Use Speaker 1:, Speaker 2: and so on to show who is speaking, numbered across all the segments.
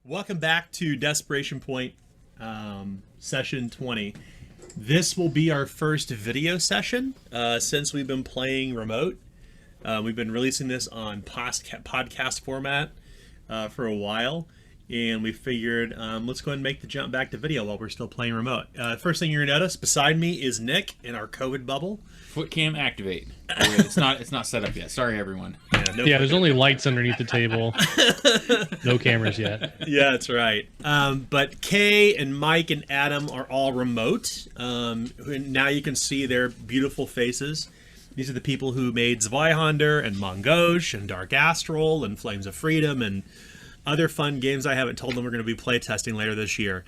Speaker 1: Welcome back to Desperation Point, session 20. This will be our first video session since we've been playing remote. We've been releasing this on podcast format for a while, and we figured let's go ahead and make the jump back to video while we're still playing remote. First thing you're gonna notice beside me is Nick in our COVID bubble.
Speaker 2: Foot cam activate. Oh, wait, it's not set up yet. Sorry, everyone.
Speaker 3: Yeah, there's only lights underneath the table. No cameras yet.
Speaker 1: Yeah, that's right. But Kay and Mike and Adam are all remote. And now you can see their beautiful faces. These are the people who made Zweihander and Mongosh and Dark Astral and Flames of Freedom and other fun games I haven't told them we're going to be playtesting later this year.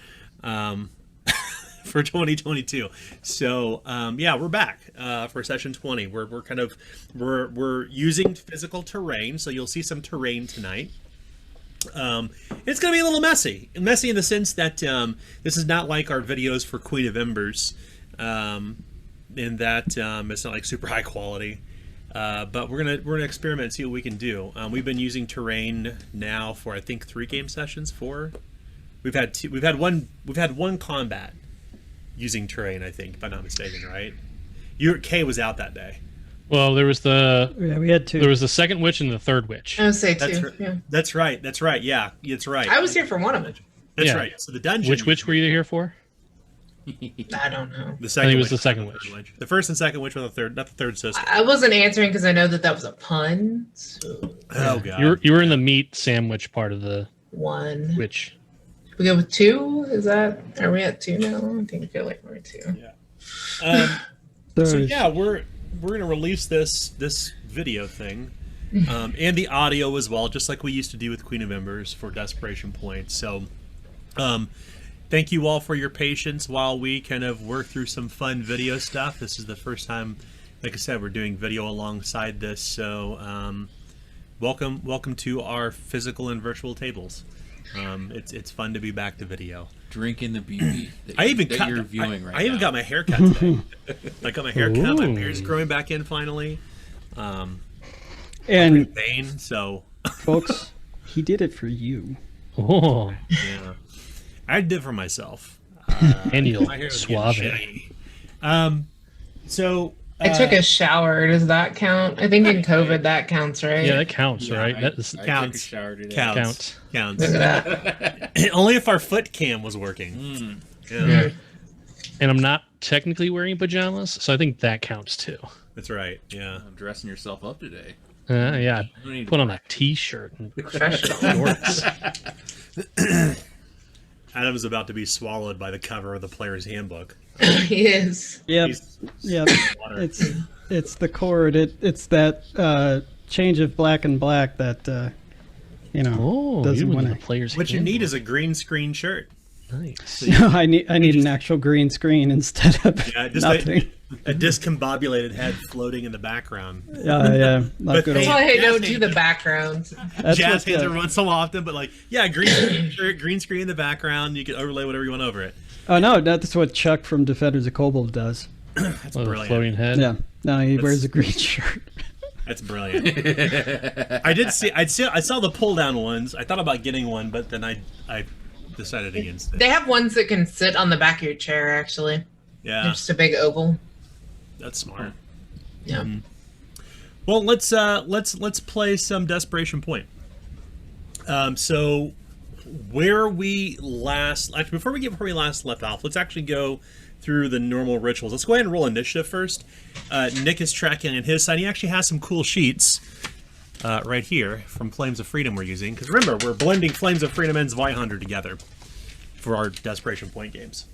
Speaker 1: For 2022. So yeah, we're back for session 20. We're using physical terrain, so you'll see some terrain tonight. It's gonna be a little messy in the sense that this is not like our videos for Queen of Embers, in that it's not like super high quality, but we're gonna experiment and see what we can do. We've been using terrain now for I think 3 game sessions. 4. We've had one combat using terrain, I think, if I'm not mistaken, right? Kay was out that day.
Speaker 3: Well, there was
Speaker 4: we had 2.
Speaker 3: There was the second witch and the third witch.
Speaker 5: I would say 2. Yeah.
Speaker 1: That's right. Yeah, it's right.
Speaker 5: I was here for one of them.
Speaker 1: That's right. So the dungeon.
Speaker 3: Which witch were you here for?
Speaker 5: I don't know.
Speaker 1: The second.
Speaker 3: I think it was the second witch.
Speaker 1: The first and second witch were the third, not the third sister.
Speaker 5: I wasn't answering because I know that was a pun. So.
Speaker 1: Oh god.
Speaker 3: You were in the meat sandwich part of the
Speaker 5: 1.
Speaker 3: witch.
Speaker 5: We go with 2? Are we at 2 now? I feel like we're at 2.
Speaker 1: Yeah. So yeah, we're gonna release this video thing, and the audio as well, just like we used to do with Queen of Embers for Desperation Point. So, thank you all for your patience while we kind of work through some fun video stuff. This is the first time, like I said, we're doing video alongside this. So, welcome to our physical and virtual tables. It's fun to be back to video.
Speaker 2: Drinking the beauty that, you're viewing right now.
Speaker 1: I even got my hair cut today. I got my hair cut. My beard's growing back in finally.
Speaker 4: And
Speaker 1: vain, so
Speaker 4: folks, he did it for you.
Speaker 3: Oh,
Speaker 1: yeah, I did it for myself.
Speaker 3: and you'll
Speaker 1: My hair was
Speaker 3: suave.
Speaker 1: getting shitty. So
Speaker 5: I took a shower. Does that count? I think in COVID that counts, right?
Speaker 3: Yeah, that counts, right?
Speaker 2: I
Speaker 3: That
Speaker 2: took
Speaker 1: counts.
Speaker 2: a shower today.
Speaker 1: Counts.
Speaker 5: Look at that.
Speaker 1: Only if our foot cam was working.
Speaker 3: Yeah. And I'm not technically wearing pajamas, so I think that counts too.
Speaker 1: That's right. Yeah.
Speaker 2: I'm dressing yourself up today.
Speaker 3: Yeah,
Speaker 2: You don't need
Speaker 3: put
Speaker 2: to-
Speaker 3: on a t-shirt and
Speaker 5: Professional.
Speaker 3: shorts.
Speaker 1: Adam's about to be swallowed by the cover of the player's handbook.
Speaker 5: He is.
Speaker 4: Yep.
Speaker 1: He's-
Speaker 4: Yep.
Speaker 1: Water.
Speaker 4: It's the cord. It's that change of black and black that
Speaker 3: Oh,
Speaker 4: doesn't
Speaker 3: you
Speaker 4: want
Speaker 3: the
Speaker 4: to.
Speaker 3: players.
Speaker 1: What you need is a green screen shirt.
Speaker 3: nice.
Speaker 4: I need an actual green screen instead of
Speaker 1: Yeah, just
Speaker 4: nothing.
Speaker 1: a discombobulated head floating in the background.
Speaker 4: Yeah. Not
Speaker 1: But
Speaker 4: good.
Speaker 1: they-
Speaker 5: That's why I
Speaker 1: Jazz
Speaker 5: don't do
Speaker 1: hands-
Speaker 5: the background.
Speaker 4: That's
Speaker 1: Jazz
Speaker 4: what
Speaker 1: hands
Speaker 4: the-
Speaker 1: every once so often, but like, yeah, green screen shirt, green screen in the background. You can overlay whatever you want over it.
Speaker 4: Oh no, that's what Chuck from Defenders of Kobold does.
Speaker 1: That's
Speaker 3: Oh, the
Speaker 1: brilliant.
Speaker 3: floating head.
Speaker 4: Yeah. No, he
Speaker 1: That's-
Speaker 4: wears a green shirt.
Speaker 1: That's brilliant. I saw the pull down ones. I thought about getting one, but then I decided against it.
Speaker 5: They have ones that can sit on the back of your chair, actually. They're
Speaker 1: Yeah,
Speaker 5: just a big oval.
Speaker 1: that's smart.
Speaker 5: Yeah.
Speaker 1: Well, let's play some Desperation Point. So where we last before we last left off, let's actually go through the normal rituals. Let's go ahead and roll initiative first. Nick is tracking on his side. He actually has some cool sheets right here from Flames of Freedom we're using. Because remember, we're blending Flames of Freedom and Zweihander together for our Desperation Point games.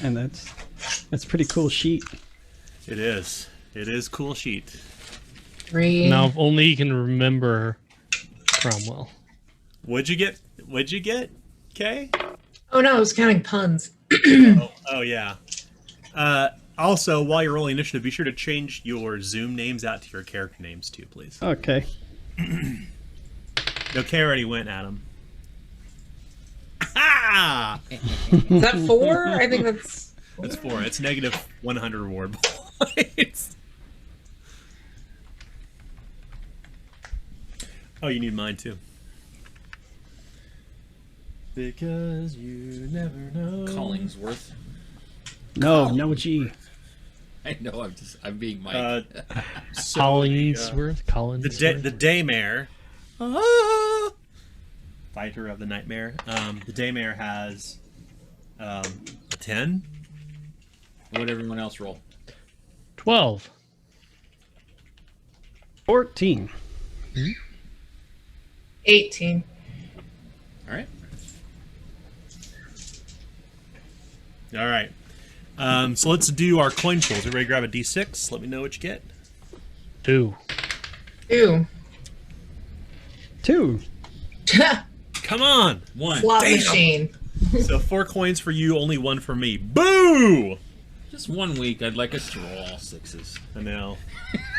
Speaker 4: And that's a pretty cool sheet.
Speaker 1: It is. It is cool sheet.
Speaker 5: 3.
Speaker 3: Now, if only he can remember Cromwell.
Speaker 1: What'd you get? Kay?
Speaker 5: Oh no, I was counting puns.
Speaker 1: Oh yeah. Also, while you're rolling initiative, be sure to change your Zoom names out to your character names too, please.
Speaker 4: Okay.
Speaker 1: No, Kay already went, Adam. Ah!
Speaker 5: Is that 4? I think that's.
Speaker 1: That's 4. It's negative 100 reward points. Oh, you need mine too. Because you never know.
Speaker 2: Collingsworth.
Speaker 4: No G.
Speaker 2: I know. I'm being Mike.
Speaker 1: So
Speaker 3: Collingsworth. Collinsworth.
Speaker 1: the daymare, fighter of the nightmare. The daymare has a 10.
Speaker 2: What would everyone else roll?
Speaker 3: 12.
Speaker 4: 14.
Speaker 5: 18.
Speaker 2: All right.
Speaker 1: All right. So let's do our coin pulls. Everybody grab a d6. Let me know what you get.
Speaker 3: 2.
Speaker 5: 2.
Speaker 4: 2.
Speaker 1: Come on.
Speaker 2: 1.
Speaker 5: Slot
Speaker 1: Damn.
Speaker 5: machine.
Speaker 1: So 4 coins for you, only 1 for me. Boo!
Speaker 2: Just 1 week, I'd like us to roll all 6s.
Speaker 1: I know.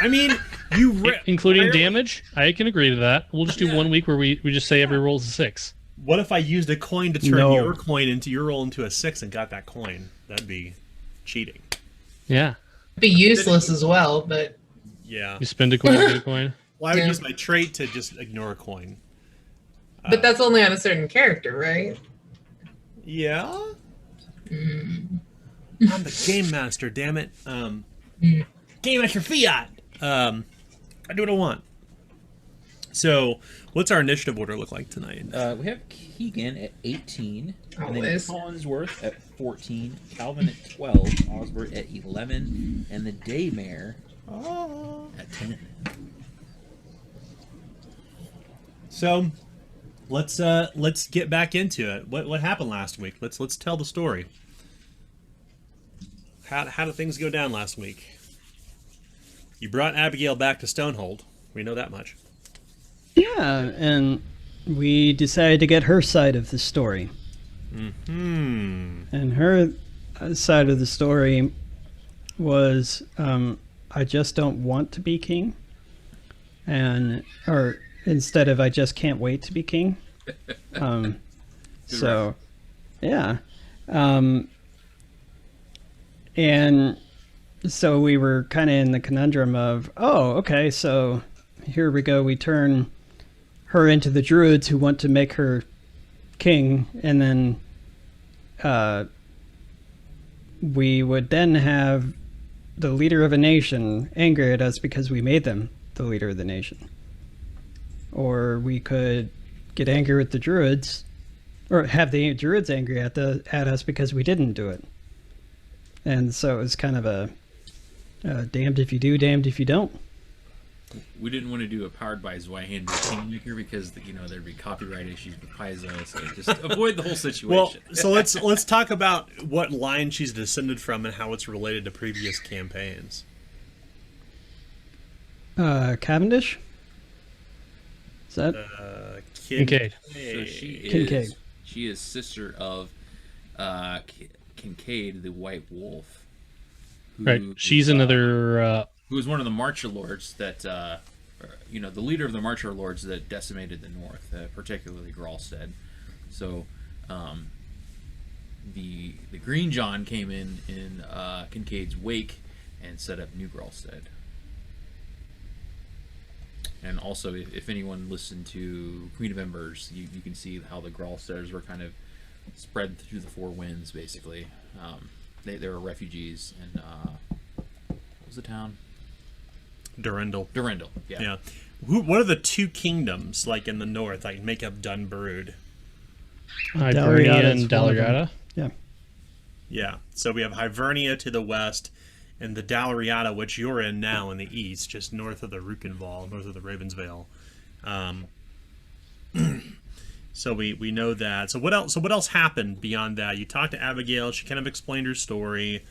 Speaker 1: I mean, you
Speaker 3: Including
Speaker 1: rarely-
Speaker 3: damage? I can agree to that. We'll just do 1 week where we just say every roll's a 6.
Speaker 1: What if I used a coin to turn
Speaker 4: No.
Speaker 1: your coin into your roll into a 6 and got that coin? That'd be cheating.
Speaker 3: Yeah.
Speaker 5: Be useless as well, but
Speaker 1: Yeah.
Speaker 3: You spend a coin, get a coin.
Speaker 1: Well, I would
Speaker 5: Yeah.
Speaker 1: use my trait to just ignore a coin.
Speaker 5: that's only on a certain character, right?
Speaker 1: Yeah. I'm the game master. Damn it. Game master fiat. I do what I want. So, what's our initiative order look like tonight?
Speaker 2: We have Keegan at 18, and then
Speaker 5: Always.
Speaker 2: Collinsworth at 14, Calvin at 12, Osbert at 11, and the Daymare at 10.
Speaker 1: So, let's get back into it. What happened last week? Let's tell the story. How did things go down last week? You brought Abigail back to Stonehold. We know that much.
Speaker 4: Yeah, and we decided to get her side of the story. And her side of the story was, I just don't want to be king, or instead of I just can't wait to be king. So, yeah. And so we were kind of in the conundrum of, oh, okay, so here we go. We turn her into the druids who want to make her king, and then we would then have the leader of a nation angry at us because we made them the leader of the nation. Or we could get angry with the druids, or have the druids angry at us because we didn't do it. And so it was kind of a damned if you do, damned if you don't.
Speaker 2: We didn't want to do a powered by Zweihander Kingmaker because there'd be copyright issues with Paizo, so just avoid the whole situation.
Speaker 1: Well, so let's talk about what line she's descended from and how it's related to previous campaigns.
Speaker 4: Cavendish? Is that?
Speaker 3: Kincaid.
Speaker 2: So she
Speaker 4: Kincaid.
Speaker 2: is sister of Kincaid, the White Wolf.
Speaker 3: Right. She's another.
Speaker 2: Who was one of the Marcher Lords that, the leader of the Marcher Lords that decimated the North, particularly Gralstead. So, the Green John came in Kincaid's wake and set up New Gralstead. And also, if anyone listened to Queen of Embers, you can see how the Gralsteaders were kind of spread through the four winds, basically. They were refugees in, what was the town?
Speaker 1: Durendal.
Speaker 2: Durendal, yeah.
Speaker 1: Yeah. What are the two kingdoms like in the north? Like make up Dunbrud.
Speaker 3: Hibernia
Speaker 4: Dalriada
Speaker 3: and
Speaker 4: is one of them.
Speaker 3: Dalriada.
Speaker 4: Yeah.
Speaker 1: Yeah. So we have Hivernia to the west, and the Dalriada, which you're in now, in the east, just north of the Rukenval, north of the Ravensvale. So we know that. So what else? So what else happened beyond that? You talked to Abigail. She kind of explained her story.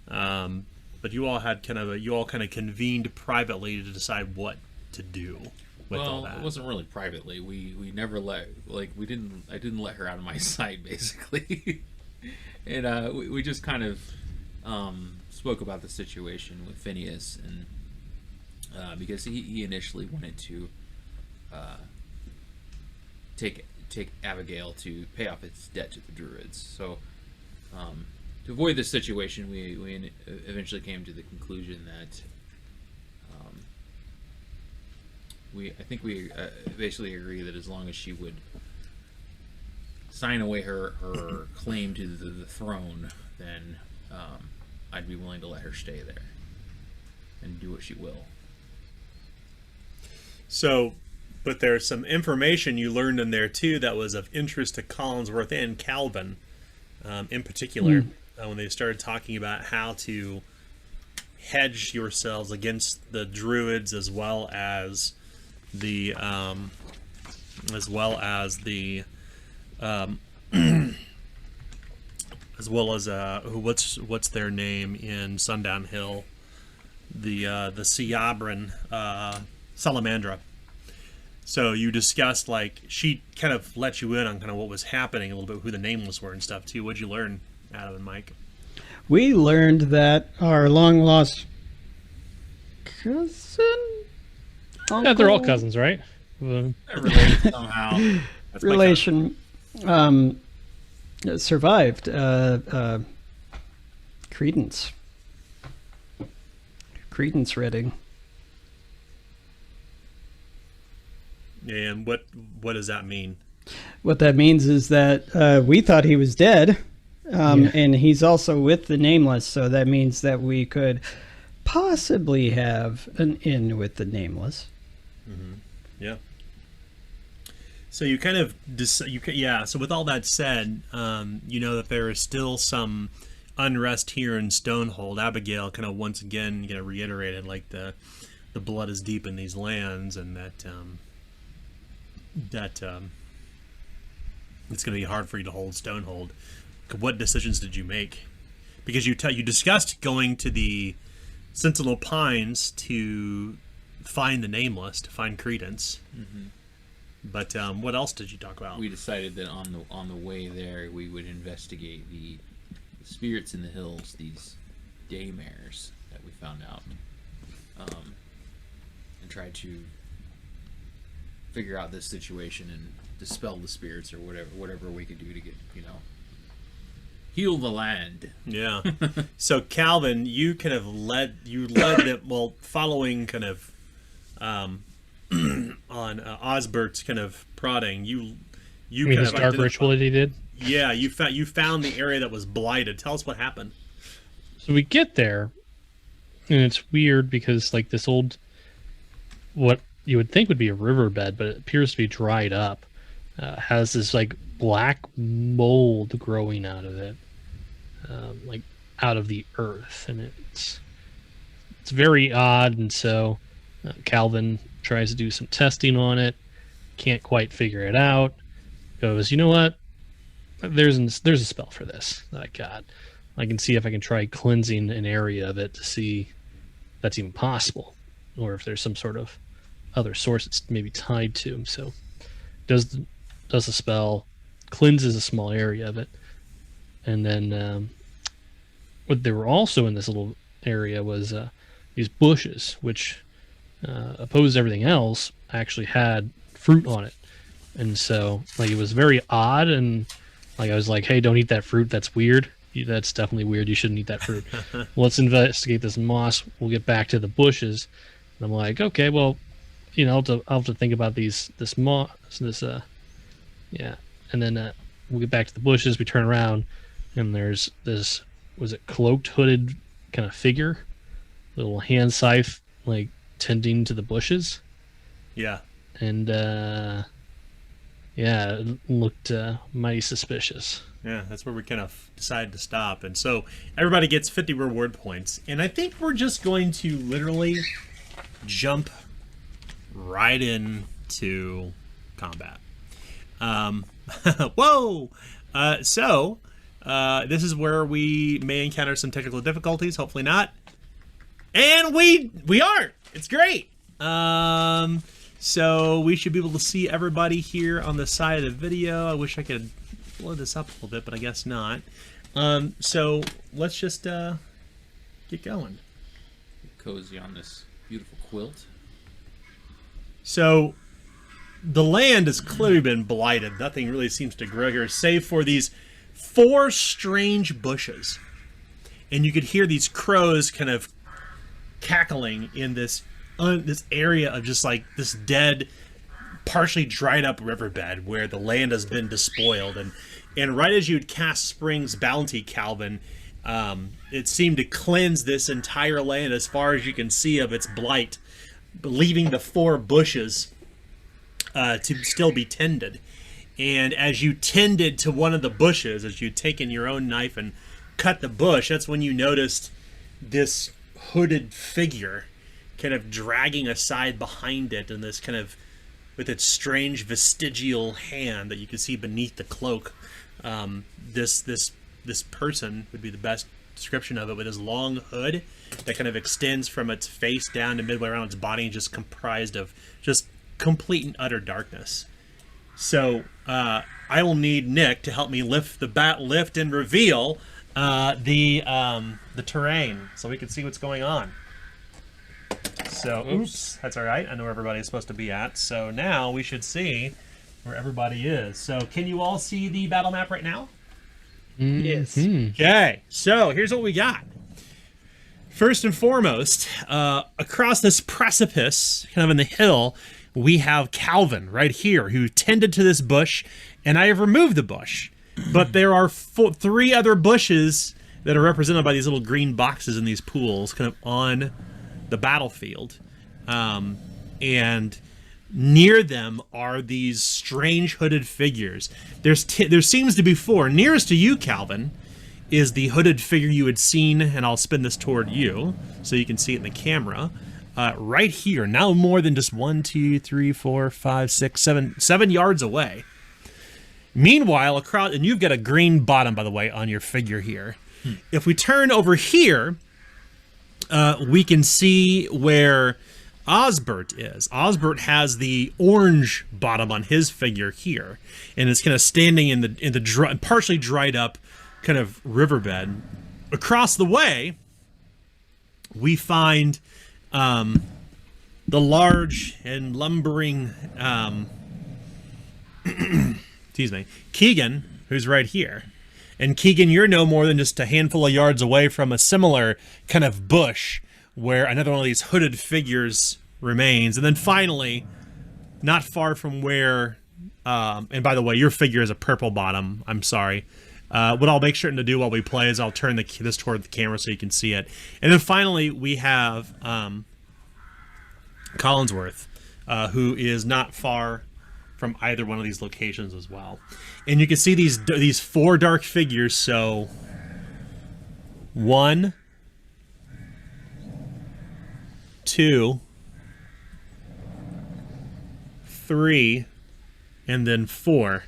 Speaker 1: But you all kind of convened privately to decide what to do with all that.
Speaker 2: It wasn't really privately. We never I didn't let her out of my sight, basically. And we just kind of spoke about the situation with Phineas, and because he initially wanted to take Abigail to pay off its debt to the Druids. So to avoid this situation, we eventually came to the conclusion that I think we basically agree that as long as she would sign away her claim to the throne, then I'd be willing to let her stay there and do what she will.
Speaker 1: So, but there's some information you learned in there too that was of interest to Collinsworth and Calvin, in particular, when they started talking about how to hedge yourselves against the druids as well as the what's their name in Sundown Hill, the Siabran Salamandra. So you discussed, like, she kind of let you in on kind of what was happening a little bit, who the nameless were and stuff too. What'd you learn, Adam and Mike?
Speaker 4: We learned that our long lost cousin,
Speaker 3: Yeah, they're all cousins, right?
Speaker 2: They're related somehow.
Speaker 1: That's my
Speaker 4: relation survived. Credence Redding.
Speaker 1: And what does that mean?
Speaker 4: What that means is that we thought he was dead, and he's also with the Nameless, so that means that we could possibly have an in with the Nameless.
Speaker 1: Mm-hmm. Yeah. So you kind of So with all that said, you know that there is still some unrest here in Stonehold. Abigail kind of once again reiterated, like, the blood is deep in these lands, and that it's going to be hard for you to hold Stonehold. What decisions did you make? Because you discussed going to the Sentinel Pines to find the Nameless, to find Credence.
Speaker 2: Mm-hmm.
Speaker 1: But what else did you talk about?
Speaker 2: We decided that on the way there we would investigate the spirits in the hills, these daymares that we found out, and try to figure out this situation and dispel the spirits, or whatever we could do to get, heal the land.
Speaker 1: Yeah. So Calvin, you kind of led it, well, following kind of on Osbert's kind of prodding. You
Speaker 3: mean
Speaker 1: kind
Speaker 3: this
Speaker 1: of
Speaker 3: dark ritual that he did?
Speaker 1: Yeah, you found the area that was blighted. Tell us what happened.
Speaker 3: So we get there, and it's weird because, like, this old, what you would think would be a riverbed, but it appears to be dried up, has this, like, black mold growing out of it, like out of the earth, and it's very odd. And so Calvin tries to do some testing on it, can't quite figure it out. Goes, you know what? There's a spell for this that I got. I can see if I can try cleansing an area of it to see if that's even possible, or if there's some sort of other source it's maybe tied to. So does the spell, cleanses a small area of it, and then what they were also in this little area was these bushes, which opposed everything else, actually had fruit on it. And so, like, it was very odd, and like I was like, hey, don't eat that fruit, that's weird. That's definitely weird, you shouldn't eat that fruit. Let's investigate this moss, we'll get back to the bushes. And I'm like, okay, well, I'll have to think about this moss, yeah. And then we'll get back to the bushes, we turn around, and there's this, was it cloaked, hooded kind of figure, little hand scythe, like, tending to the bushes.
Speaker 1: Yeah.
Speaker 3: And yeah, it looked mighty suspicious.
Speaker 1: Yeah, that's where we kind of decided to stop. And so everybody gets 50 reward points. And I think we're just going to literally jump right into combat. Whoa! So this is where we may encounter some technical difficulties. Hopefully not. And we aren't. It's great. So we should be able to see everybody here on the side of the video. I wish I could blow this up a little bit, but I guess not. So let's just get going.
Speaker 2: Cozy on this beautiful quilt.
Speaker 1: So the land has clearly been blighted. Nothing really seems to grow here, save for these 4 strange bushes. And you could hear these crows kind of cackling in this area of just like this dead partially dried up riverbed where the land has been despoiled, and right as you'd cast Spring's bounty, Calvin, it seemed to cleanse this entire land as far as you can see of its blight, leaving the 4 bushes to still be tended. And as you tended to one of the bushes, as you'd taken your own knife and cut the bush, that's when you noticed this hooded figure kind of dragging aside behind it, and this kind of with its strange vestigial hand that you can see beneath the cloak. This person would be the best description of it, with his long hood that kind of extends from its face down to midway around its body, and just comprised of just complete and utter darkness. So I will need Nick to help me lift and reveal the terrain so we can see what's going on. So, oops, that's all right. I know where everybody's supposed to be at. So now we should see where everybody is. So can you all see the battle map right now?
Speaker 4: Yes.
Speaker 1: Okay, so here's what we got. First and foremost, across this precipice, kind of in the hill, we have Calvin right here, who tended to this bush, and I have removed the bush. But there are 3 other bushes that are represented by these little green boxes in these pools, kind of on the battlefield. And near them are these strange hooded figures. There seems to be 4. Nearest to you, Calvin, is the hooded figure you had seen, and I'll spin this toward you so you can see it in the camera. Right here, now more than just 1, 2, 3, 4, 5, 6, 7 yards away. Meanwhile, across, and you've got a green bottom, by the way, on your figure here. If we turn over here, we can see where Osbert is. Osbert has the orange bottom on his figure here, and it's kind of standing in the dry, partially dried up kind of riverbed. Across the way, we find the large and lumbering excuse me, Keegan, who's right here. And Keegan, you're no more than just a handful of yards away from a similar kind of bush where another one of these hooded figures remains. And then finally, not far from where, and by the way, your figure is a purple bottom. I'm sorry. What I'll make sure to do while we play is I'll turn this toward the camera so you can see it. And then finally, we have Collinsworth, who is not far from either one of these locations as well. And you can see these 4 dark figures. So 1, 2, 3, and then 4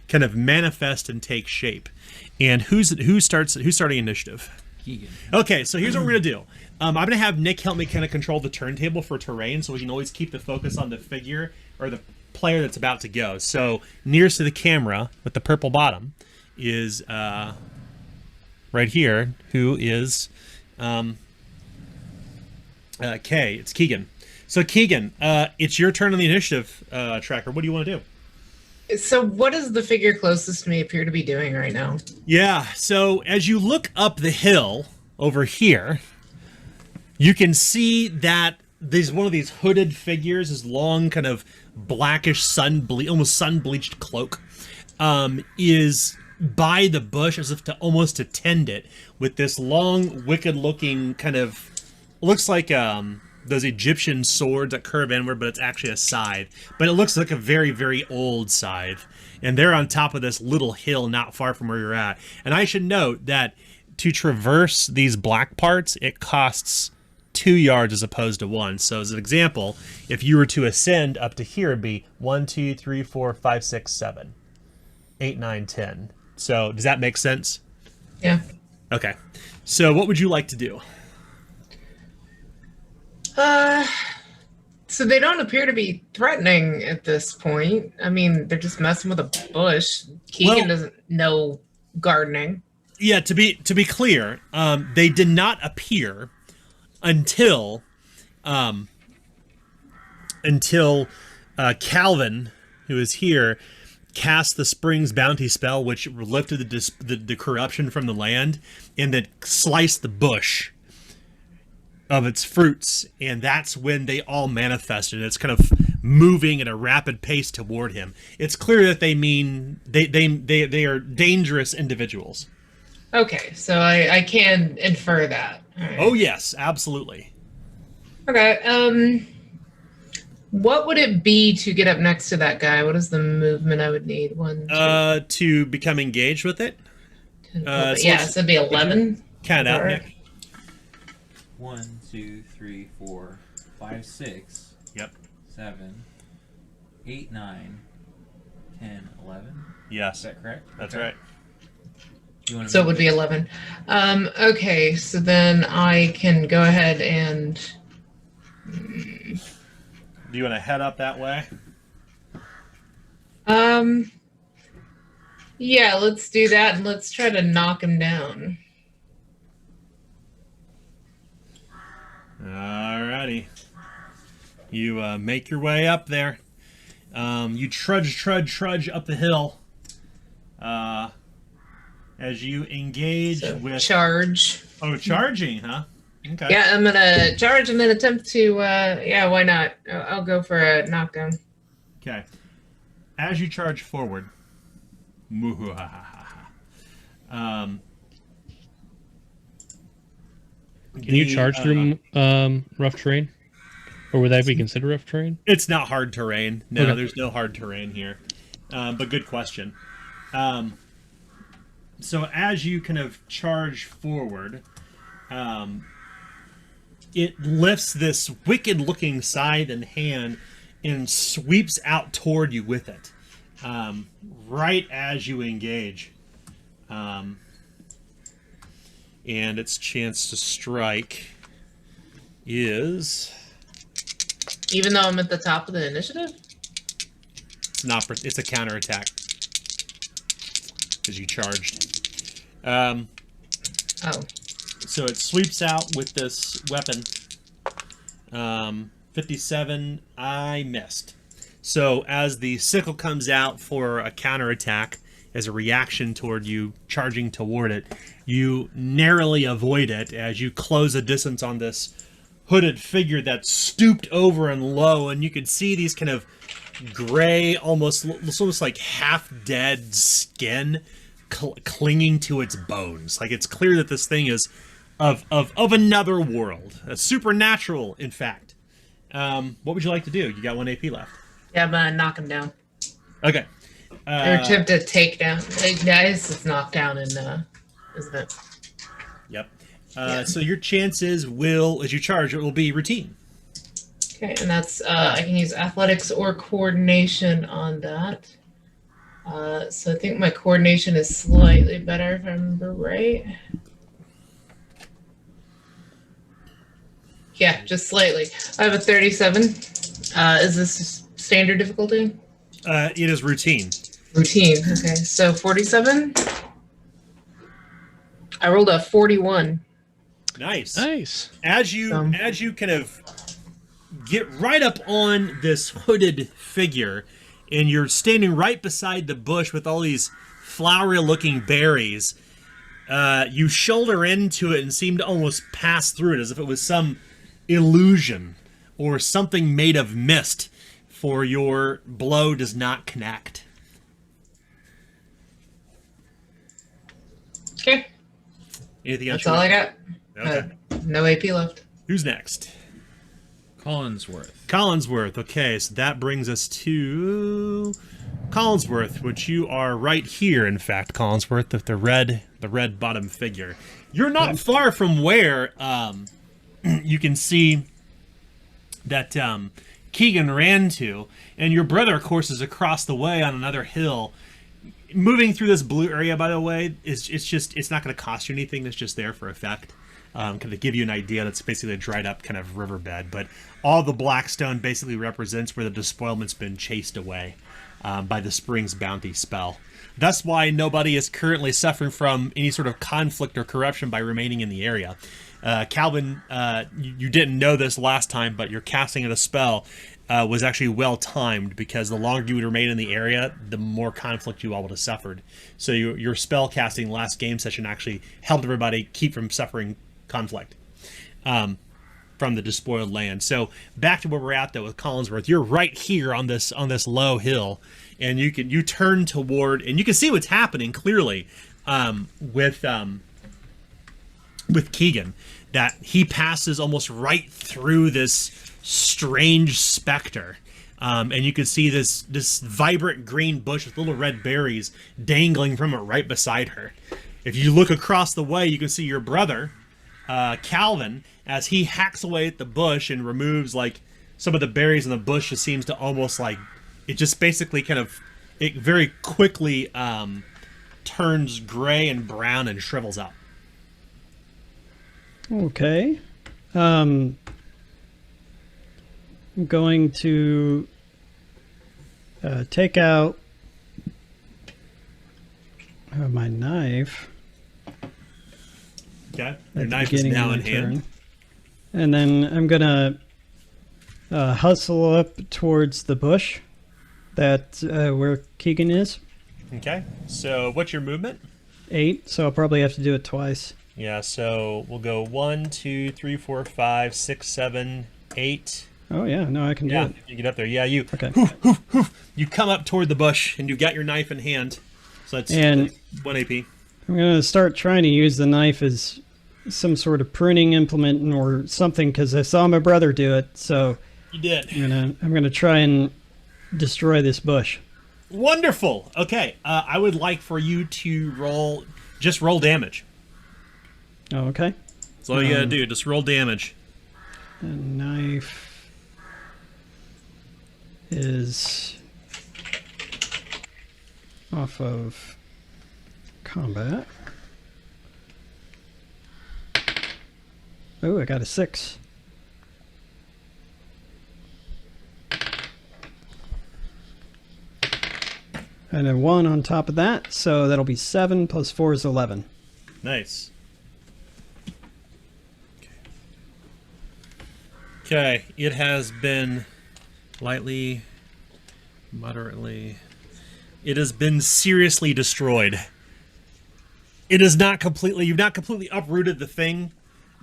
Speaker 1: kind of manifest and take shape. And who's starting initiative?
Speaker 2: Keegan.
Speaker 1: Okay, so here's what we're gonna do. I'm gonna have Nick help me kind of control the turntable for terrain, so we can always keep the focus on the figure or the player that's about to go. So nearest to the camera with the purple bottom is right here, who is it's Keegan. So Keegan, it's your turn on the initiative tracker. What do you want to do?
Speaker 5: So what does the figure closest to me appear to be doing right now?
Speaker 1: Yeah, so as you look up the hill over here, you can see that there's one of these hooded figures, this long kind of blackish almost sun-bleached cloak, is by the bush as if to almost tend it with this long, wicked-looking kind of, looks like those Egyptian swords that curve inward, but it's actually a scythe. But it looks like a very, very old scythe. And they're on top of this little hill not far from where you're at. And I should note that to traverse these black parts, it costs 2 yards as opposed to 1. So as an example, if you were to ascend up to here, it'd be 1, 2, 3, 4, 5, 6, 7, 8, 9, 10. So does that make sense?
Speaker 5: Yeah.
Speaker 1: Okay. So what would you like to do?
Speaker 5: So they don't appear to be threatening at this point. I mean, they're just messing with a bush. Keegan doesn't know gardening.
Speaker 1: Yeah, to be clear, they did not appear until Calvin, who is here, cast the Spring's bounty spell, which lifted the corruption from the land, and then sliced the bush of its fruits, and that's when they all manifested. It's kind of moving at a rapid pace toward him. It's clear that they mean they are dangerous individuals.
Speaker 5: Okay, so I can infer that. All right.
Speaker 1: Oh yes, absolutely.
Speaker 5: Okay. What would it be to get up next to that guy? What is the movement I would need? 1, 2,
Speaker 1: To become engaged with it.
Speaker 5: 10,
Speaker 1: so
Speaker 5: yeah, so it'd be 11.
Speaker 1: Count out,
Speaker 5: Or-
Speaker 1: Nick.
Speaker 2: 1, 2, 3, 4, 5, 6.
Speaker 1: Yep.
Speaker 2: 7, 8, 9, 10, 11.
Speaker 1: Yes,
Speaker 2: Is that correct?
Speaker 1: that's
Speaker 2: Okay.
Speaker 1: right.
Speaker 2: You want to
Speaker 5: So it would be 11. Okay, so then I can go ahead and.
Speaker 1: Do you want to head up that way?
Speaker 5: Yeah, let's do that and let's try to knock him down.
Speaker 1: Alrighty. You make your way up there. You trudge up the hill. As you engage
Speaker 5: So
Speaker 1: with...
Speaker 5: charge.
Speaker 1: Oh, charging, huh? Okay.
Speaker 5: Yeah, I'm gonna charge and then attempt to. Yeah, why not? I'll go for a knockdown.
Speaker 1: Okay. As you charge forward...
Speaker 3: Can you charge through rough terrain? Or would that be considered rough terrain?
Speaker 1: It's not hard terrain. No,
Speaker 3: Okay.
Speaker 1: There's no hard terrain here. But good question. So as you kind of charge forward, it lifts this wicked-looking scythe in hand and sweeps out toward you with it, right as you engage. And its chance to strike is...
Speaker 5: Even though I'm at the top of the initiative.
Speaker 1: It's not. It's a counterattack because you charged.
Speaker 5: Oh.
Speaker 1: So it sweeps out with this weapon. 57. I missed. So as the sickle comes out for a counterattack, as a reaction toward you charging toward it, you narrowly avoid it as you close a distance on this hooded figure that's stooped over and low, and you can see these kind of gray, almost like half-dead skin clinging to its bones. Like, it's clear that this thing is of another world, a supernatural, in fact. What would you like to do? You got 1 AP left.
Speaker 5: Yeah, I'm gonna knock him down.
Speaker 1: Okay.
Speaker 5: Or attempt to take down. Guys, it's knocked down in, isn't it?
Speaker 1: Yep. So your chances will, as you charge, it will be routine.
Speaker 5: Okay, and that's I can use athletics or coordination on that. So I think my coordination is slightly better if I remember right. Yeah, just slightly. I have a 37. Is this standard difficulty?
Speaker 1: It is routine.
Speaker 5: Routine. Okay, so 47. I rolled a 41.
Speaker 1: Nice.
Speaker 3: Nice.
Speaker 1: As you kind of get right up on this hooded figure, and you're standing right beside the bush with all these flowery-looking berries, you shoulder into it and seem to almost pass through it as if it was some illusion or something made of mist, for your blow does not connect.
Speaker 5: Okay,
Speaker 1: Anything else?
Speaker 5: that's all I got.
Speaker 1: Okay.
Speaker 5: No AP left.
Speaker 1: Who's next?
Speaker 2: Collinsworth.
Speaker 1: Collinsworth. Okay, so that brings us to Collinsworth, which you are right here, in fact, Collinsworth, with the red bottom figure. You're not far from where you can see that Keegan ran to, and your brother, of course, is across the way on another hill. Moving through this blue area, by the way, it's not going to cost you anything. It's just there for effect. Kind of give you an idea. That's basically a dried up kind of riverbed, but all the black stone basically represents where the despoilment's been chased away by the Spring's Bounty spell. That's why nobody is currently suffering from any sort of conflict or corruption by remaining in the area. Calvin, you didn't know this last time, but your casting of the spell was actually well timed, because the longer you would remain in the area, the more conflict you all would have suffered. So your spell casting last game session actually helped everybody keep from suffering conflict. from the despoiled land. So back to where we're at though with Collinsworth. You're right here on this low hill, and you turn toward, and you can see what's happening clearly with Keegan, that he passes almost right through this strange specter. And you can see this vibrant green bush with little red berries dangling from it right beside her. If you look across the way, you can see your brother, Calvin, as he hacks away at the bush and removes like some of the berries in the bush. It seems to almost like it just basically it very quickly turns gray and brown and shrivels up.
Speaker 4: Okay. I'm going to take out my knife.
Speaker 1: Okay. Your knife is now in hand.
Speaker 4: And then I'm going to hustle up towards the bush that where Keegan is.
Speaker 1: Okay. So what's your movement?
Speaker 4: 8, so I'll probably have to do it twice.
Speaker 1: Yeah, so we'll go 1, 2, 3, 4, 5, 6, 7, 8.
Speaker 4: Oh yeah, no, I can do it.
Speaker 1: You get up there. Yeah, you
Speaker 4: Okay.
Speaker 1: You come up toward the bush and you've got your knife in hand. So that's 1 AP.
Speaker 4: I'm going to start trying to use the knife as some sort of pruning implement or something, because I saw my brother do it. So
Speaker 1: You did.
Speaker 4: I'm gonna try and destroy this bush.
Speaker 1: Wonderful. Okay, I would like for you to roll damage.
Speaker 4: Oh, okay.
Speaker 1: That's all you gotta do. Just roll damage.
Speaker 4: The knife is off of combat. Oh, I got a 6. And a 1 on top of that, so that'll be 7 plus 4 is 11.
Speaker 1: Nice. Okay, it has been lightly, moderately. It has been seriously destroyed. It is not completely. You've not completely uprooted the thing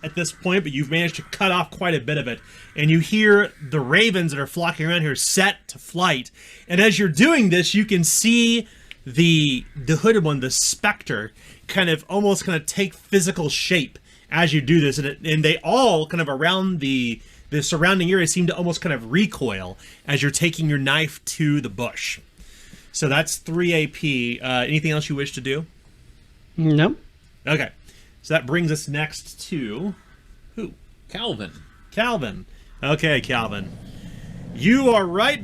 Speaker 1: at this point, but you've managed to cut off quite a bit of it. And you hear the ravens that are flocking around here set to flight. And as you're doing this, you can see the hooded one, the specter, kind of take physical shape as you do this. And they all kind of around the surrounding area seem to almost kind of recoil as you're taking your knife to the bush. So that's 3 AP. Anything else you wish to do?
Speaker 4: No.
Speaker 1: Okay. So that brings us next to who?
Speaker 2: Calvin.
Speaker 1: Calvin. Okay, Calvin. You are right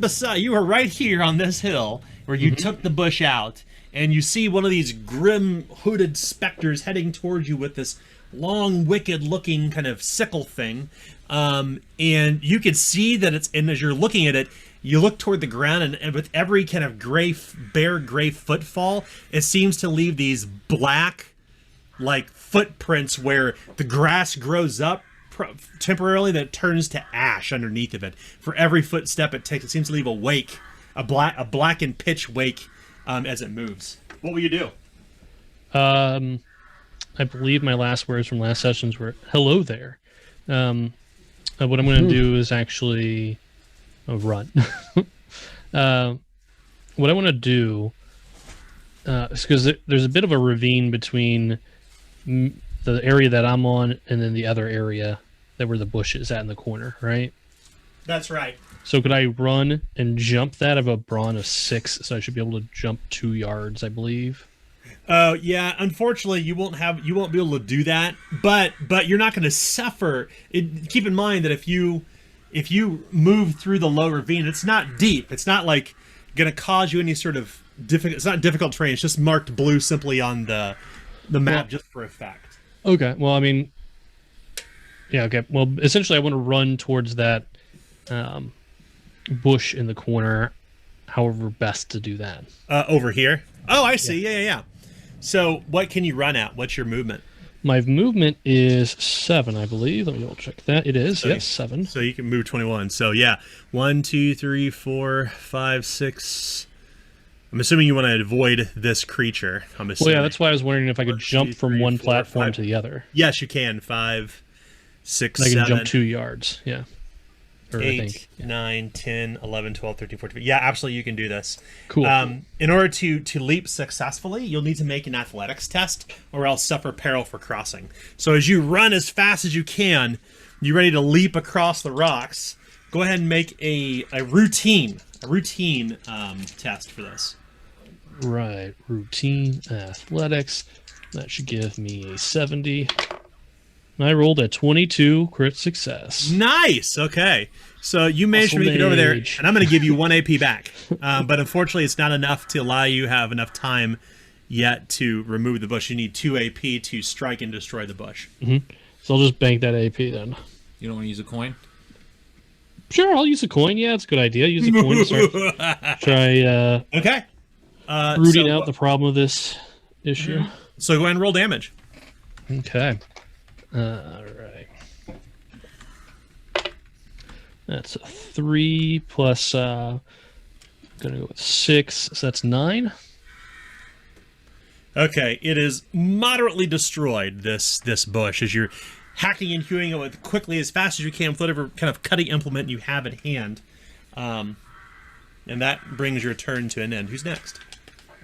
Speaker 1: here on this hill where you took the bush out, and you see one of these grim hooded specters heading towards you with this long, wicked looking kind of sickle thing. And you can see that and as you're looking at it, you look toward the ground, and with every kind of bare gray footfall, it seems to leave these black, like, footprints where the grass grows up temporarily, that turns to ash underneath of it. For every footstep it takes, it seems to leave a wake, a blackened pitch wake as it moves. What will you do?
Speaker 3: I believe my last words from last sessions were "hello there." What I'm going to do is actually run. What I want to do is, because there's a bit of a ravine between the area that I'm on and then the other area that where the bush is at in the corner, right?
Speaker 1: That's right.
Speaker 3: So could I run and jump that? I have a brawn of 6, so I should be able to jump 2 yards, I believe.
Speaker 1: Yeah, unfortunately you won't be able to do that, but you're not going to suffer. Keep in mind that if you move through the low ravine, it's not deep. It's not like going to cause you any sort of it's not difficult terrain. It's just marked blue simply on the map, just for effect.
Speaker 3: Okay. Well, I mean, yeah. Okay. Well, essentially, I want to run towards that bush in the corner. However, best to do that.
Speaker 1: Over here. Oh, I see. Yeah. So, what can you run at? What's your movement?
Speaker 3: My movement is 7, I believe. Let me double check that. It is. Yes, 7.
Speaker 1: So you can move 21. So yeah, 1, 2, 3, 4, 5, 6. I'm assuming you want to avoid this creature. Well,
Speaker 3: yeah, that's why I was wondering if I could jump from one platform to the other.
Speaker 1: Yes, you can. 5, 6,
Speaker 3: I can
Speaker 1: 7,
Speaker 3: jump 2 yards. Yeah. Or
Speaker 1: 8, 9, 10, 11, 12, 13, 14. Yeah, absolutely, you can do this.
Speaker 3: Cool.
Speaker 1: In order to leap successfully, you'll need to make an athletics test or else suffer peril for crossing. So as you run as fast as you can, you're ready to leap across the rocks. Go ahead and make a routine test for this.
Speaker 3: Right. Routine athletics. That should give me a 70. I rolled a 22 crit success.
Speaker 1: Nice. Okay. So you managed to make it over there, and I'm going to give you 1 AP back. But unfortunately, it's not enough to allow you to have enough time yet to remove the bush. You need 2 AP to strike and destroy the bush.
Speaker 3: Mm-hmm. So I'll just bank that AP then.
Speaker 2: You don't want to use a coin?
Speaker 3: Sure, I'll use a coin. Yeah, it's a good idea. Use a coin to start. Try
Speaker 1: Okay.
Speaker 3: rooting out the problem of this issue.
Speaker 1: So go ahead and roll damage.
Speaker 3: Okay. All right. That's a 3 plus. Gonna go with 6. So that's 9.
Speaker 1: Okay, it is moderately destroyed. This bush as you're hacking and hewing it with quickly as fast as you can with whatever kind of cutting implement you have at hand. And that brings your turn to an end. Who's next?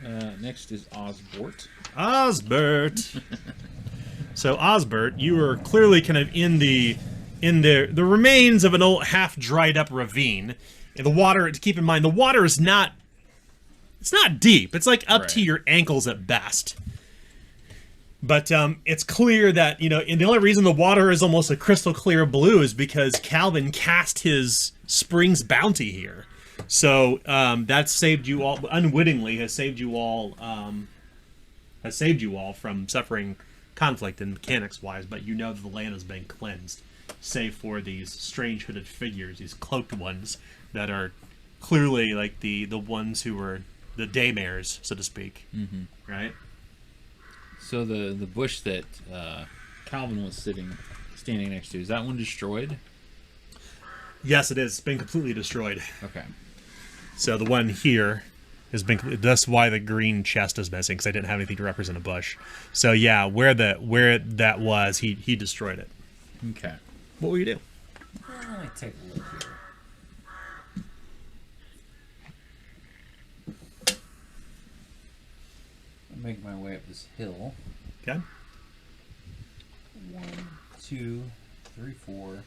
Speaker 2: Next is Osbort.
Speaker 1: Osbert. So Osbert, you are clearly kind of in the remains of an old half dried up ravine. And the water, to keep in mind, the water is not, it's not deep. It's like up to your ankles at best. But it's clear that, and the only reason the water is almost a crystal clear blue is because Calvin cast his Spring's Bounty here. So that saved you all, unwittingly, has saved you all from suffering conflict and mechanics-wise, but you know that the land has been cleansed, save for these strange hooded figures, these cloaked ones that are clearly like the ones who were the daymares, so to speak.
Speaker 2: Mm-hmm.
Speaker 1: Right?
Speaker 2: So the bush that Calvin was standing next to, is that one destroyed?
Speaker 1: Yes, it is. It's been completely destroyed.
Speaker 2: Okay.
Speaker 1: So the one here has been. That's why the green chest is missing, because I didn't have anything to represent a bush. So yeah, where that was, he destroyed it.
Speaker 2: Okay.
Speaker 1: What will you do?
Speaker 6: Let me take a look here. I'll make my way up this hill.
Speaker 1: Okay.
Speaker 6: 1, 2, 3, 4,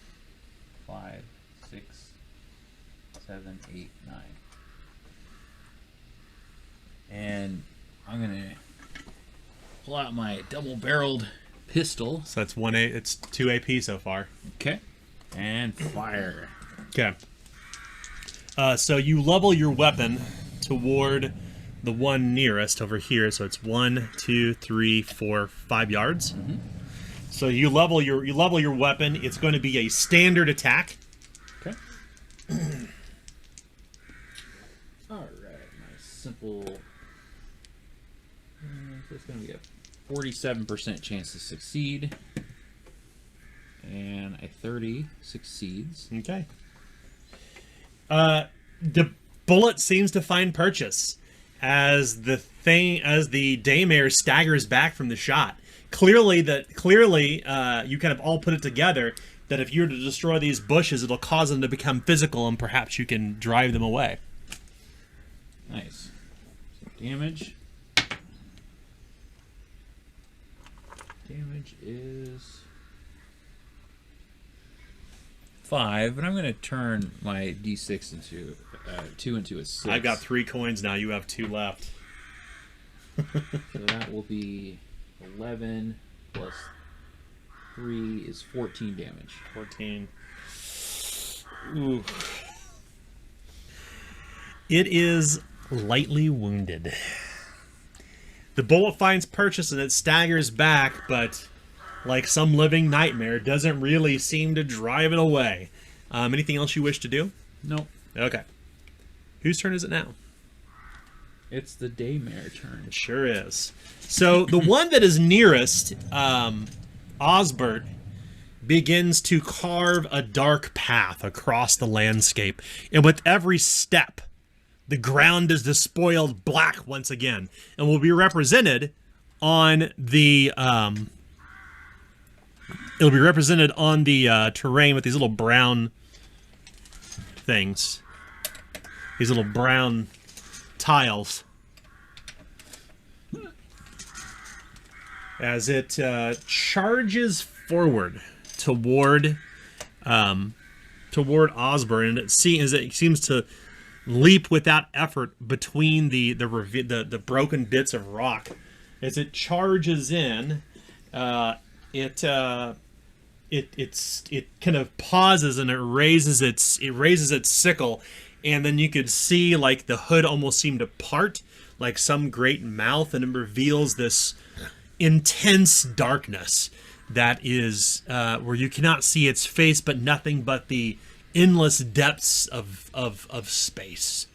Speaker 6: 5, 6, 7, 8, 9.
Speaker 2: And I'm gonna pull out my double-barreled pistol.
Speaker 1: So that's 1 A. It's 2 AP so far.
Speaker 2: Okay. And fire.
Speaker 1: Okay. So you level your weapon toward the one nearest over here. So it's 1, 2, 3, 4, 5 yards.
Speaker 2: Mm-hmm.
Speaker 1: So you level your weapon. It's going to be a standard attack.
Speaker 2: Okay. All right. Nice simple. So it's going to be a 47% chance to succeed, and a 30 succeeds.
Speaker 1: Okay. The bullet seems to find purchase as the daymare staggers back from the shot. Clearly, you kind of all put it together that if you were to destroy these bushes, it'll cause them to become physical, and perhaps you can drive them away.
Speaker 2: Nice. So damage. Damage is 5, and I'm going to turn my D6 into 2 into a 6.
Speaker 1: I've got 3 coins now. You have 2 left.
Speaker 2: So that will be 11 plus 3 is 14 damage.
Speaker 1: 14. Ooh. It is lightly wounded. The bullet finds purchase and it staggers back, but like some living nightmare, doesn't really seem to drive it away. Anything else you wish to do?
Speaker 2: Nope.
Speaker 1: Okay. Whose turn is it now?
Speaker 2: It's the daymare turn.
Speaker 1: It sure is. So the one that is nearest, Osbert, begins to carve a dark path across the landscape. And with every step, the ground is despoiled black once again, and will be represented on the It'll be represented on the terrain with these little brown things. These little brown tiles. As it charges forward toward Osborne, and it seems to leap without effort between the broken bits of rock. As it charges in, it kind of pauses and it raises its sickle, and then you could see like the hood almost seem to part like some great mouth, and it reveals this intense darkness that is where you cannot see its face, but nothing but the endless depths of space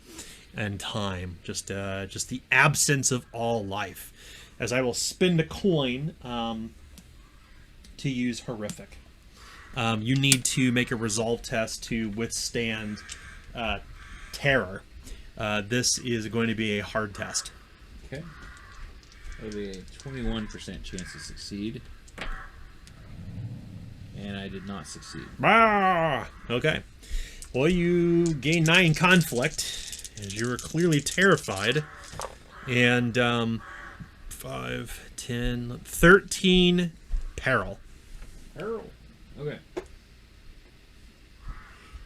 Speaker 1: and time, just the absence of all life. As I will spend a coin to use horrific. You need to make a resolve test to withstand terror. This is going to be a hard test.
Speaker 2: Okay. That'll be a 21% chance to succeed. And I did not succeed.
Speaker 1: Ah, okay. Well, you gain 9 conflict, as you were clearly terrified. And 5, 10, 13 peril.
Speaker 2: Peril. Okay.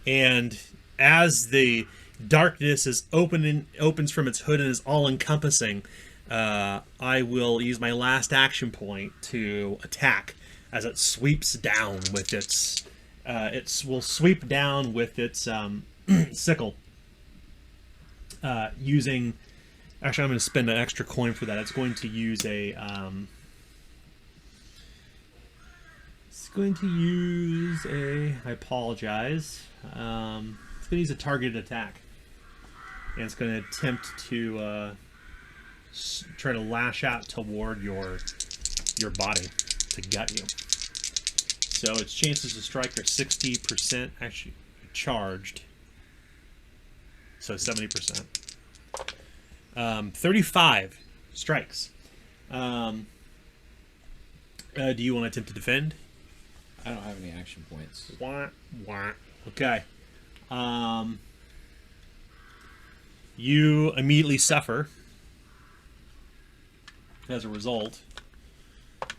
Speaker 1: And as the darkness is opens from its hood and is all-encompassing, I will use my last action point to attack as it sweeps down with its... it will sweep down with its sickle. Using... Actually, I'm going to spend an extra coin for that. It's going to use a... it's going to use a... I apologize. It's going to use a targeted attack. And it's going to attempt to try to lash out toward your body to gut you. So its chances to strike are 60%, actually charged. So 70%. 35 strikes. Do you want to attempt to defend?
Speaker 2: I don't have any action points.
Speaker 1: Wah, wah. Okay. You immediately suffer. As a result,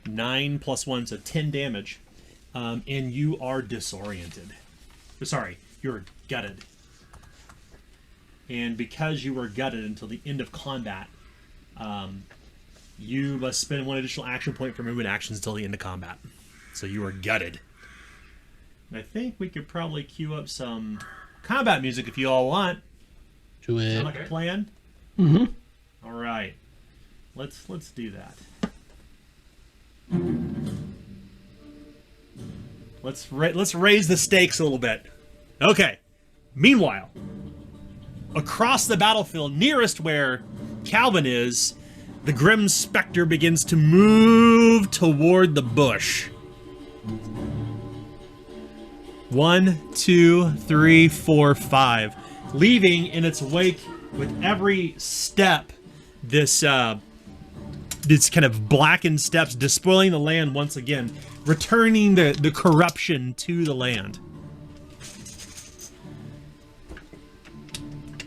Speaker 1: 9 plus 1, so 10 damage. And you are disoriented. Sorry, you're gutted. And because you were gutted until the end of combat, you must spend 1 additional action point for movement actions until the end of combat. So you are gutted. And I think we could probably cue up some combat music if you all want.
Speaker 3: Do it.
Speaker 1: Sound like a plan?
Speaker 4: Mm-hmm.
Speaker 1: All right. Let's do that. Let's raise the stakes a little bit. Okay. Meanwhile, across the battlefield, nearest where Calvin is, the Grim Spectre begins to move toward the bush. 1, 2, 3, 4, 5. Leaving in its wake with every step this kind of blackened steps, despoiling the land once again, returning the corruption to the land.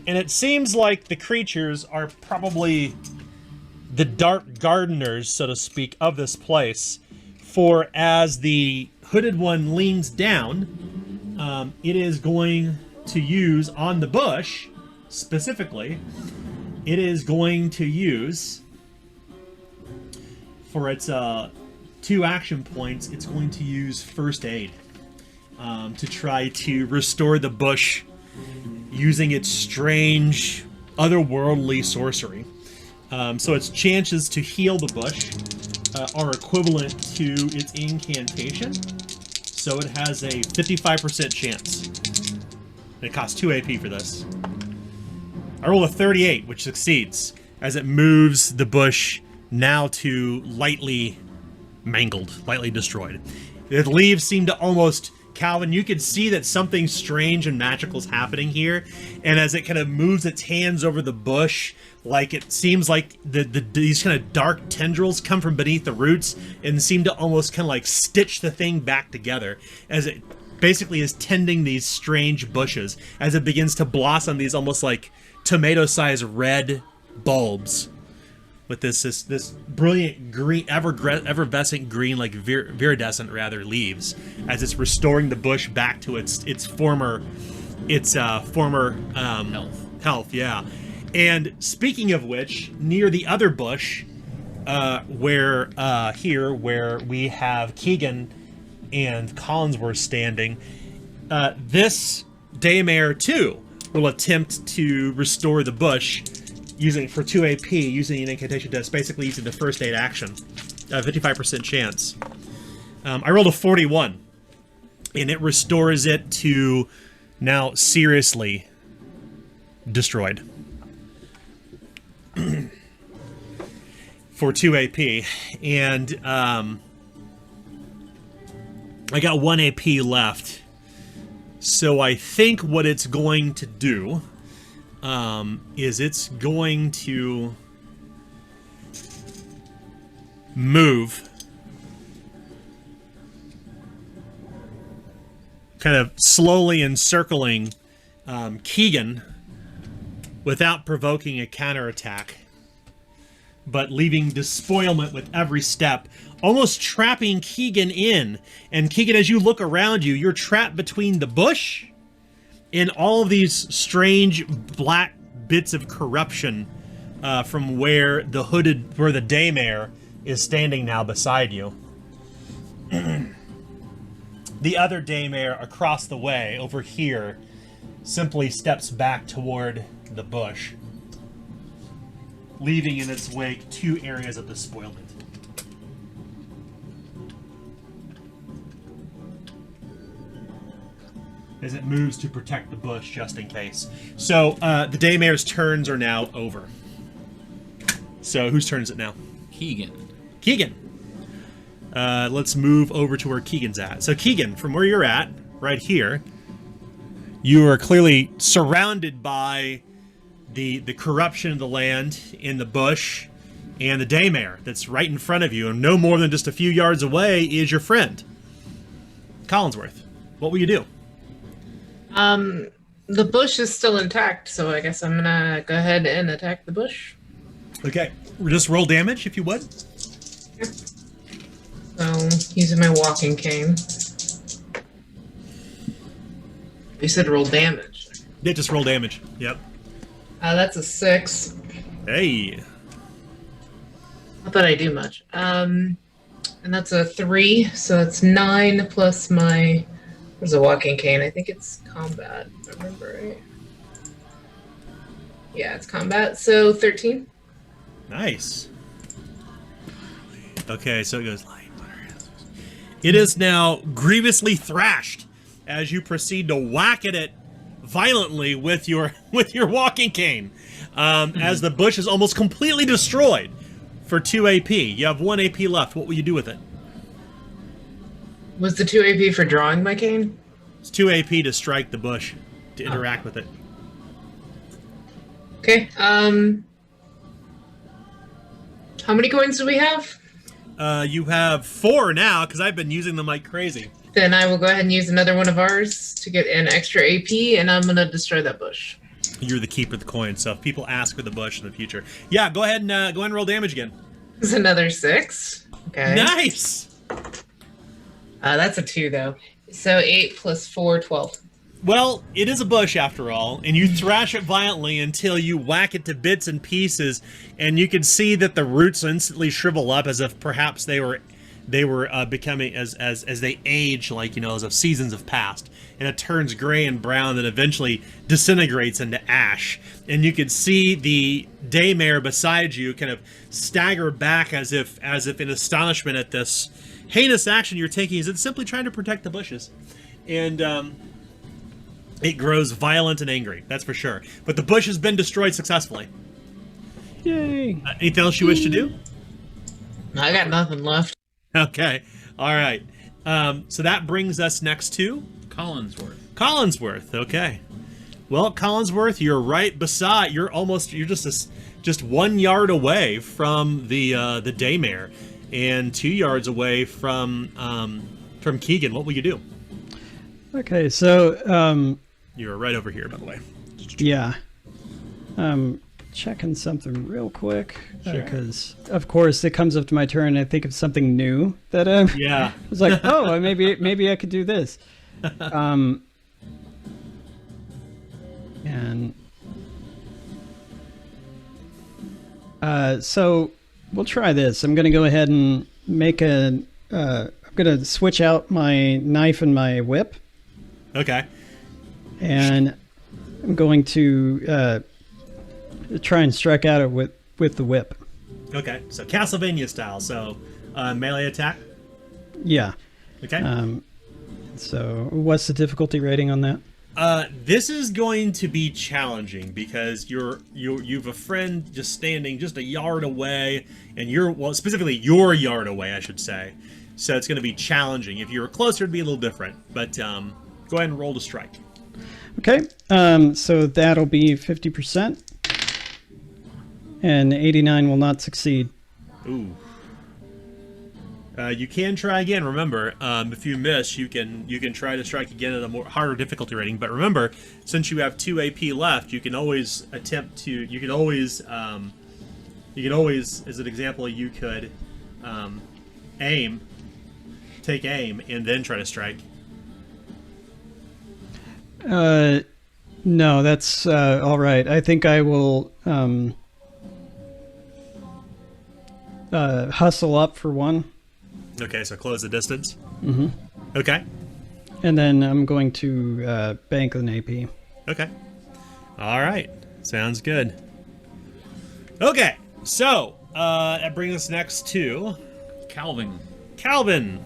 Speaker 1: And it seems like the creatures are probably the dark gardeners, so to speak, of this place. For as the hooded one leans down, it is going to use, on the bush, specifically, it is going to use, for its 2 action points, it's going to use First Aid to try to restore the bush using its strange, otherworldly sorcery. So its chances to heal the bush are equivalent to its incantation. So it has a 55% chance. And it costs 2 AP for this. I roll a 38, which succeeds, as it moves the bush now to lightly mangled, lightly destroyed. The leaves seem to almost Calvin, you could see that something strange and magical is happening here, and as it kind of moves its hands over the bush, like it seems like these kind of dark tendrils come from beneath the roots and seem to almost kind of like stitch the thing back together as it basically is tending these strange bushes as it begins to blossom these almost like tomato-sized red bulbs with this brilliant green, effervescent green, like viridescent rather, leaves as it's restoring the bush back to its former health. Yeah. And speaking of which, near the other bush, where we have Keegan and Collinsworth standing, this daymare too will attempt to restore the bush for 2 AP using an incantation test, basically using the first aid action. 55% chance. I rolled a 41, and it restores it to now seriously destroyed. For 2 AP, and I got 1 AP left, so I think what it's going to do is it's going to move kind of slowly encircling Keegan without provoking a counterattack, but leaving despoilment with every step, almost trapping Keegan in. And Keegan, as you look around you, you're trapped between the bush and all of these strange black bits of corruption from where the daymare is standing now beside you. The other daymare across the way, over here, simply steps back toward the bush, leaving in its wake 2 areas of despoilment. As it moves to protect the bush, just in case. So, the daymare's turns are now over. So, whose turn is it now?
Speaker 2: Keegan.
Speaker 1: Keegan! Let's move over to where Keegan's at. So, Keegan, from where you're at, right here, you are clearly surrounded by the corruption of the land in the bush and the daymare that's right in front of you, and no more than just a few yards away is your friend, Collinsworth. What will you do?
Speaker 5: The bush is still intact, so I guess I'm gonna go ahead and attack the bush.
Speaker 1: Okay, just roll damage if you would.
Speaker 5: Yeah. So, using my walking cane. You said roll damage.
Speaker 1: Yeah, just roll damage. Yep.
Speaker 5: That's a 6.
Speaker 1: Hey.
Speaker 5: Not that I do much. And that's a 3, so that's 9 plus my... There's a walking cane. I think it's combat, if I remember right. Yeah, it's combat, so 13.
Speaker 1: Nice. Okay, so it goes... It is now grievously thrashed as you proceed to whack at it violently with your walking cane. As the bush is almost completely destroyed for 2 AP. You have 1 AP left. What will you do with it?
Speaker 5: Was the 2 AP for drawing my cane?
Speaker 1: It's 2 AP to strike the bush, to interact with it.
Speaker 5: Okay, how many coins do we have?
Speaker 1: You have 4 now, because I've been using them like crazy.
Speaker 5: Then I will go ahead and use another one of ours to get an extra AP, and I'm going to destroy that bush.
Speaker 1: You're the keeper of the coin, so if people ask for the bush in the future... Yeah, go ahead and roll damage again.
Speaker 5: It's another 6. Okay.
Speaker 1: Nice!
Speaker 5: That's a 2, though. So 8 plus 4, 12.
Speaker 1: Well, it is a bush after all, and you thrash it violently until you whack it to bits and pieces, and you can see that the roots instantly shrivel up as if perhaps they were becoming as they age, like, you know, as if seasons have passed, and it turns gray and brown and eventually disintegrates into ash. And you can see the daymare beside you kind of stagger back as if in astonishment at this heinous action you're taking, as it's simply trying to protect the bushes. And it grows violent and angry, that's for sure. But the bush has been destroyed successfully.
Speaker 4: Yay!
Speaker 1: Anything else you wish to do?
Speaker 5: I got nothing left.
Speaker 1: Okay, all right. So that brings us next to
Speaker 2: Collinsworth.
Speaker 1: Collinsworth. Okay. Well, Collinsworth, you're right beside. You're just 1 yard away from the daymare, and 2 yards away from Keegan. What will you do?
Speaker 4: Okay, so
Speaker 1: You're right over here, by the way.
Speaker 4: yeah, checking something real quick
Speaker 1: Sure.
Speaker 4: because of course it comes up to my turn and I think of something new that
Speaker 1: Yeah.
Speaker 4: I was like, oh, maybe I could do this. And so we'll try this. I'm going to go ahead and make I'm going to switch out my knife and my whip,
Speaker 1: Okay.
Speaker 4: and I'm going to try and strike at it with the whip.
Speaker 1: Okay. So Castlevania style. So melee attack.
Speaker 4: Yeah.
Speaker 1: Okay.
Speaker 4: So what's the difficulty rating on that?
Speaker 1: This is going to be challenging because you've a friend just standing just a yard away, and specifically your yard away, I should say. So it's going to be challenging. If you were closer, it'd be a little different. But go ahead and roll to strike.
Speaker 4: Okay. So that'll be 50%, and 89 will not succeed.
Speaker 1: Ooh. You can try again. Remember, if you miss, you can try to strike again at a more harder difficulty rating. But remember, since you have 2 AP left, you can always attempt to. You can always, as an example, you could take aim, and then try to strike.
Speaker 4: No, that's all right. I think I will hustle up for one.
Speaker 1: Okay, so close the distance.
Speaker 4: Mm-hmm.
Speaker 1: Okay.
Speaker 4: And then I'm going to bank an AP.
Speaker 1: Okay. All right. Sounds good. Okay, so that brings us next to
Speaker 2: Calvin.
Speaker 1: Calvin.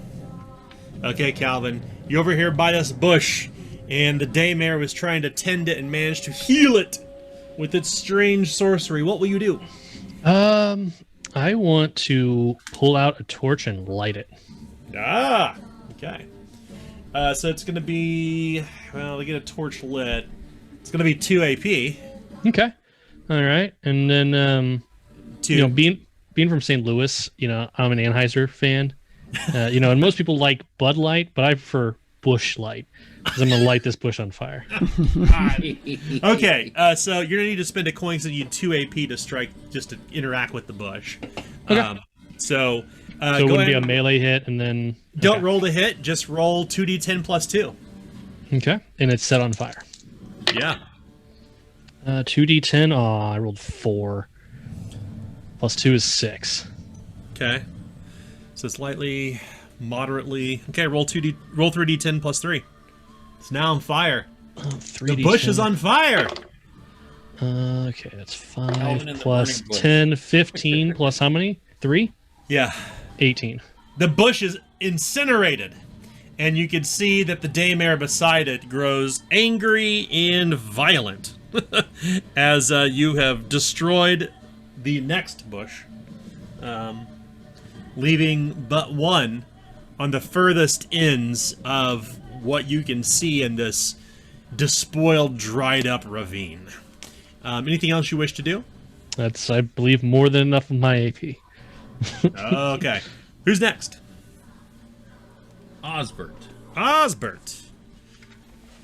Speaker 1: Okay, Calvin, you over here by this bush, and the daymare was trying to tend it and managed to heal it with its strange sorcery. What will you do?
Speaker 3: I want to pull out a torch and light it.
Speaker 1: Ah, okay. So it's going to be, well, to get a torch lit, it's going to be 2 AP.
Speaker 3: Okay. All right. And then,
Speaker 1: 2.
Speaker 3: being from St. Louis, I'm an Anheuser fan. And most people like Bud Light, but I prefer Busch Light because I'm going to light this bush on fire.
Speaker 1: Okay, so you're going to need to spend a coin, so you need 2 AP to strike, just to interact with the bush.
Speaker 3: Okay.
Speaker 1: So
Speaker 3: So it wouldn't be a melee hit, and then...
Speaker 1: Don't
Speaker 3: okay.
Speaker 1: roll to hit, just roll 2d10 plus 2.
Speaker 3: Okay, and it's set on fire.
Speaker 1: Yeah.
Speaker 3: 2d10, I rolled 4. Plus 2 is 6.
Speaker 1: Okay. So it's moderately... Okay, roll 3d10 plus 3. It's now on fire.
Speaker 3: 3d10.
Speaker 1: The bush is on fire!
Speaker 3: Okay, that's
Speaker 2: Calvin
Speaker 3: 5
Speaker 2: and the
Speaker 3: plus
Speaker 2: burning bush.
Speaker 3: 10, 15 plus how many? 3?
Speaker 1: Yeah.
Speaker 3: 18.
Speaker 1: The bush is incinerated, and you can see that the daymare beside it grows angry and violent as you have destroyed the next bush, leaving but one on the furthest ends of what you can see in this despoiled, dried-up ravine. Anything else you wish to do?
Speaker 3: That's, I believe, more than enough of my AP.
Speaker 1: Okay. Who's next?
Speaker 2: Osbert.
Speaker 1: Osbert.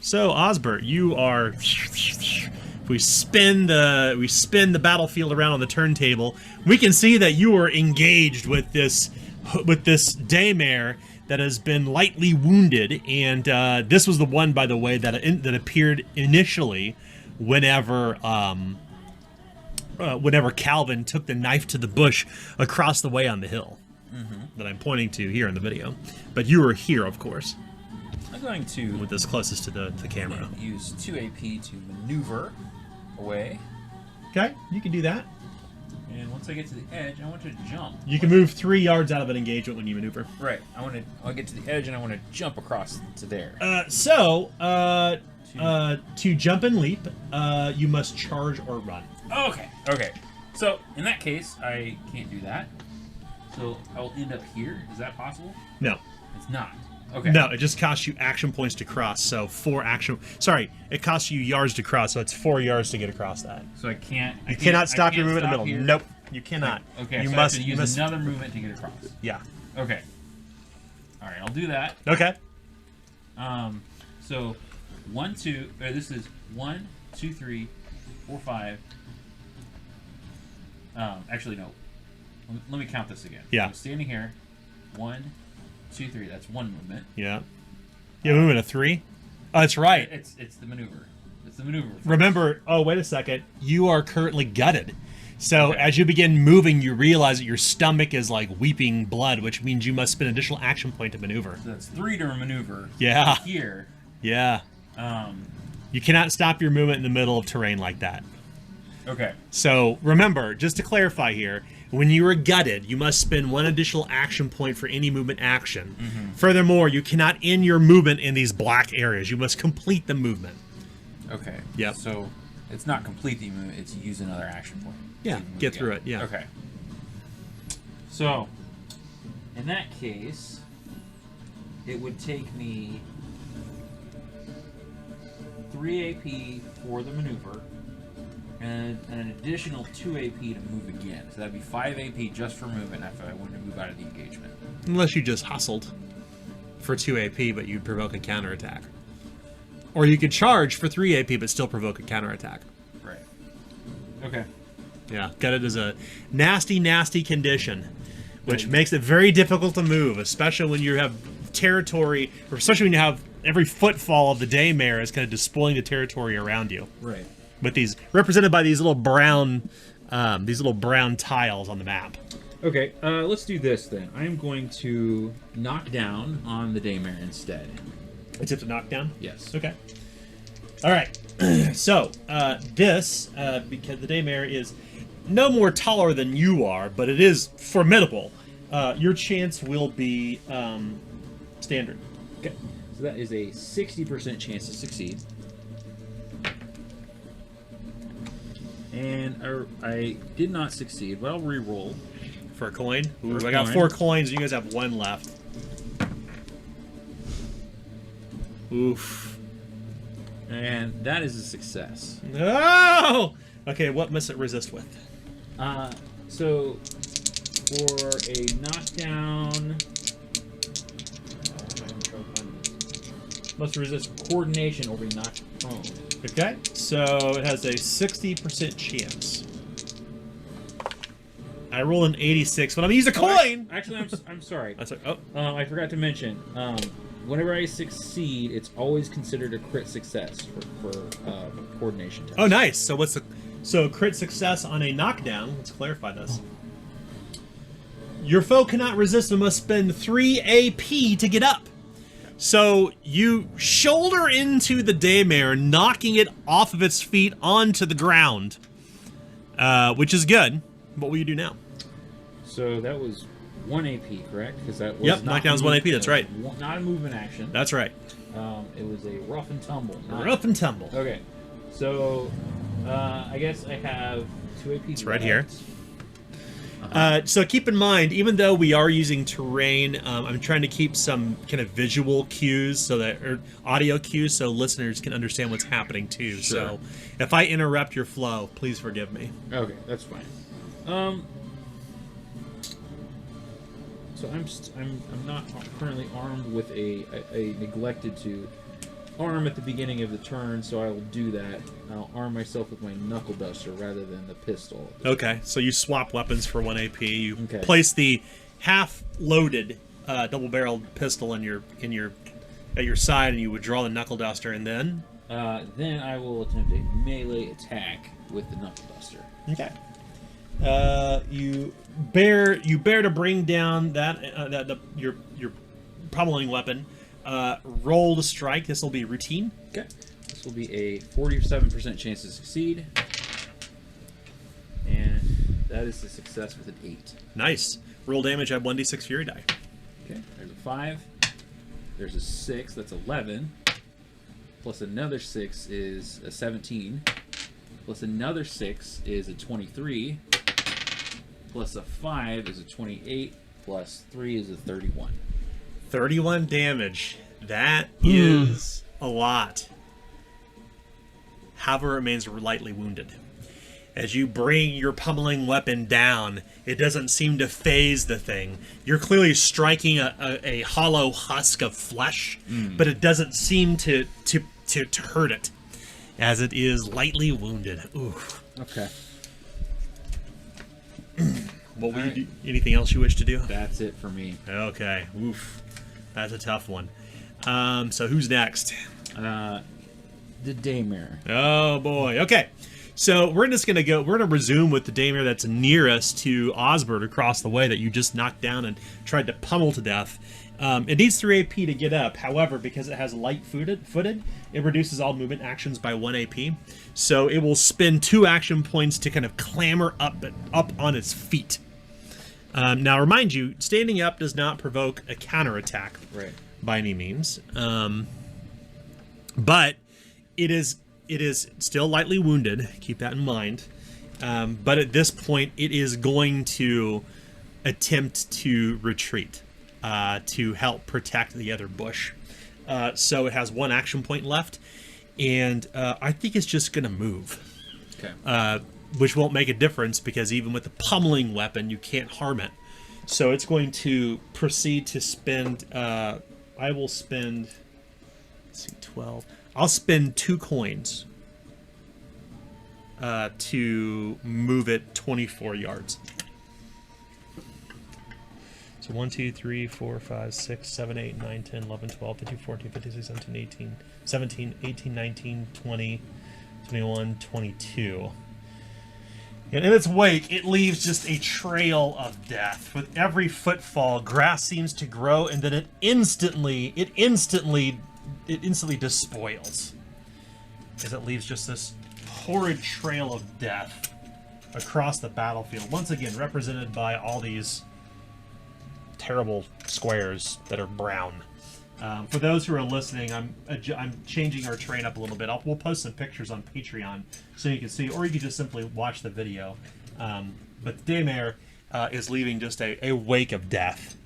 Speaker 1: So Osbert, you are. If we spin the battlefield around on the turntable, we can see that you are engaged with this daymare that has been lightly wounded, and this was the one, by the way, that appeared initially whenever Calvin took the knife to the bush across the way on the hill that I'm pointing to here in the video. But you were here, of course,
Speaker 6: I'm going to
Speaker 1: with this closest to the camera.
Speaker 6: use 2 AP to maneuver away.
Speaker 1: Okay, you can do that.
Speaker 6: And once I get to the edge, I want to jump.
Speaker 1: You can move 3 yards out of an engagement when you maneuver.
Speaker 6: Right. I'll get to the edge and I want to jump across to there.
Speaker 1: To jump and leap, you must charge or run.
Speaker 6: Okay. Okay. So in that case, I can't do that. So I will end up here. Is that possible?
Speaker 1: No.
Speaker 6: It's not. Okay.
Speaker 1: No, it just costs you action points to cross. So 4 action. Sorry, it costs you yards to cross. So it's 4 yards to get across that.
Speaker 6: So I can't.
Speaker 1: You cannot stop your movement in the middle.
Speaker 6: Here.
Speaker 1: Nope, you cannot.
Speaker 6: Okay.
Speaker 1: You
Speaker 6: So
Speaker 1: must
Speaker 6: I have to use another movement to get across.
Speaker 1: Yeah.
Speaker 6: Okay. All right. I'll do that.
Speaker 1: Okay.
Speaker 6: So 1, 2. This is 1, 2, 3, 4, 5. Actually, no. Let me count this again.
Speaker 1: Yeah.
Speaker 6: I'm standing here. 1, 2, 3. That's one movement.
Speaker 1: Yeah. You have a movement of 3. Oh, that's right.
Speaker 6: It's the maneuver. It's the maneuver.
Speaker 1: Remember. Oh, wait a second. You are currently gutted. So
Speaker 6: Okay.
Speaker 1: as you begin moving, you realize that your stomach is like weeping blood, which means you must spend an additional action point to maneuver.
Speaker 6: So that's 3 to maneuver.
Speaker 1: Yeah.
Speaker 6: Here.
Speaker 1: Yeah. You cannot stop your movement in the middle of terrain like that.
Speaker 6: Okay.
Speaker 1: So remember, just to clarify here, when you are gutted, you must spend 1 additional action point for any movement action. Furthermore, you cannot end your movement in these black areas. You must complete the movement.
Speaker 6: Okay.
Speaker 1: Yep.
Speaker 6: So it's not complete the movement, it's use another action point.
Speaker 1: Yeah,
Speaker 6: to move
Speaker 1: get through
Speaker 6: again.
Speaker 1: it, yeah.
Speaker 6: Okay. So in that case, it would take me 3 AP for the maneuver and an additional 2 AP to move again. So that'd be 5 AP just for movement if I wanted to move out of the engagement.
Speaker 1: Unless you just hustled for 2 AP, but you'd provoke a counterattack. Or you could charge for 3 AP, but still provoke a counterattack.
Speaker 6: Right. Okay.
Speaker 1: Yeah, gutted is a nasty, nasty condition, which
Speaker 6: Right.
Speaker 1: makes it very difficult to move, especially when you have territory, or especially when you have every footfall of the daymare is kind of despoiling the territory around you.
Speaker 6: Right.
Speaker 1: With these represented by these little brown tiles on the map.
Speaker 6: Okay, let's do this then. I'm going to knock down on the daymare instead.
Speaker 1: Attempt to knock down.
Speaker 6: Yes.
Speaker 1: Okay. All right. So this, because the daymare is no more taller than you are, but it is formidable. Your chance will be standard.
Speaker 6: Okay. So that is a 60% chance to succeed. And I did not succeed, but I'll re-roll.
Speaker 1: For a coin. Ooh,
Speaker 6: For a
Speaker 1: I got
Speaker 6: coin.
Speaker 1: 4 coins. You guys have 1 left. Oof.
Speaker 6: And that is a success.
Speaker 1: No! Okay, what must it resist with?
Speaker 6: So for a knockdown, must resist coordination or be knocked prone.
Speaker 1: Okay, so it has a 60% chance. I roll an 86, but I'm gonna use a coin!
Speaker 6: Actually, I'm sorry.
Speaker 1: That's like, oh,
Speaker 6: I forgot to mention. Whenever I succeed, it's always considered a crit success for coordination test.
Speaker 1: oh, nice. So what's the crit success on a knockdown? Let's clarify this. Your foe cannot resist and must spend 3 AP to get up. So you shoulder into the daymare, knocking it off of its feet onto the ground, which is good. What will you do now?
Speaker 6: So that was 1 AP, correct? Because that was
Speaker 1: Yep,
Speaker 6: not
Speaker 1: knockdown's 1 AP, that's right.
Speaker 6: Not a movement action.
Speaker 1: That's right.
Speaker 6: It was a rough and tumble.
Speaker 1: Rough and tumble.
Speaker 6: Okay, so I guess I have 2 AP.
Speaker 1: It's right here. So keep in mind, even though we are using terrain, I'm trying to keep some kind of visual cues or audio cues so listeners can understand what's happening too.
Speaker 6: Sure.
Speaker 1: So if I interrupt your flow, please forgive me.
Speaker 6: Okay, that's fine. So I'm not currently armed with a neglected to arm at the beginning of the turn, so I will do that. I'll arm myself with my knuckle duster rather than the pistol.
Speaker 1: Okay, so you swap weapons for 1 AP. You
Speaker 6: Okay.
Speaker 1: place the half-loaded double-barreled pistol at your side, and you withdraw the knuckle duster, and then.
Speaker 6: Then I will attempt a melee attack with the knuckle duster.
Speaker 1: Okay. You bear to bring down your pummeling weapon. Roll to strike. This will be routine.
Speaker 6: Okay. This will be a 47% chance to succeed. And that is a success with an 8.
Speaker 1: Nice. Roll damage at 1d6 fury die.
Speaker 6: Okay. There's a 5. There's a 6. That's 11. Plus another 6 is a 17. Plus another 6 is a 23. plus a 5 is a 28, plus 3 is a 31.
Speaker 1: 31 damage. That is a lot. However, remains lightly wounded. As you bring your pummeling weapon down, it doesn't seem to phase the thing. You're clearly striking a hollow husk of flesh, but it doesn't seem to hurt it, as it is lightly wounded. Ooh.
Speaker 6: Okay.
Speaker 1: What will you do? Anything else you wish to do?
Speaker 6: That's it for me.
Speaker 1: Okay. Oof. That's a tough one. So who's next?
Speaker 6: The Daymare.
Speaker 1: Oh boy. Okay. So we're gonna resume with the daemon that's nearest to Osbert across the way that you just knocked down and tried to pummel to death. It needs 3 AP to get up. However, because it has light-footed, it reduces all movement actions by 1 AP. So it will spend 2 action points to kind of clamber up on its feet. Now, remind you, standing up does not provoke a counterattack by any means. But it is still lightly wounded. Keep that in mind. But at this point, it is going to attempt to retreat to help protect the other bush. So it has 1 action point left, and I think it's just going to move.
Speaker 6: Okay.
Speaker 1: Which won't make a difference because even with the pummeling weapon, you can't harm it. So it's going to proceed to spend. I will spend. Let's see, 12. I'll spend 2 coins to move it 24 yards. So 1, 2, 3, 4, 5, 6, 7, 8, 9, 10, 11, 12, 13, 14, 15, 16, 17, 18, 17, 18, 19, 20, 21, 22. And in its wake, it leaves just a trail of death. With every footfall, grass seems to grow, and then it instantly despoils. As it leaves just this horrid trail of death across the battlefield. Once again, represented by all these terrible squares that are brown. For those who are listening, I'm changing our train up a little bit. We'll post some pictures on Patreon so you can see, or you can just simply watch the video. But the Daymare is leaving just a wake of death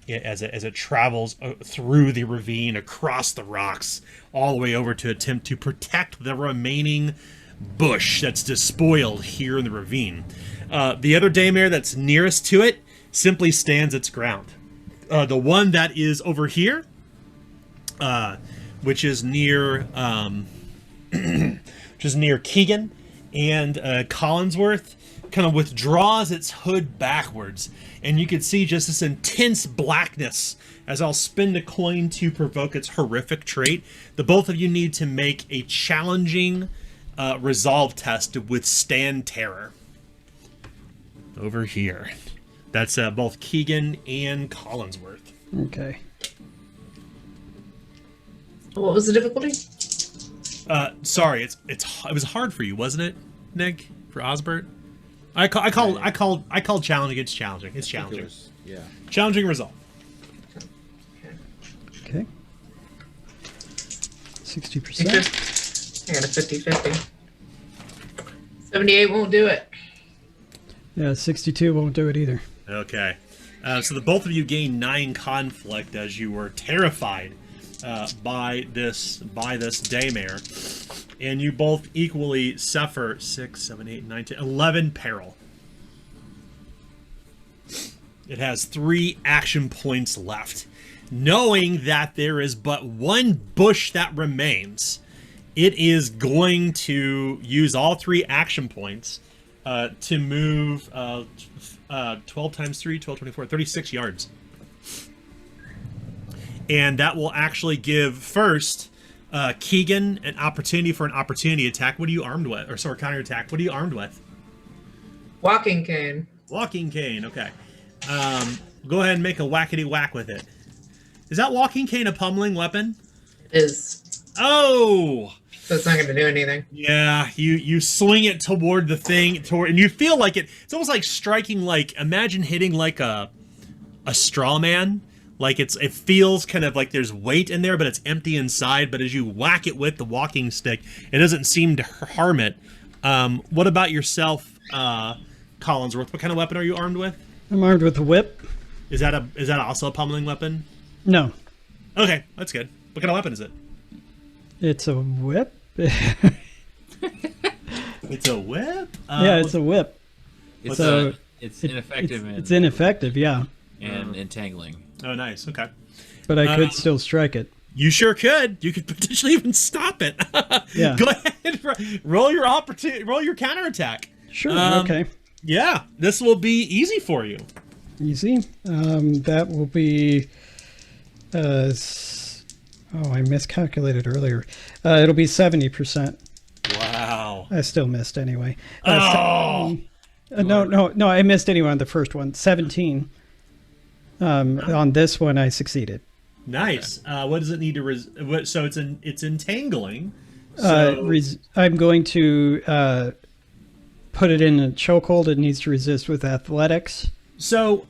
Speaker 1: as it travels through the ravine, across the rocks, all the way over to attempt to protect the remaining bush that's despoiled here in the ravine. The other Daymare that's nearest to it simply stands its ground. The one that is over here, which is near Keegan and Collinsworth, kind of withdraws its hood backwards, and you can see just this intense blackness. As I'll spend a coin to provoke its horrific trait, the both of you need to make a challenging resolve test to withstand terror. Over here. That's both Keegan and Collinsworth.
Speaker 4: Okay.
Speaker 5: What was the difficulty?
Speaker 1: Sorry, it was hard for you, wasn't it, Nick? For Osbert? I called challenging. It's challenging. It's challenging.
Speaker 6: Yeah.
Speaker 1: Challenging result.
Speaker 4: Okay. 60%.
Speaker 5: I got a 50-50. 78 won't do it.
Speaker 4: Yeah, 62 won't do it either.
Speaker 1: Okay. So the both of you gain 9 conflict as you were terrified by this Daymare, and you both equally suffer 6, 7, 8, 9, 10, 11 peril. It has 3 action points left. Knowing that there is but 1 bush that remains, it is going to use all 3 action points to move 12 times 3, 12, 24, 36 yards. And that will actually give first Keegan an opportunity for an opportunity attack. What are you armed with? Or sorry, counter attack. What are you armed with?
Speaker 5: Walking cane.
Speaker 1: Walking cane, okay. Go ahead and make a whackety whack with it. Is that walking cane a pummeling weapon?
Speaker 5: It is.
Speaker 1: Oh!
Speaker 5: So it's not going to do anything.
Speaker 1: Yeah, you swing it toward the thing, and you feel like it's almost like striking, like, imagine hitting like a straw man. Like it feels kind of like there's weight in there, but it's empty inside. But as you whack it with the walking stick, it doesn't seem to harm it. What about yourself, Collinsworth, what kind of weapon are you armed with?
Speaker 4: I'm armed with a whip.
Speaker 1: Is that also a pummeling weapon?
Speaker 4: No,
Speaker 1: Okay, that's good. What kind of weapon is it?
Speaker 4: it's a whip.
Speaker 1: It's a whip.
Speaker 4: Yeah, it's a whip.
Speaker 2: It's
Speaker 4: So,
Speaker 2: it's ineffective
Speaker 4: It's ineffective, yeah.
Speaker 2: and entangling.
Speaker 1: Oh, nice. Okay.
Speaker 4: But I could still strike it.
Speaker 1: You sure could. You could potentially even stop it.
Speaker 4: Yeah.
Speaker 1: Go ahead. Roll your opportunity. Roll your counterattack.
Speaker 4: Sure.
Speaker 1: Um,
Speaker 4: Okay.
Speaker 1: Yeah, this will be easy for you.
Speaker 4: Easy. That will be. I miscalculated earlier. It'll be 70%.
Speaker 1: Wow.
Speaker 4: I still missed anyway.
Speaker 1: Oh.
Speaker 4: No. I missed anyway on the first one. 17. On this one, I succeeded.
Speaker 1: Nice. What does it need to? So it's entangling. So,
Speaker 4: I'm going to put it in a chokehold. It needs to resist with athletics.
Speaker 1: So,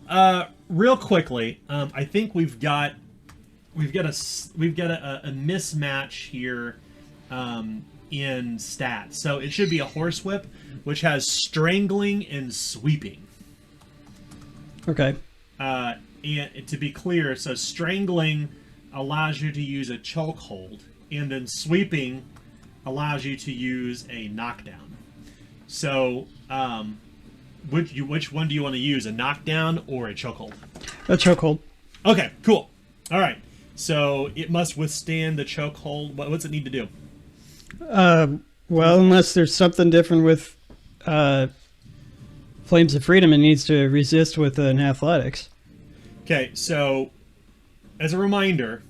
Speaker 1: real quickly, I think we've got a mismatch here in stats. So it should be a horsewhip, which has strangling and sweeping.
Speaker 4: Okay.
Speaker 1: And to be clear, so strangling allows you to use a chokehold, and then sweeping allows you to use a knockdown. So, which one do you want to use, a knockdown or a chokehold?
Speaker 4: A chokehold.
Speaker 1: Okay, cool. All right. So it must withstand the chokehold. What's it need to do?
Speaker 4: Well, unless there's something different with Flames of Freedom, it needs to resist with an athletics.
Speaker 1: Okay, so as a reminder,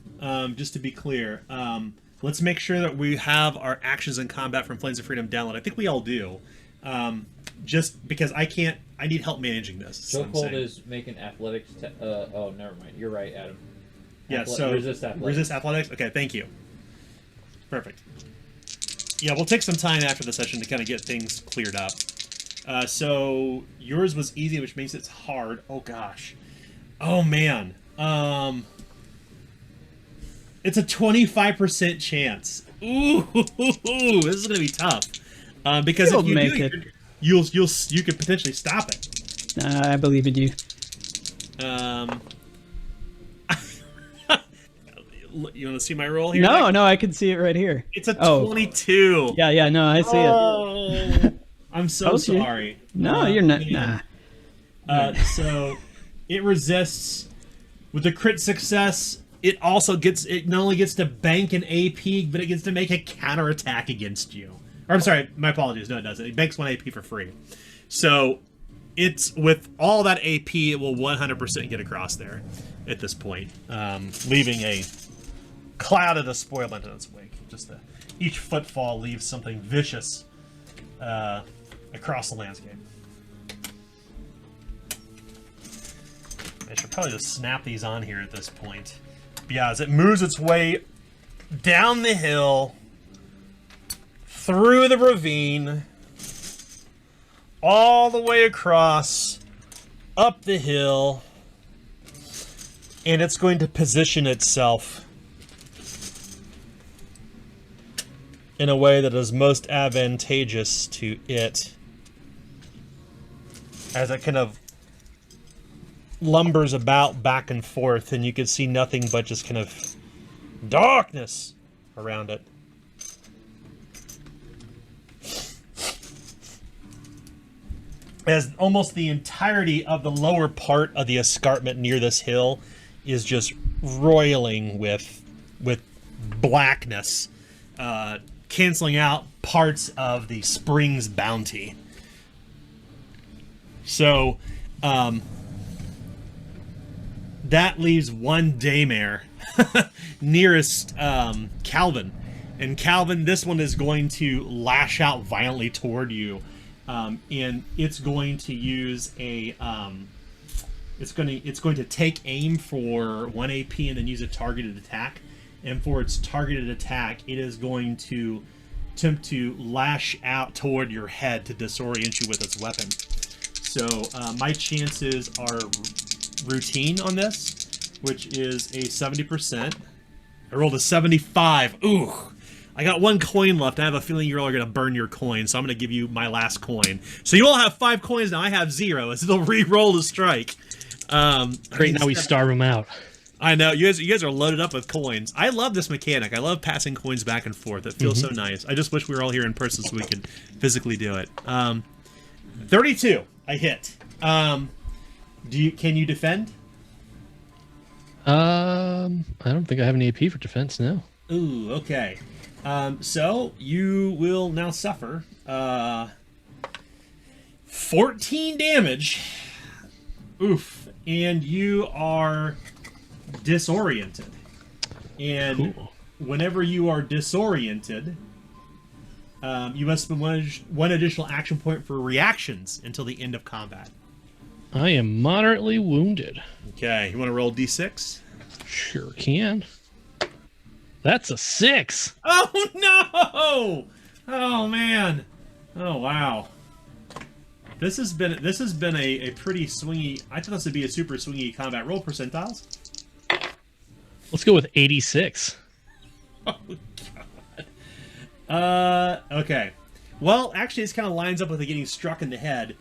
Speaker 1: just to be clear, let's make sure that we have our actions in combat from Flames of Freedom download. I think we all do. Just because I need help managing this.
Speaker 6: Chokehold is making athletics. Oh, never mind. You're right, Adam.
Speaker 1: Yeah, so
Speaker 6: resist athletics.
Speaker 1: Resist athletics? Okay, thank you. Perfect. Yeah, we'll take some time after the session to kind of get things cleared up. So yours was easy, which means it's hard. Oh gosh. Oh man. It's a 25% chance. Ooh, this is gonna be tough. Because
Speaker 4: You'll
Speaker 1: if you
Speaker 4: make
Speaker 1: do,
Speaker 4: it.
Speaker 1: you could potentially stop it.
Speaker 4: I believe in you.
Speaker 1: You want to see my roll here?
Speaker 4: No, I can see it right here.
Speaker 1: It's a 22.
Speaker 4: Yeah, no, I see it.
Speaker 1: Oh, I'm so
Speaker 4: Told you.
Speaker 1: sorry.
Speaker 4: No, you're not.
Speaker 1: Man.
Speaker 4: Nah.
Speaker 1: So it resists with the crit success. It also not only gets to bank an AP, but it gets to make a counterattack against you. Or I'm sorry, my apologies. No, it doesn't. It banks 1 AP for free. So it's with all that AP, it will 100% get across there at this point, leaving a cloud of despoilment in its wake. Just each footfall leaves something vicious across the landscape. I should probably just snap these on here at this point. But yeah, as it moves its way down the hill, through the ravine, all the way across, up the hill, and it's going to position itself in a way that is most advantageous to it, as it kind of lumbers about back and forth, and you can see nothing but just kind of darkness around it. As almost the entirety of the lower part of the escarpment near this hill is just roiling with blackness, canceling out parts of the spring's bounty. So, that leaves one daymare nearest Calvin. And Calvin, this one is going to lash out violently toward you. And it's going to use a it's going to take aim for 1 AP and then use a targeted attack. And for its targeted attack, it is going to attempt to lash out toward your head to disorient you with its weapon. So my chances are routine on this, which is a 70%. I rolled a 75. Ooh. I got 1 coin left. I have a feeling you're all going to burn your coin, so I'm going to give you my last coin. So you all have 5 coins now. I have 0. It'll re-roll to strike.
Speaker 3: Great, now we starve them out.
Speaker 1: I know. You guys are loaded up with coins. I love this mechanic. I love passing coins back and forth. It feels so nice. I just wish we were all here in person so we could physically do it. 32. I hit. Can you defend?
Speaker 3: I don't think I have any AP for defense now.
Speaker 1: Ooh, okay. So you will now suffer 14 damage. Oof. And you are disoriented. And whenever you are disoriented, you must spend one additional action point for reactions until the end of combat.
Speaker 3: I am moderately wounded.
Speaker 1: Okay, you want to roll d6?
Speaker 3: Sure can. That's a 6.
Speaker 1: Oh no! Oh man! Oh wow! This has been a pretty swingy. I thought this would be a super swingy combat. Roll percentiles.
Speaker 3: Let's go with 86.
Speaker 1: Oh god. Okay. Well, actually, this kind of lines up with it getting struck in the head.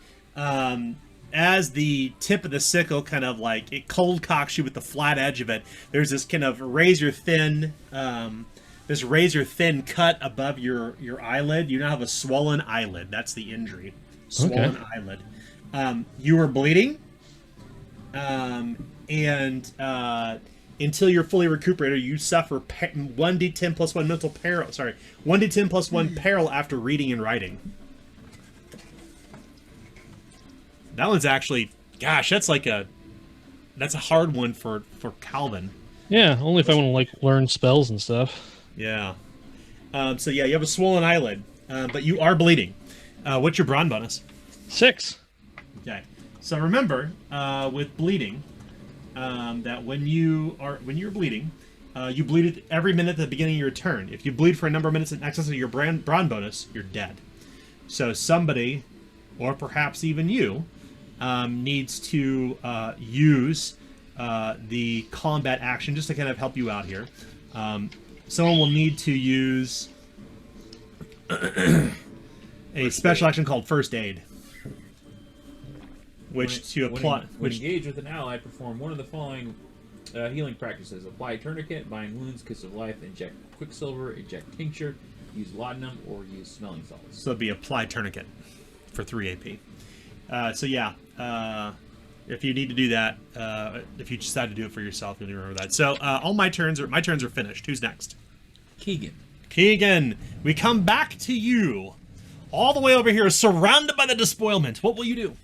Speaker 1: As the tip of the sickle kind of like it cold cocks you with the flat edge of it, there's this kind of razor thin cut above your eyelid. You now have a swollen eyelid. That's the injury. Swollen eyelid. You are bleeding, and until you're fully recuperated, you suffer 1d10 plus 1 mental peril. Sorry, 1d10 plus 1 peril after reading and writing. That one's actually, gosh, that's a hard one for Calvin.
Speaker 3: Yeah, only if I want to like learn spells and stuff.
Speaker 1: Yeah. So yeah, you have a swollen eyelid, but you are bleeding. What's your brawn bonus?
Speaker 3: 6.
Speaker 1: Okay. So remember, with bleeding, that when you're bleeding, you bleed every minute at the beginning of your turn. If you bleed for a number of minutes in excess of your brawn bonus, you're dead. So somebody, or perhaps even you, needs to use the combat action just to kind of help you out here. Someone will need to use a special action called First Aid, when
Speaker 6: engaged with an ally, perform one of the following healing practices: apply tourniquet, bind wounds, kiss of life, inject quicksilver, inject tincture, use laudanum, or use smelling salts.
Speaker 1: So it'd be apply tourniquet for 3 AP. So yeah, if you need to do that, if you decide to do it for yourself, you'll remember that. So all my turns are finished. Who's next? Keegan, we come back to you. All the way over here, surrounded by the despoilment. What will you do?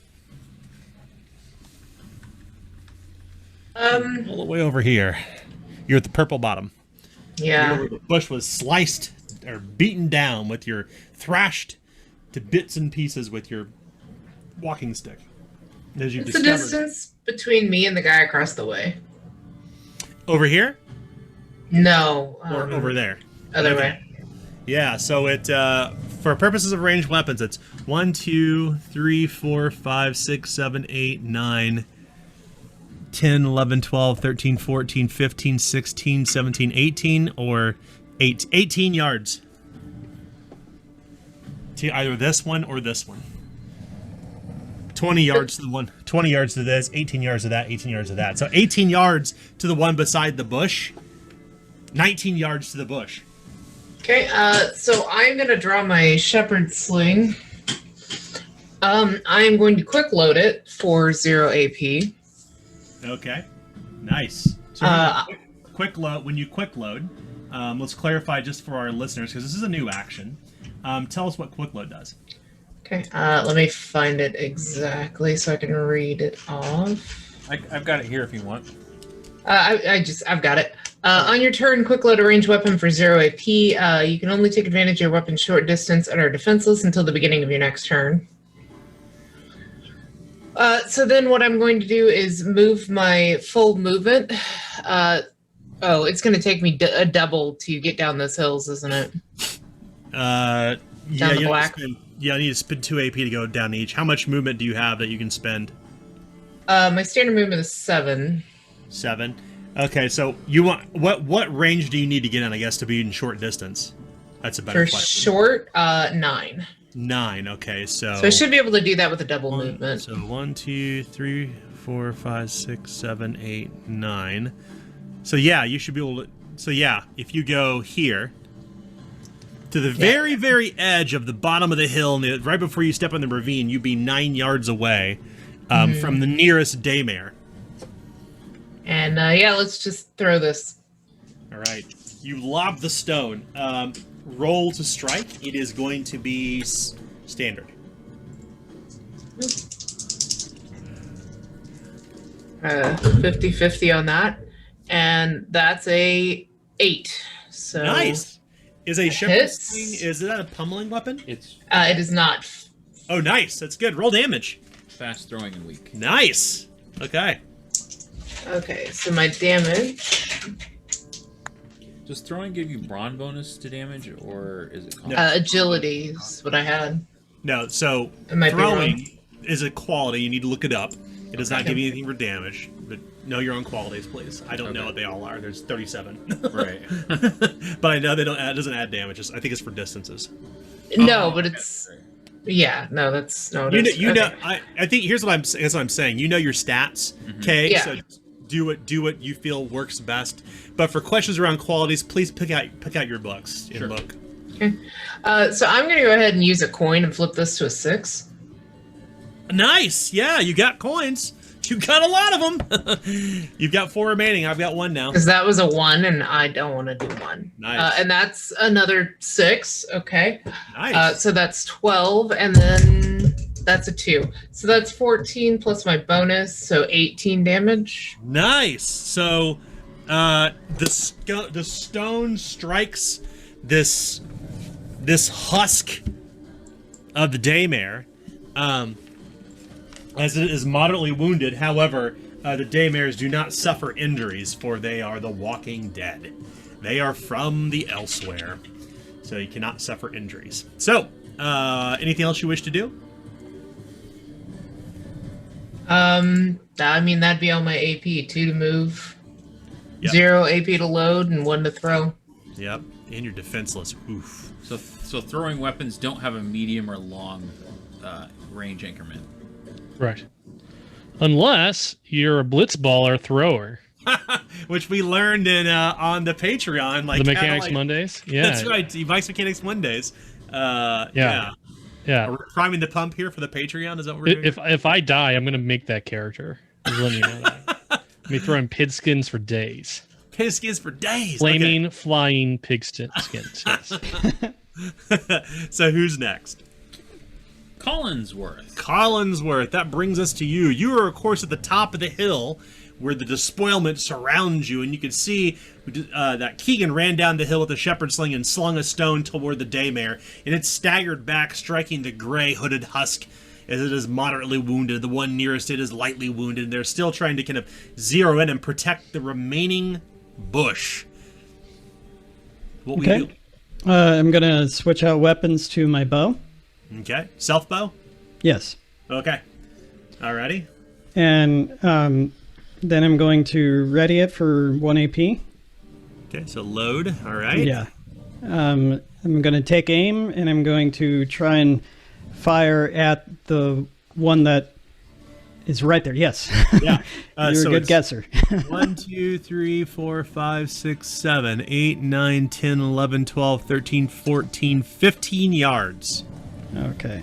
Speaker 1: All the way over here. You're at the purple bottom.
Speaker 5: Yeah.
Speaker 1: Where the bush was sliced or beaten down with your thrashed to bits and pieces with your walking stick. As you
Speaker 5: What's the distance between me and the guy across the way?
Speaker 1: Over here?
Speaker 5: No.
Speaker 1: Or over there?
Speaker 5: Other way.
Speaker 1: Yeah, so it for purposes of ranged weapons, it's 1, 2, 3, 4, 5, 6, 7, 8, 9, 10, 11, 12, 13, 14, 15, 16, 17, 18, or 18 yards. To either this one or this one. 20 yards to the one, 20 yards to this, 18 yards to that, 18 yards to that. So 18 yards to the one beside the bush, 19 yards to the bush.
Speaker 5: Okay, so I'm going to draw my shepherd sling. I am going to quick load it for 0 AP.
Speaker 1: Okay, nice. So quick load. When you quick load, let's clarify just for our listeners, because this is a new action. Tell us what quick load does.
Speaker 5: Okay, let me find it exactly so I can read it off.
Speaker 6: I've got it here if you want.
Speaker 5: I've got it. On your turn, quick load a ranged weapon for 0 AP. You can only take advantage of your weapon's short distance and are defenseless until the beginning of your next turn. So then what I'm going to do is move my full movement. It's going to take me a double to get down those hills, isn't it?
Speaker 1: Yeah,
Speaker 5: the black.
Speaker 1: I need to spend 2 AP to go down each. How much movement do you have that you can spend?
Speaker 5: My standard movement is 7.
Speaker 1: 7. Okay, so you want what range do you need to get in, I guess, to be in short distance? That's a better
Speaker 5: For
Speaker 1: question.
Speaker 5: short, 9.
Speaker 1: 9. Okay, so
Speaker 5: So I should be able to do that with a double movement.
Speaker 1: So 1, 2, 3, 4, 5, 6, 7, 8, 9. So yeah, you should be able to. So yeah, if you go here to the very, very edge of the bottom of the hill, and right before you step on the ravine, you'd be 9 yards away from the nearest daymare.
Speaker 5: And yeah, let's just throw this.
Speaker 1: All right, you lob the stone. Roll to strike. It is going to be standard.
Speaker 5: 50-50 on that. And that's a 8. So
Speaker 1: Nice. Is a
Speaker 5: That
Speaker 1: shepherd's
Speaker 5: hits.
Speaker 1: sling, is that a pummeling weapon?
Speaker 6: It's
Speaker 5: it is not.
Speaker 1: Oh, nice. That's good. Roll damage.
Speaker 2: Fast throwing and weak.
Speaker 1: Nice. Okay.
Speaker 5: Okay, so my damage,
Speaker 2: Does throwing give you brawn bonus to damage, or is it?
Speaker 5: agility is what I had.
Speaker 1: No, so
Speaker 5: It might be wrong.
Speaker 1: throwing is a quality. You need to look it up. It does not
Speaker 5: Okay.
Speaker 1: give you anything for damage, but know your own qualities, please. I don't know
Speaker 2: Okay.
Speaker 1: what they all are. There's 37.
Speaker 2: Right.
Speaker 1: But I know they don't. It doesn't add damage. I think it's for distances.
Speaker 5: No, but it's yeah. No, that's no. it
Speaker 1: You
Speaker 5: is.
Speaker 1: know.
Speaker 5: Okay.
Speaker 1: I think here's what I'm saying. You know your stats. Okay.
Speaker 5: Yeah.
Speaker 1: So do what you feel works best. But for questions around qualities, please pick out your books in
Speaker 2: Sure.
Speaker 1: book.
Speaker 5: Okay. So I'm gonna go ahead and use a coin and flip this to a 6.
Speaker 1: Nice. Yeah, you got coins. You got a lot of them. You've got 4 remaining. I've got 1 now.
Speaker 5: Because that was a 1, and I don't want to do 1.
Speaker 1: Nice.
Speaker 5: And that's another 6. Okay.
Speaker 1: Nice.
Speaker 5: So that's 12, and then that's a 2. So that's 14 plus my bonus, so 18 damage.
Speaker 1: Nice. So, the stone strikes this husk of the daymare, as it is moderately wounded. However, the daymares do not suffer injuries, for they are the walking dead. They are from the elsewhere, so you cannot suffer injuries. So, anything else you wish to do?
Speaker 5: I mean, that'd be on my AP. 2 to move,
Speaker 1: Yep.
Speaker 5: 0 AP to load, and 1 to throw.
Speaker 1: Yep. And you're defenseless. Oof.
Speaker 2: So throwing weapons don't have a medium or long range increment.
Speaker 3: Right. Unless you're a blitzballer thrower.
Speaker 1: Which we learned in on the Patreon, like
Speaker 3: The
Speaker 1: kinda
Speaker 3: Mechanics
Speaker 1: like-
Speaker 3: Mondays? Yeah.
Speaker 1: That's right. The Vice Mechanics Mondays. Yeah.
Speaker 3: Yeah.
Speaker 1: Are we priming the pump here for the Patreon? Is that what we're doing?
Speaker 3: If I die, I'm going to make that character. Just letting you know that. Me throwing pig skins for days.
Speaker 1: Pig skins for days.
Speaker 3: Flaming, flying pig skins. Yes.
Speaker 1: Okay. So who's next?
Speaker 2: Collinsworth.
Speaker 1: Collinsworth. That brings us to you. You are, of course, at the top of the hill where the despoilment surrounds you, and you can see that Keegan ran down the hill with a shepherd sling and slung a stone toward the daymare, and it staggered back, striking the gray hooded husk as it is moderately wounded. The one nearest it is lightly wounded. They're still trying to kind of zero in and protect the remaining bush. What will you
Speaker 4: Okay. I'm going to switch out weapons to my bow.
Speaker 1: do? Okay. Self bow?
Speaker 4: Yes.
Speaker 1: Okay. Alrighty.
Speaker 4: And then I'm going to ready it for 1 AP.
Speaker 1: Okay, so load. Alright.
Speaker 4: Yeah. I'm going to take aim, and I'm going to try and fire at the one that is right there. Yes.
Speaker 1: Yeah.
Speaker 4: You're
Speaker 1: so
Speaker 4: a good
Speaker 1: it's
Speaker 4: guesser.
Speaker 1: 1, 2, 3, 4, 5, 6, 7, 8, 9, 10, 11, 12, 13, 14, 15 yards.
Speaker 4: Okay.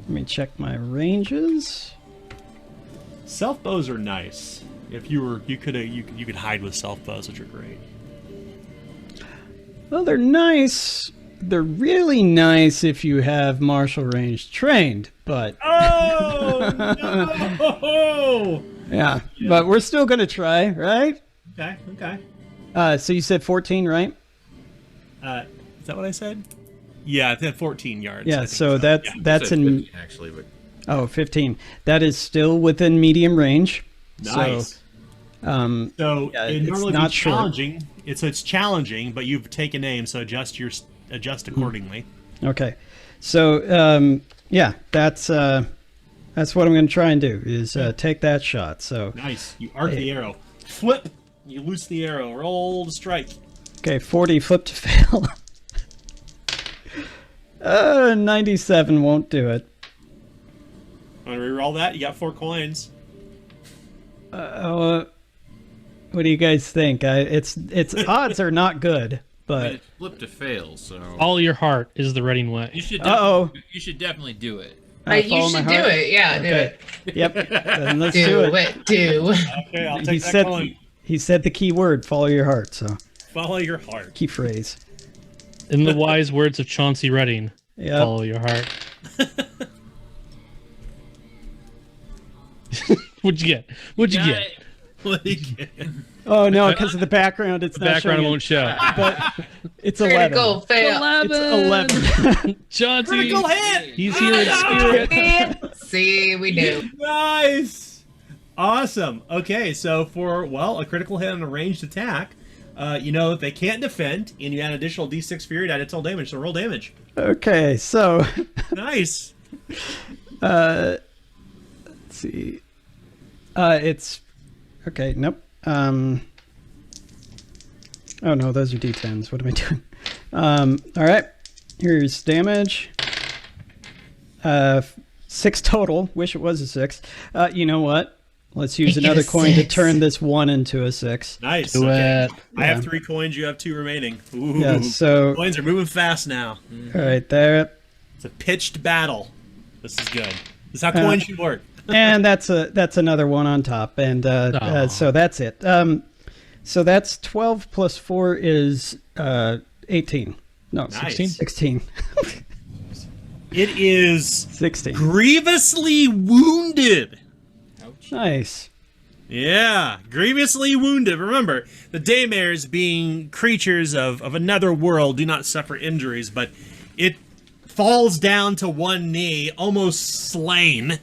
Speaker 4: Let me check my ranges.
Speaker 1: Self bows are nice. If you could hide with self bows, which are great.
Speaker 4: Well, they're nice. They're really nice if you have martial range trained, but
Speaker 1: Oh no!
Speaker 4: yeah. But we're still going to try, right?
Speaker 1: Okay.
Speaker 4: So you said 14, right?
Speaker 1: Is that what I said? Yeah, I think 14 yards. I
Speaker 4: Yeah,
Speaker 1: think
Speaker 4: so that's
Speaker 1: Yeah.
Speaker 4: that's in
Speaker 2: Actually, but
Speaker 4: oh, 15. That is still within medium range.
Speaker 1: Nice.
Speaker 4: So,
Speaker 1: So
Speaker 4: yeah,
Speaker 1: it
Speaker 4: it's
Speaker 1: normally
Speaker 4: not
Speaker 1: be
Speaker 4: short.
Speaker 1: challenging. It's challenging, but you've taken aim, so adjust accordingly.
Speaker 4: okay. So, yeah, that's what I'm going to try and do is take that shot. So,
Speaker 1: Nice. You arc the arrow. Flip. You loose the arrow. Roll to strike.
Speaker 4: okay, 40 flip to fail. 97 won't do it.
Speaker 1: Want to reroll that? You got 4 coins.
Speaker 4: What do you guys think? Its odds are not good,
Speaker 2: I mean,
Speaker 4: but
Speaker 2: it's flipped to fail, so
Speaker 3: Follow your heart is the reading way.
Speaker 2: you should.
Speaker 4: Uh-oh.
Speaker 2: You should definitely do it.
Speaker 5: You
Speaker 4: follow my
Speaker 5: should do
Speaker 4: heart?
Speaker 5: it. Yeah,
Speaker 4: Okay.
Speaker 5: do it.
Speaker 4: Yep. Then let's
Speaker 5: Do it. Do.
Speaker 1: Okay, I'll
Speaker 4: He
Speaker 1: take that
Speaker 4: said
Speaker 1: coin.
Speaker 4: he said the key word, follow your heart, so
Speaker 1: Follow your heart.
Speaker 4: key phrase.
Speaker 3: In the wise words of Chauncey Redding,
Speaker 4: Yep.
Speaker 3: follow your heart. What'd you get? What'd you get?
Speaker 1: What do you get?
Speaker 4: Oh no, because of the background, it's
Speaker 3: The
Speaker 4: not
Speaker 3: background
Speaker 4: showing it,
Speaker 3: won't show.
Speaker 4: but it's 11.
Speaker 5: Critical fail.
Speaker 4: It's 11.
Speaker 3: Chauncey,
Speaker 1: Critical hit!
Speaker 3: he's here in spirit.
Speaker 5: See, we knew.
Speaker 1: Nice! Awesome. Okay, so for, well, a critical hit on a ranged attack, if they can't defend, and you add additional d6 fury die to total damage, so roll damage.
Speaker 4: Okay, so
Speaker 1: Nice.
Speaker 4: let's see. It's okay. Nope. Oh no, those are d10s. What am I doing? All right. Here's damage. 6 total. Wish it was a 6. You know what? Let's use
Speaker 5: Make it
Speaker 4: another
Speaker 5: a
Speaker 4: coin to
Speaker 5: 6.
Speaker 4: turn this 1 into a 6.
Speaker 1: Nice.
Speaker 3: Do
Speaker 1: Okay.
Speaker 3: it.
Speaker 1: I have
Speaker 4: Yeah.
Speaker 1: 3 coins, you have 2 remaining. Ooh.
Speaker 4: Yeah. So
Speaker 1: Coins are moving fast now.
Speaker 4: all right there,
Speaker 1: It's a pitched battle. This is good. This is how coins should work.
Speaker 4: and that's another 1 on top, and
Speaker 3: Aw.
Speaker 4: so that's it. So that's 12 plus 4 is 18. No,
Speaker 1: Nice.
Speaker 4: 16.
Speaker 1: It is
Speaker 4: 16.
Speaker 1: grievously wounded.
Speaker 4: Nice.
Speaker 1: Yeah, grievously wounded. Remember, the daymares, being creatures of another world, do not suffer injuries, but it falls down to one knee, almost slain,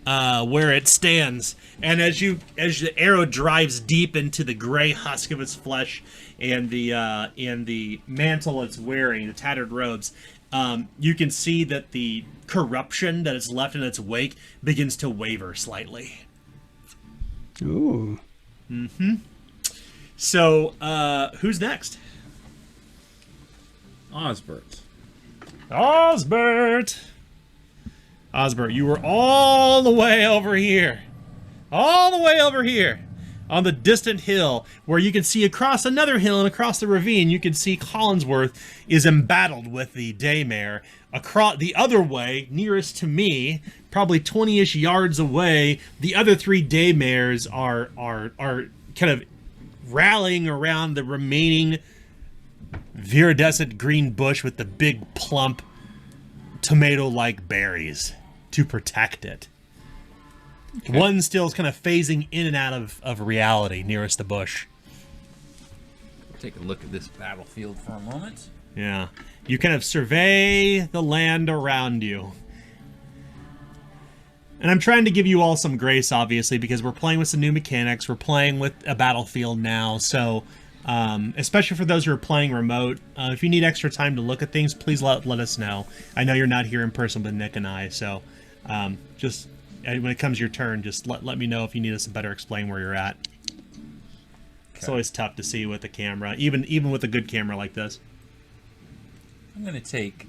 Speaker 1: where it stands. And as the arrow drives deep into the gray husk of its flesh and the mantle it's wearing, the tattered robes, you can see that the corruption that is left in its wake begins to waver slightly.
Speaker 4: Ooh.
Speaker 1: So, who's next?
Speaker 6: Osbert.
Speaker 1: Osbert! Osbert, you were all the way over here. All the way over here. On the distant hill, where you can see across another hill and across the ravine, you can see Collinsworth is embattled with the daymare. Across the other way, nearest to me, probably 20-ish yards away, the other 3 daymares are kind of rallying around the remaining viridescent green bush with the big plump tomato-like berries to protect it. Okay. One still is kind of phasing in and out of reality nearest the bush.
Speaker 2: Take a look at this battlefield for a moment.
Speaker 1: Yeah. You kind of survey the land around you. And I'm trying to give you all some grace, obviously, because we're playing with some new mechanics. We're playing with a battlefield now, so especially for those who are playing remote, if you need extra time to look at things, please let us know. I know you're not here in person with Nick and I, so just when it comes your turn, just let me know if you need us to better explain where you're at. Okay. It's always tough to see with the camera, even with a good camera like this.
Speaker 2: I'm going to take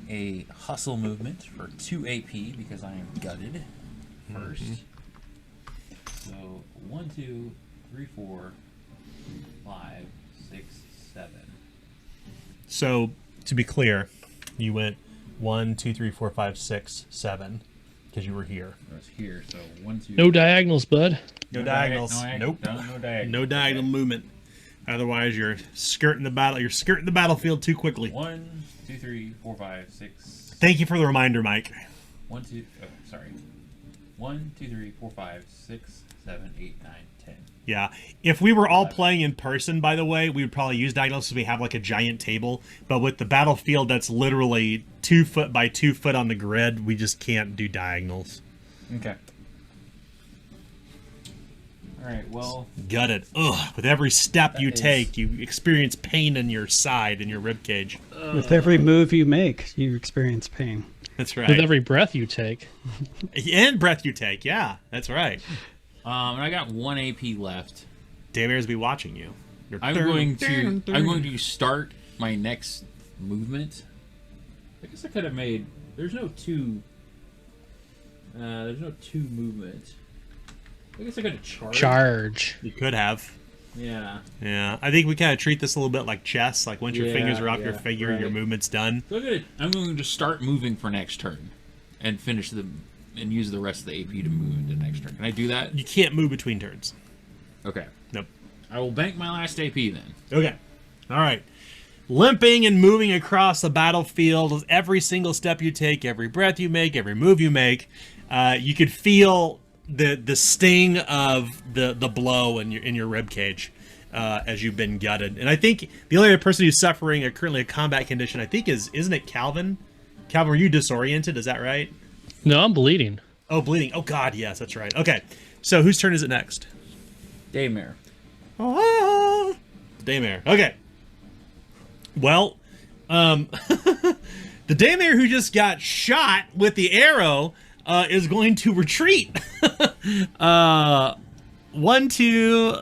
Speaker 2: a hustle movement for 2 AP because I am gutted first. So 1, 2, 3, 4, 5, 6, 7.
Speaker 1: So to be clear, you went 1, 2, 3, 4, 5, 6, 7 because you were here.
Speaker 2: I was here, so 1, 2.
Speaker 3: No diagonals, bud.
Speaker 1: No diagonals. Nope.
Speaker 2: No diagonals.
Speaker 1: No diagonal movement. Otherwise, you're skirting the battle. You're skirting the battlefield too quickly.
Speaker 2: 1, 2, 3, 4, 5, 6.
Speaker 1: Thank you for the reminder, Mike.
Speaker 2: 1, 2. Oh, sorry. 1, 2, 3, 4, 5, 6, 7, 8, 9, 10.
Speaker 1: Yeah. If we were all playing in person, by the way, we would probably use diagonals because we have like a giant table. But with the battlefield that's literally 2 foot by 2 foot on the grid, we just can't do diagonals.
Speaker 2: Okay. All right. Well.
Speaker 1: Gut it. Ugh. With every step you
Speaker 2: is-
Speaker 1: take, you experience pain in your side and your rib cage.
Speaker 4: With every move you make, you experience pain.
Speaker 1: That's right.
Speaker 3: With every breath you take.
Speaker 1: And breath you take. Yeah, that's right.
Speaker 2: And I got 1 AP left.
Speaker 1: Daymares be watching you.
Speaker 2: I'm going to start my next movement
Speaker 6: I guess I could have made. There's no two. There's no two movement. I guess I could have charged.
Speaker 3: Charge.
Speaker 1: You could have.
Speaker 6: Yeah.
Speaker 1: Yeah, I think we kind of treat this a little bit like chess. Like once your
Speaker 6: Yeah,
Speaker 1: fingers are off your
Speaker 6: yeah,
Speaker 1: figure,
Speaker 6: right.
Speaker 1: your movement's done.
Speaker 2: So I'm going to start moving for next turn, and finish and use the rest of the AP to move into next turn. Can I do that?
Speaker 1: You can't move between turns.
Speaker 2: Okay.
Speaker 1: Nope.
Speaker 2: I will bank my last AP then.
Speaker 1: Okay. All right. Limping and moving across the battlefield, every single step you take, every breath you make, every move you make, you could feel the sting of the blow in your rib cage as you've been gutted. And I think the only other person who's suffering currently a combat condition, I think, isn't it Calvin? Calvin, were you disoriented? Is that right?
Speaker 3: No, I'm bleeding.
Speaker 1: Oh, bleeding. Oh God, yes, that's right. Okay, so whose turn is it next?
Speaker 6: Daymare.
Speaker 1: Oh, Daymare. Okay. Well, the Daymare who just got shot with the arrow is going to retreat. 1, 2,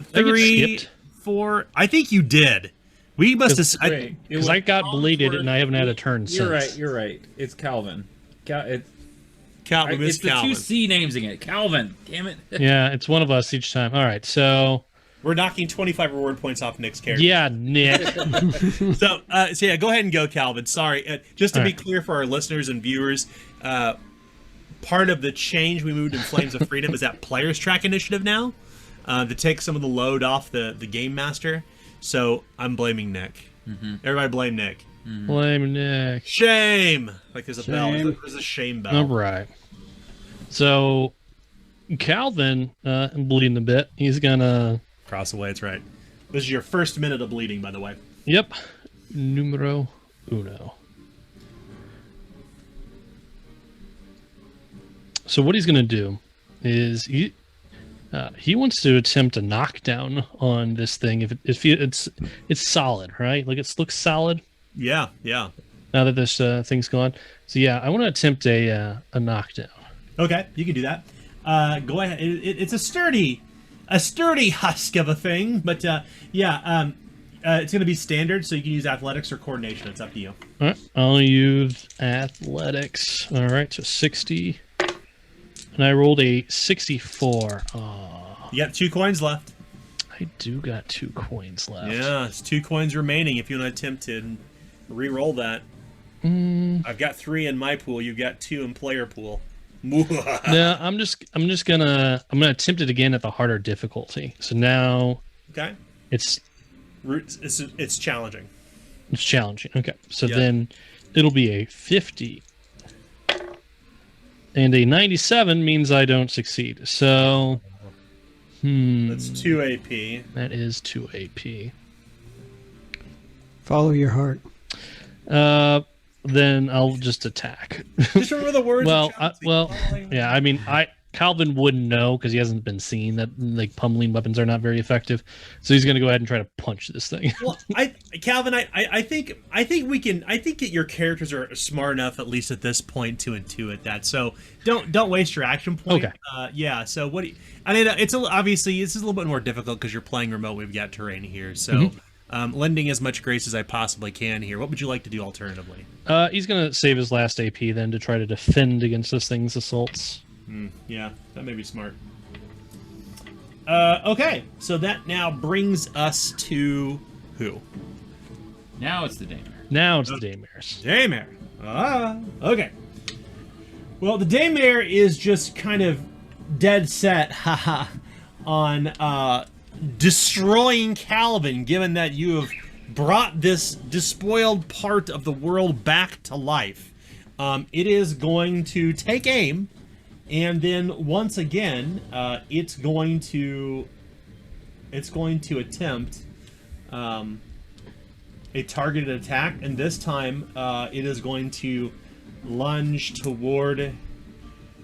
Speaker 1: 3, 4. I think you did. We must have.
Speaker 6: Wait,
Speaker 3: Because I got bleeded and I haven't had a turn
Speaker 6: You're
Speaker 3: since.
Speaker 6: right. You're right. It's Calvin.
Speaker 1: Calvin,
Speaker 2: It's
Speaker 1: Miss
Speaker 2: the
Speaker 1: Calvin.
Speaker 2: two C names again. Calvin. Damn it.
Speaker 3: Yeah, it's one of us each time. All right, so
Speaker 1: We're knocking 25 reward points off Nick's character.
Speaker 3: yeah, Nick.
Speaker 1: So yeah, go ahead and go, Calvin. Sorry. Just to
Speaker 3: All
Speaker 1: be
Speaker 3: right.
Speaker 1: clear for our listeners and viewers, part of the change we moved in Flames of Freedom is that players track initiative now to take some of the load off the game master. So I'm blaming Nick. Everybody blame Nick.
Speaker 3: Blame Nick.
Speaker 1: Shame. Like there's a bell.
Speaker 4: Shame.
Speaker 1: There's a shame bell.
Speaker 3: All right. So Calvin, I'm bleeding a bit. He's gonna.
Speaker 1: Cross away. That's right. This is your first minute of bleeding, by the way.
Speaker 3: Yep. Numero uno. So what he's going to do is he wants to attempt a knockdown on this thing. If it's solid, right? Like it looks solid
Speaker 1: Yeah. Yeah.
Speaker 3: now that this thing's gone. So yeah, I want to attempt a knockdown.
Speaker 1: Okay, you can do that. Go ahead. It's a sturdy husk of a thing, but yeah, it's going to be standard, so you can use athletics or coordination. It's up to you.
Speaker 3: All right, I'll use athletics. All right, so 60, and I rolled a 64. Oh,
Speaker 1: You got 2 coins left.
Speaker 3: I do got 2 coins left.
Speaker 1: Yeah, it's 2 coins remaining if you want to attempt to re-roll that. I've got 3 in my pool. You've got 2 in player pool.
Speaker 3: No, I'm just gonna attempt it again at the harder difficulty. So now
Speaker 1: Okay.
Speaker 3: it's
Speaker 1: It's challenging.
Speaker 3: challenging. Okay, so
Speaker 1: Yeah.
Speaker 3: then it'll be a 50, and a 97 means I don't succeed. So,
Speaker 1: That's 2 AP.
Speaker 3: that is 2 AP.
Speaker 4: Follow your heart.
Speaker 3: Then I'll just attack.
Speaker 1: Just remember the words.
Speaker 3: Well,
Speaker 1: of challenging.
Speaker 3: yeah. I mean, Calvin wouldn't know because he hasn't been seen that like pummeling weapons are not very effective. So he's gonna go ahead and try to punch this thing.
Speaker 1: Well, Calvin, I think we can. I think that your characters are smart enough, at least at this point, to intuit that. So don't waste your action point.
Speaker 3: Okay.
Speaker 1: Yeah. So what? I mean, obviously this is a little bit more difficult because you're playing remote. We've got terrain here, so lending as much grace as I possibly can here. What would you like to do alternatively?
Speaker 3: He's gonna save his last AP then to try to defend against this thing's assaults.
Speaker 1: Yeah, that may be smart. Okay, so that now brings us to who?
Speaker 2: Now it's the Daymare.
Speaker 3: Now it's the Daymares.
Speaker 1: Daymare. Okay. Well, the Daymare is just kind of dead set, on destroying Calvin, given that you have brought this despoiled part of the world back to life. It is going to take aim, and then once again, it's going to attempt a targeted attack, and this time it is going to lunge toward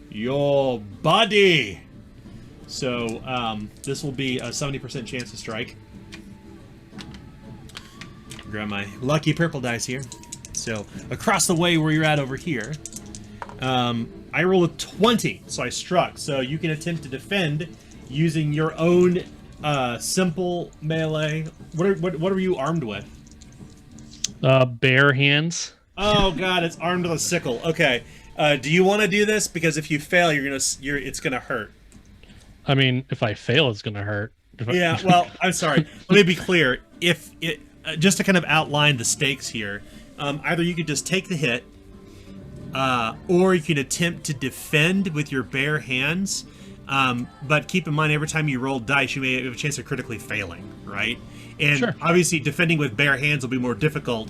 Speaker 1: your body. So this will be a 70% chance to strike. Grab my lucky purple dice here. So across the way where you're at over here, I rolled a 20, so I struck. So you can attempt to defend using your own simple melee. What are you armed with?
Speaker 3: Bare hands.
Speaker 1: Oh God, it's armed with a sickle. Okay. Do you want to do this? Because if you fail, it's gonna hurt.
Speaker 3: I mean, if I fail, it's gonna hurt.
Speaker 1: Yeah. Well, I'm sorry. Let me be clear. If it just to kind of outline the stakes here, either you could just take the hit, or you can attempt to defend with your bare hands. But keep in mind, every time you roll dice, you may have a chance of critically failing, right? And
Speaker 3: Sure.
Speaker 1: obviously, defending with bare hands will be more difficult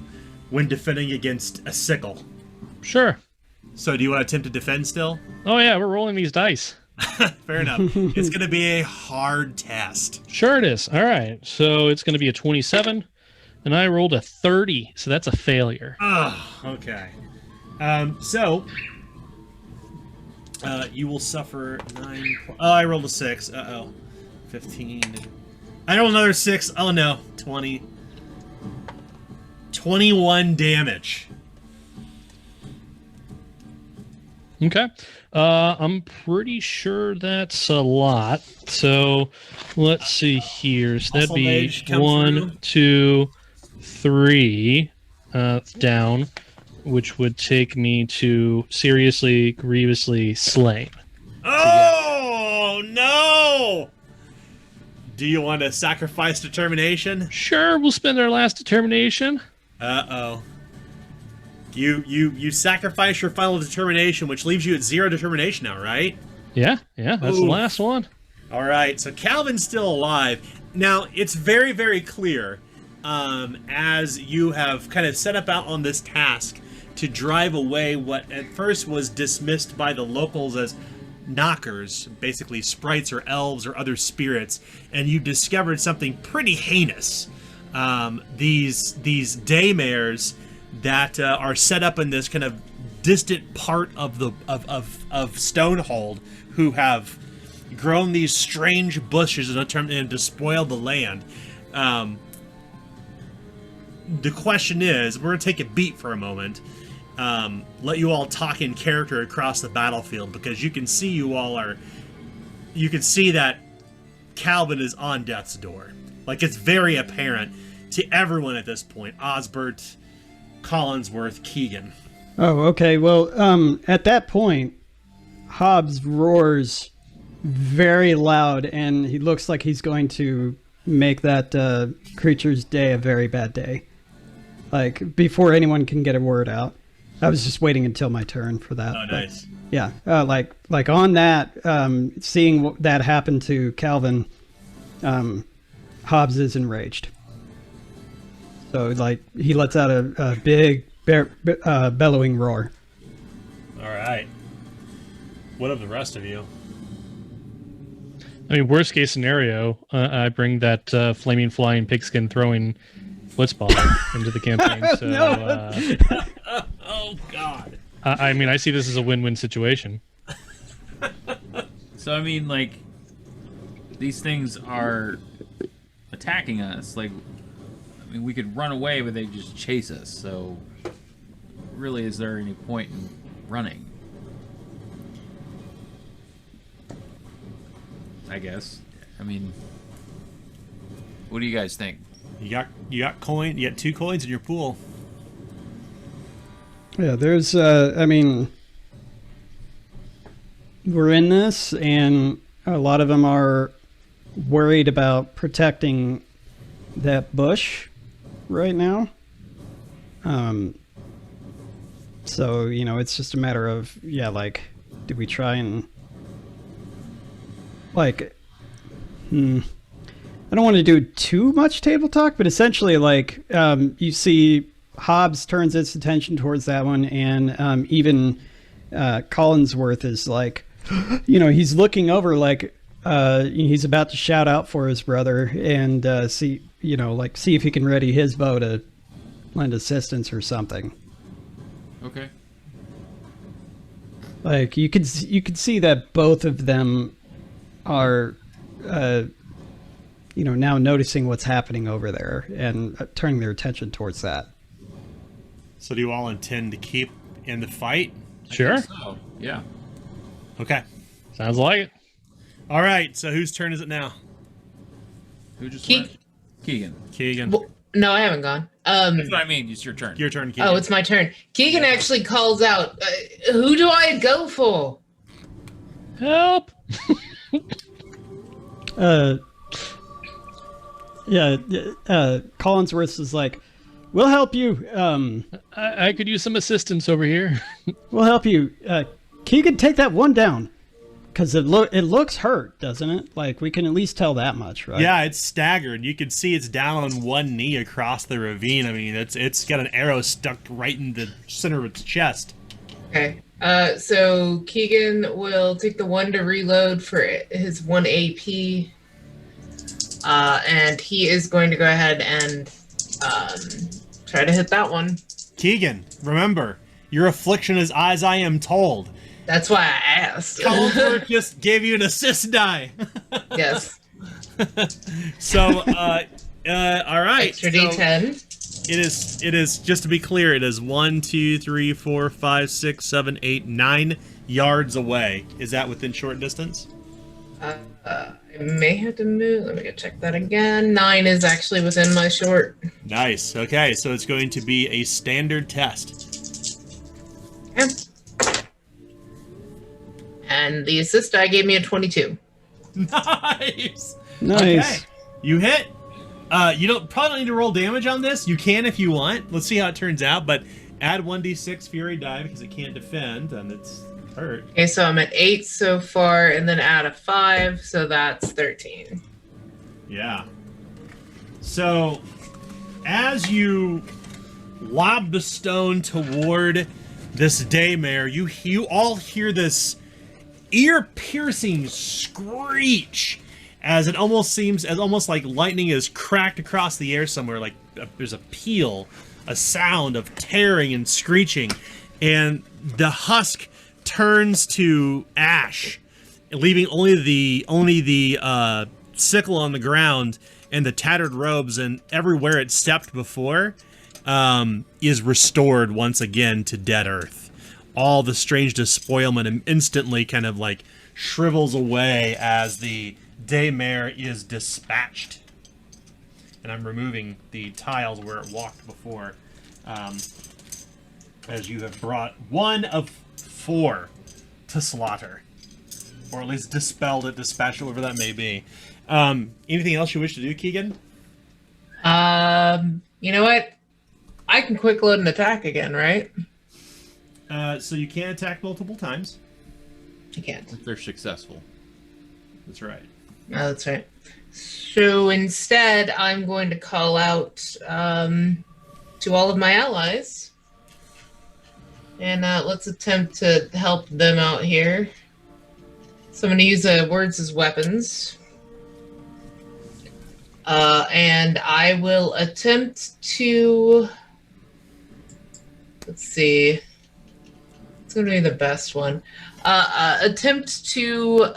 Speaker 1: when defending against a sickle.
Speaker 3: Sure.
Speaker 1: So, do you want to attempt to defend still?
Speaker 3: Oh yeah, we're rolling these dice.
Speaker 1: Fair enough. It's going to be a hard test.
Speaker 3: Sure it is. All right. So it's going to be a 27, and I rolled a 30, so that's a failure.
Speaker 1: Oh, okay. You will suffer 9. Oh, I rolled a 6. Uh-oh. 15. I rolled another 6. Oh, no. 20. 21 damage.
Speaker 3: Okay. I'm pretty sure that's a lot. So let's see here. So that'd
Speaker 1: Muscle
Speaker 3: be
Speaker 1: mage come
Speaker 3: 1,
Speaker 1: through.
Speaker 3: 2, 3 down, which would take me to seriously, grievously slain.
Speaker 1: Oh, no! Do you want to sacrifice determination?
Speaker 3: Sure, we'll spend our last determination.
Speaker 1: Uh-oh. You sacrifice your final determination, which leaves you at 0 determination now, right?
Speaker 3: Yeah, that's the
Speaker 1: Oof.
Speaker 3: last one.
Speaker 1: All right, so Calvin's still alive. Now, it's very, very clear as you have kind of set up out on this task to drive away what at first was dismissed by the locals as knockers, basically sprites or elves or other spirits, and you discovered something pretty heinous. These daymares that are set up in this kind of distant part of the of Stonehold, who have grown these strange bushes and to spoil the land. The question is, we're going to take a beat for a moment. Let you all talk in character across the battlefield, because you can see you can see that Calvin is on death's door. Like, it's very apparent to everyone at this point. Osbert, Collinsworth, Keegan.
Speaker 4: Oh, okay. Well, at that point, Hobbs roars very loud, and he looks like he's going to make that creature's day a very bad day. Like, before anyone can get a word out. I was just waiting until my turn for that.
Speaker 1: Oh, nice.
Speaker 4: Yeah, like on that, seeing that happen to Calvin, Hobbs is enraged. So, like, he lets out a big, bellowing roar.
Speaker 1: All right. What of the rest of you?
Speaker 3: I mean, worst case scenario, I bring that flaming flying pigskin throwing blitzball into the campaign. So,
Speaker 1: Oh, God.
Speaker 3: I mean, I see this as a win-win situation.
Speaker 2: So I mean, like, these things are attacking us. Like, I mean, we could run away, but they just chase us. So, really, is there any point in running? I guess. I mean, what do you guys think?
Speaker 1: You got 2 coins in your pool.
Speaker 4: Yeah, there's, I mean, we're in this, and a lot of them are worried about protecting that bush right now. So, you know, it's just a matter of, yeah, like, do we try and, like, I don't want to do too much table talk, but essentially, like, you see Hobbs turns its attention towards that one, and even Collinsworth is like, you know, he's looking over like he's about to shout out for his brother and see if he can ready his bow to lend assistance or something.
Speaker 2: Okay.
Speaker 4: Like, you could see that both of them are now noticing what's happening over there and turning their attention towards that.
Speaker 1: So do you all intend to keep in the fight?
Speaker 3: Sure.
Speaker 2: So, yeah.
Speaker 1: Okay.
Speaker 3: Sounds like it.
Speaker 1: All right, so whose turn is it now?
Speaker 2: Who just
Speaker 5: Keeg-
Speaker 2: went? Keegan.
Speaker 1: Keegan.
Speaker 5: Well, No, I haven't gone.
Speaker 2: That's what I mean. It's your turn.
Speaker 1: Your turn, Keegan.
Speaker 5: Oh, it's my turn. Keegan actually calls out, who do I go for?
Speaker 3: Help!
Speaker 4: Collinsworth is like, we'll help you.
Speaker 3: I could use some assistance over here.
Speaker 4: We'll help you. Keegan, take that one down. Because it looks hurt, doesn't it? Like, we can at least tell that much, right?
Speaker 1: Yeah, it's staggered. You can see it's down on one knee across the ravine. I mean, it's got an arrow stuck right in the center of its chest.
Speaker 5: Okay. So Keegan will take the 1 to reload for his 1 AP. And he is going to go ahead and try to hit that one.
Speaker 1: Keegan, remember, your affliction is as I am told.
Speaker 5: That's why I asked.
Speaker 1: Collinsworth just gave you an assist die.
Speaker 5: Yes.
Speaker 1: So, all right.
Speaker 5: Extra
Speaker 1: so
Speaker 5: D10.
Speaker 1: It is, just to be clear, it is 1, 2, 3, 4, 5, 6, 7, 8, 9 yards away. Is that within short distance?
Speaker 5: I may have to move. Let me go check that again. 9 is actually within my short.
Speaker 1: Nice. Okay, so it's going to be a standard test.
Speaker 5: Okay. And the assist die gave me a 22.
Speaker 1: Nice.
Speaker 4: Nice.
Speaker 1: Okay. You hit. You probably don't need to roll damage on this. You can if you want. Let's see how it turns out. But add 1d6 fury die because it can't defend and it's hurt.
Speaker 5: Okay, so I'm at 8 so far, and then add a 5, so that's 13.
Speaker 1: Yeah. So, as you lob the stone toward this daymare, you all hear this ear-piercing screech as it almost seems almost like lightning is cracked across the air somewhere, like there's a peal, a sound of tearing and screeching, and the husk turns to ash, leaving only the sickle on the ground and the tattered robes, and everywhere it stepped before is restored once again to dead earth. All the strange despoilment instantly kind of like shrivels away as the daymare is dispatched. And I'm removing the tiles where it walked before, as you have brought 1 of 4 to slaughter. Or at least dispelled it, dispatched it, whatever that may be. Anything else you wish to do, Keegan?
Speaker 5: You know what? I can quick load an attack again, right?
Speaker 1: So you can attack multiple times.
Speaker 5: I can't.
Speaker 2: If they're successful.
Speaker 1: That's right.
Speaker 5: Oh, that's right. So instead, I'm going to call out to all of my allies. And let's attempt to help them out here. So I'm going to use words as weapons. And I will attempt to... Let's see. It's going to be the best one. Attempt to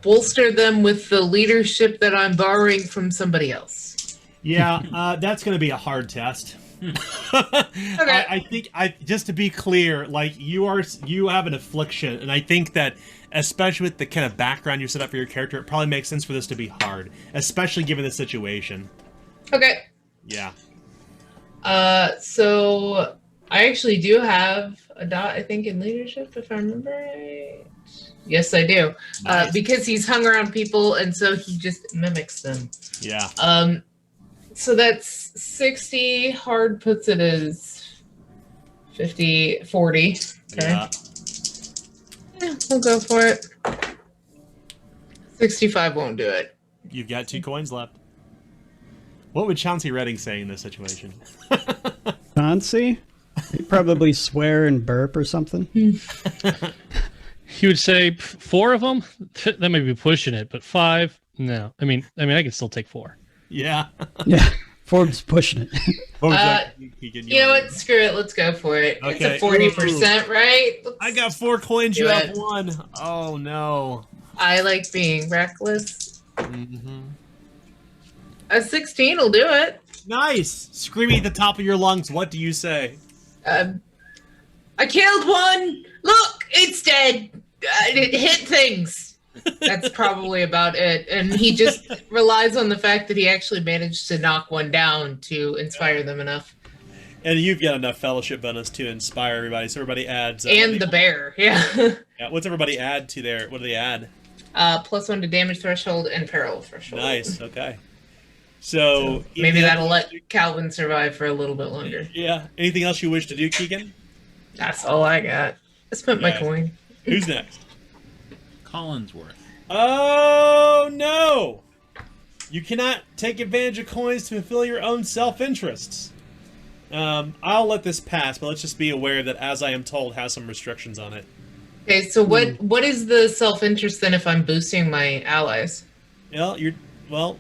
Speaker 5: bolster them with the leadership that I'm borrowing from somebody else.
Speaker 1: Yeah, that's going to be a hard test.
Speaker 5: Okay.
Speaker 1: I think just to be clear, like you have an affliction, and I think that especially with the kind of background you set up for your character, it probably makes sense for this to be hard, especially given the situation.
Speaker 5: Okay.
Speaker 1: Yeah.
Speaker 5: So I actually do have a dot, I think, in leadership, if I remember right. Yes, I do.
Speaker 1: Nice.
Speaker 5: Because he's hung around people, and so he just mimics them.
Speaker 1: Yeah.
Speaker 5: So that's 60. Hard puts it as 50, 40. Okay.
Speaker 1: Yeah.
Speaker 5: Yeah, we'll go for it. 65 won't do it.
Speaker 1: You've got 2 coins left. What would Chauncey Redding say in this situation?
Speaker 4: Chauncey? He'd probably swear and burp or something.
Speaker 3: He would say 4 of them. That may be pushing it, but 5, no. I mean, I can still take 4.
Speaker 1: Yeah.
Speaker 4: Yeah, Forbes pushing it.
Speaker 1: What was that?
Speaker 5: You know what? Screw it. Let's go for it.
Speaker 1: Okay.
Speaker 5: It's a 40%, right?
Speaker 1: I got 4 coins. You
Speaker 5: Do
Speaker 1: have
Speaker 5: it.
Speaker 1: 1. Oh no.
Speaker 5: I like being reckless.
Speaker 1: Mm-hmm.
Speaker 5: A 16 will do it.
Speaker 1: Nice. Screaming at the top of your lungs. What do you say?
Speaker 5: I killed one. Look, it's dead. It hit things. That's probably about it. And he just relies on the fact that he actually managed to knock one down to inspire them enough.
Speaker 1: And you've got enough fellowship bonus to inspire everybody. So everybody adds.
Speaker 5: And the bear, yeah.
Speaker 1: Yeah. What's everybody add to their? What do they add?
Speaker 5: +1 to damage threshold and peril threshold.
Speaker 1: Nice. Okay. So
Speaker 5: maybe that'll let Calvin survive for a little bit longer.
Speaker 1: Yeah. Anything else you wish to do, Keegan?
Speaker 5: That's all I got. I spent my coin.
Speaker 1: Who's next?
Speaker 2: Collinsworth.
Speaker 1: Oh no! You cannot take advantage of coins to fulfill your own self-interests. I'll let this pass, but let's just be aware that As I Am Told has some restrictions on it.
Speaker 5: Okay, so what is the self-interest then if I'm boosting my allies?
Speaker 1: Well,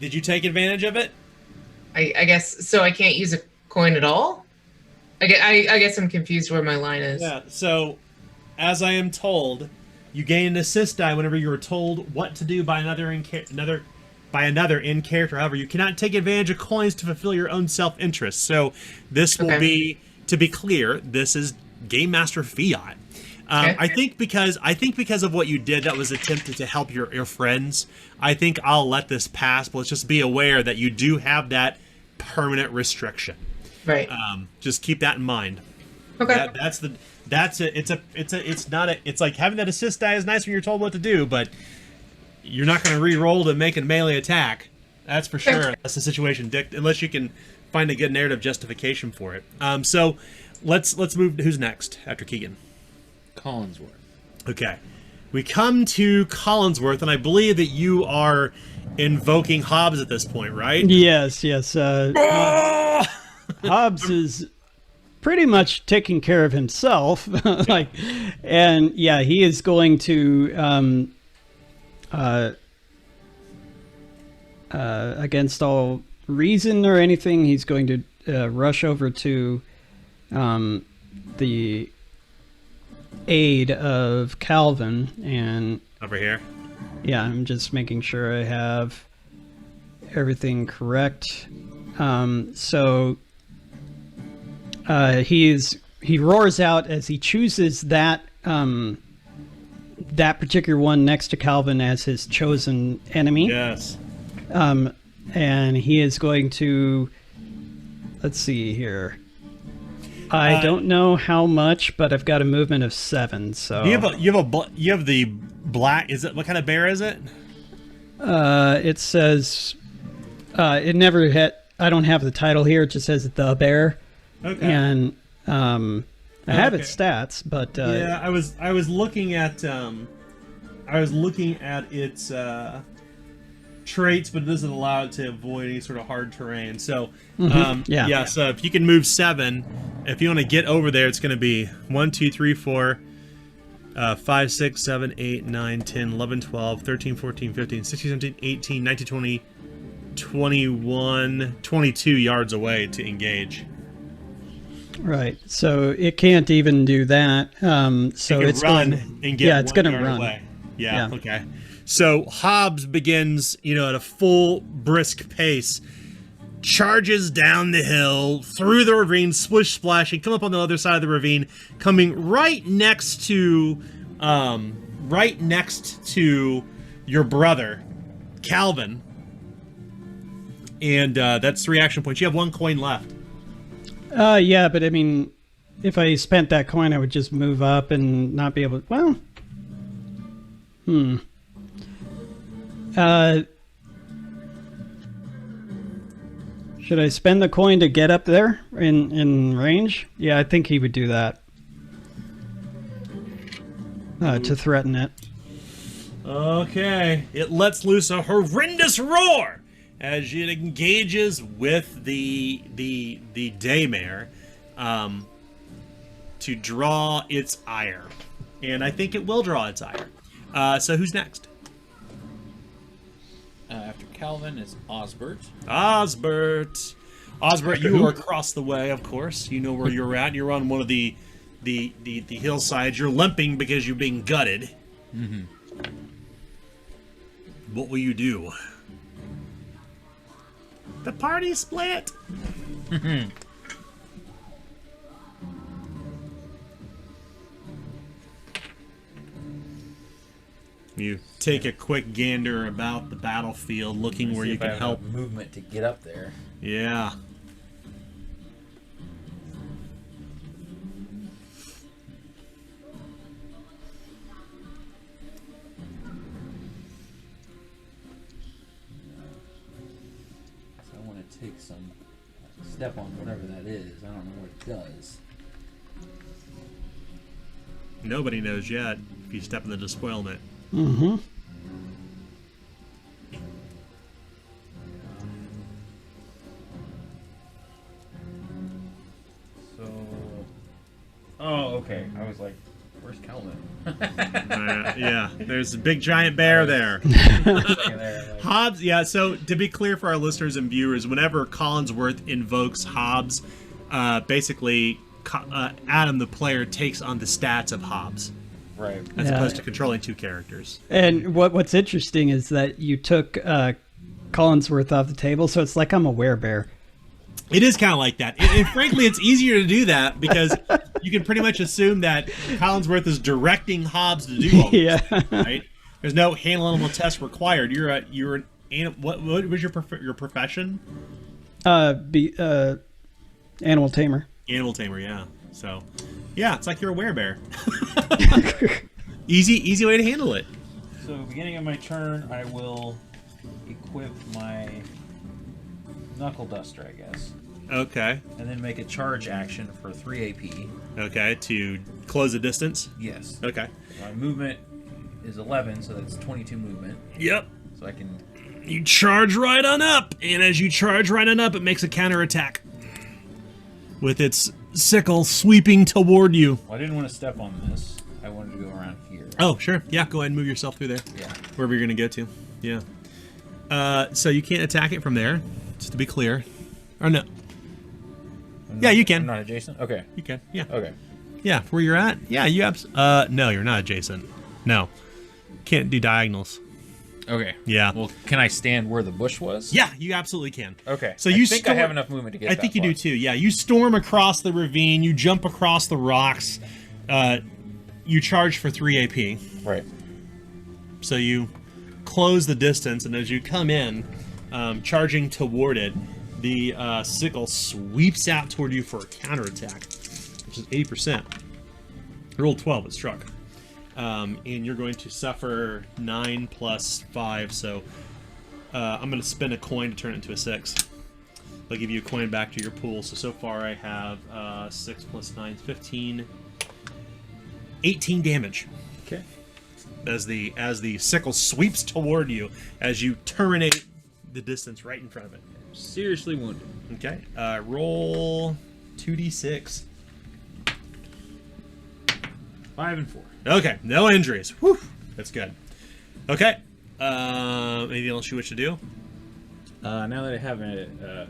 Speaker 1: did you take advantage of it?
Speaker 5: I guess so. I can't use a coin at all. I guess I'm confused where my line is.
Speaker 1: Yeah. So, As I Am Told, you gain an assist die whenever you are told what to do by another in character. However, you cannot take advantage of coins to fulfill your own self-interest. So this will be, to be clear, this is Game Master Fiat. I think because of what you did that was attempted to help your friends, I think I'll let this pass, but let's just be aware that you do have that permanent restriction.
Speaker 5: Right.
Speaker 1: Just keep that in mind.
Speaker 5: Okay.
Speaker 1: It's like having that assist die is nice when you're told what to do, but you're not going to re-roll to make a melee attack. That's for sure. That's the situation, Dick. Unless you can find a good narrative justification for it. So let's move to who's next after Keegan.
Speaker 2: Collinsworth.
Speaker 1: Okay, we come to Collinsworth, and I believe that you are invoking Hobbs at this point, right?
Speaker 4: Yes. Hobbs is pretty much taking care of himself, and yeah, he is going to. Against all reason or anything, he's going to rush over to the aid of Calvin. And
Speaker 1: over here.
Speaker 4: Yeah, I'm just making sure I have everything correct. So he roars out as he chooses that that particular one next to Calvin as his chosen enemy.
Speaker 1: Yes.
Speaker 4: And he is going to, let's see here. I don't know how much, but I've got a movement of 7. So
Speaker 1: you have the black. Is it what kind of bear is it?
Speaker 4: It says it never had. I don't have the title here. It just says the bear.
Speaker 1: Okay.
Speaker 4: And I have its stats, but
Speaker 1: yeah, I was looking at its traits, but it doesn't allow it to avoid any sort of hard terrain. So yeah. So if you can move 7, if you want to get over there, it's going to be 1, 2, 3, 4, 5, 6, 7, 8, 9, 10, 11, 12, 13, 14, 15, 16, 17, 18, 19, 20, 21, 22 yards away to engage.
Speaker 4: Right. So it can't even do that. So it's
Speaker 1: run
Speaker 4: going
Speaker 1: and get
Speaker 4: it's going to run
Speaker 1: away. Yeah. Okay. So Hobbs begins, at a full brisk pace, charges down the hill through the ravine, splish splashing, come up on the other side of the ravine, coming right next to your brother, Calvin. And that's 3 action points. You have 1 coin left.
Speaker 4: Yeah, but I mean, if I spent that coin, I would just move up and not be able to. Well, should I spend the coin to get up there in range? Yeah, I think he would do that. To threaten it.
Speaker 1: Okay. It lets loose a horrendous roar as it engages with the daymare to draw its ire. And I think it will draw its ire. So who's next?
Speaker 2: After Calvin is Osbert.
Speaker 1: Osbert, you are across the way, of course. You know where you're at. You're on one of the hillsides. You're limping because you're being gutted.
Speaker 2: Mm-hmm.
Speaker 1: What will you do? The party split. You take a quick gander about the battlefield, looking where
Speaker 6: See
Speaker 1: you
Speaker 6: if I
Speaker 1: can
Speaker 6: have
Speaker 1: help.
Speaker 6: enough movement to get up there.
Speaker 1: Yeah.
Speaker 6: So I want to take some step on whatever that is. I don't know what it does.
Speaker 1: Nobody knows yet if you step in the despoilment.
Speaker 4: Mm-hmm.
Speaker 6: So, oh, okay. I was like, where's Calvin?
Speaker 1: Yeah, there's a big giant bear there.
Speaker 6: There,
Speaker 1: Hobbs, yeah, so to be clear for our listeners and viewers, whenever Collinsworth invokes Hobbs, basically Adam, the player, takes on the stats of Hobbs,
Speaker 6: right.
Speaker 1: as
Speaker 4: Yeah.
Speaker 1: opposed to controlling two characters.
Speaker 4: And what's interesting is that you took Collinsworth off the table, so it's like I'm a werebear.
Speaker 1: It is kind of like that. And frankly, it's easier to do that because you can pretty much assume that Collinsworth is directing Hobbs to do all this,
Speaker 4: Yeah.
Speaker 1: right? There's no handle animal test required. You're an what was your profession?
Speaker 4: Animal tamer.
Speaker 1: Animal tamer, yeah. So, yeah, it's like you're a werebear. Easy way to handle it.
Speaker 6: So, beginning of my turn, I will equip my Knuckle Duster, I guess.
Speaker 1: Okay.
Speaker 6: And then make a charge action for 3 AP.
Speaker 1: Okay, to close the distance.
Speaker 6: Yes.
Speaker 1: Okay.
Speaker 6: My movement is 11, so that's 22 movement.
Speaker 1: Yep.
Speaker 6: So I can...
Speaker 1: You charge right on up, and as you charge right on up, it makes a counterattack with its sickle sweeping toward you.
Speaker 6: Well, I didn't want to step on this. I wanted to go around here.
Speaker 1: Oh, sure. Yeah, go ahead and move yourself through there.
Speaker 6: Yeah.
Speaker 1: Wherever you're going to go to. Yeah. So you can't attack it from there, just to be clear. Or no. Yeah, you can.
Speaker 6: I'm not adjacent? Okay.
Speaker 1: You can. Yeah.
Speaker 6: Okay.
Speaker 1: Yeah, where you're at. Yeah, you no, you're not adjacent. No. Can't do diagonals.
Speaker 6: Okay.
Speaker 1: Yeah.
Speaker 6: Well, can I stand where the bush was?
Speaker 1: Yeah, you absolutely can.
Speaker 6: Okay.
Speaker 1: So
Speaker 6: I
Speaker 1: you
Speaker 6: think I have enough movement to get
Speaker 1: I
Speaker 6: that
Speaker 1: think you
Speaker 6: far.
Speaker 1: do too. Yeah, you storm across the ravine, you jump across the rocks, you charge for 3 AP.
Speaker 6: Right.
Speaker 1: So you close the distance, and as you come in, charging toward it, the sickle sweeps out toward you for a counterattack, which is 80%. Roll 12, it struck. And you're going to suffer 9 plus 5, so I'm going to spend a coin to turn it into a 6. I'll give you a coin back to your pool. So far I have 6 plus 9, 15, 18 damage.
Speaker 6: Okay.
Speaker 1: As the sickle sweeps toward you, as you terminate the distance right in front of it.
Speaker 6: Seriously wounded.
Speaker 1: Okay. Roll 2d6.
Speaker 6: 5 and 4.
Speaker 1: Okay. No injuries. Whew. That's good. Okay. Anything else you wish to do?
Speaker 6: Now that I have a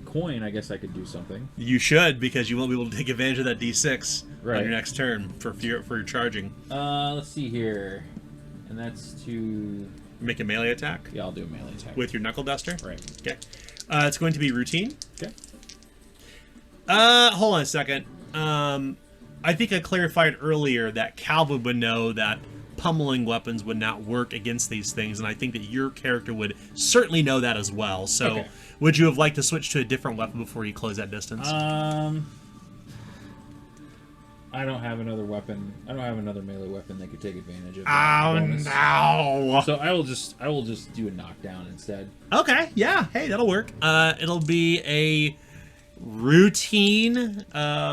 Speaker 6: coin, I guess I could do something.
Speaker 1: You should, because you won't be able to take advantage of that d6 on
Speaker 6: Right.
Speaker 1: your next turn for your charging.
Speaker 6: Let's see here. And that's to...
Speaker 1: Make a melee attack
Speaker 6: Yeah, I'll do a melee attack.
Speaker 1: with your knuckle duster.
Speaker 6: Right.
Speaker 1: Okay. It's going to be routine.
Speaker 6: Okay.
Speaker 1: Hold on a second. I think I clarified earlier that Calvin would know that pummeling weapons would not work against these things, and I think that your character would certainly know that as well. So,
Speaker 6: Okay.
Speaker 1: would you have liked to switch to a different weapon before you close that distance?
Speaker 6: I don't have another weapon. I don't have another melee weapon that could take advantage of
Speaker 1: Oh
Speaker 6: that bonus.
Speaker 1: no!
Speaker 6: So I will just do a knockdown instead.
Speaker 1: Okay, yeah, hey, that'll work. It'll be a routine,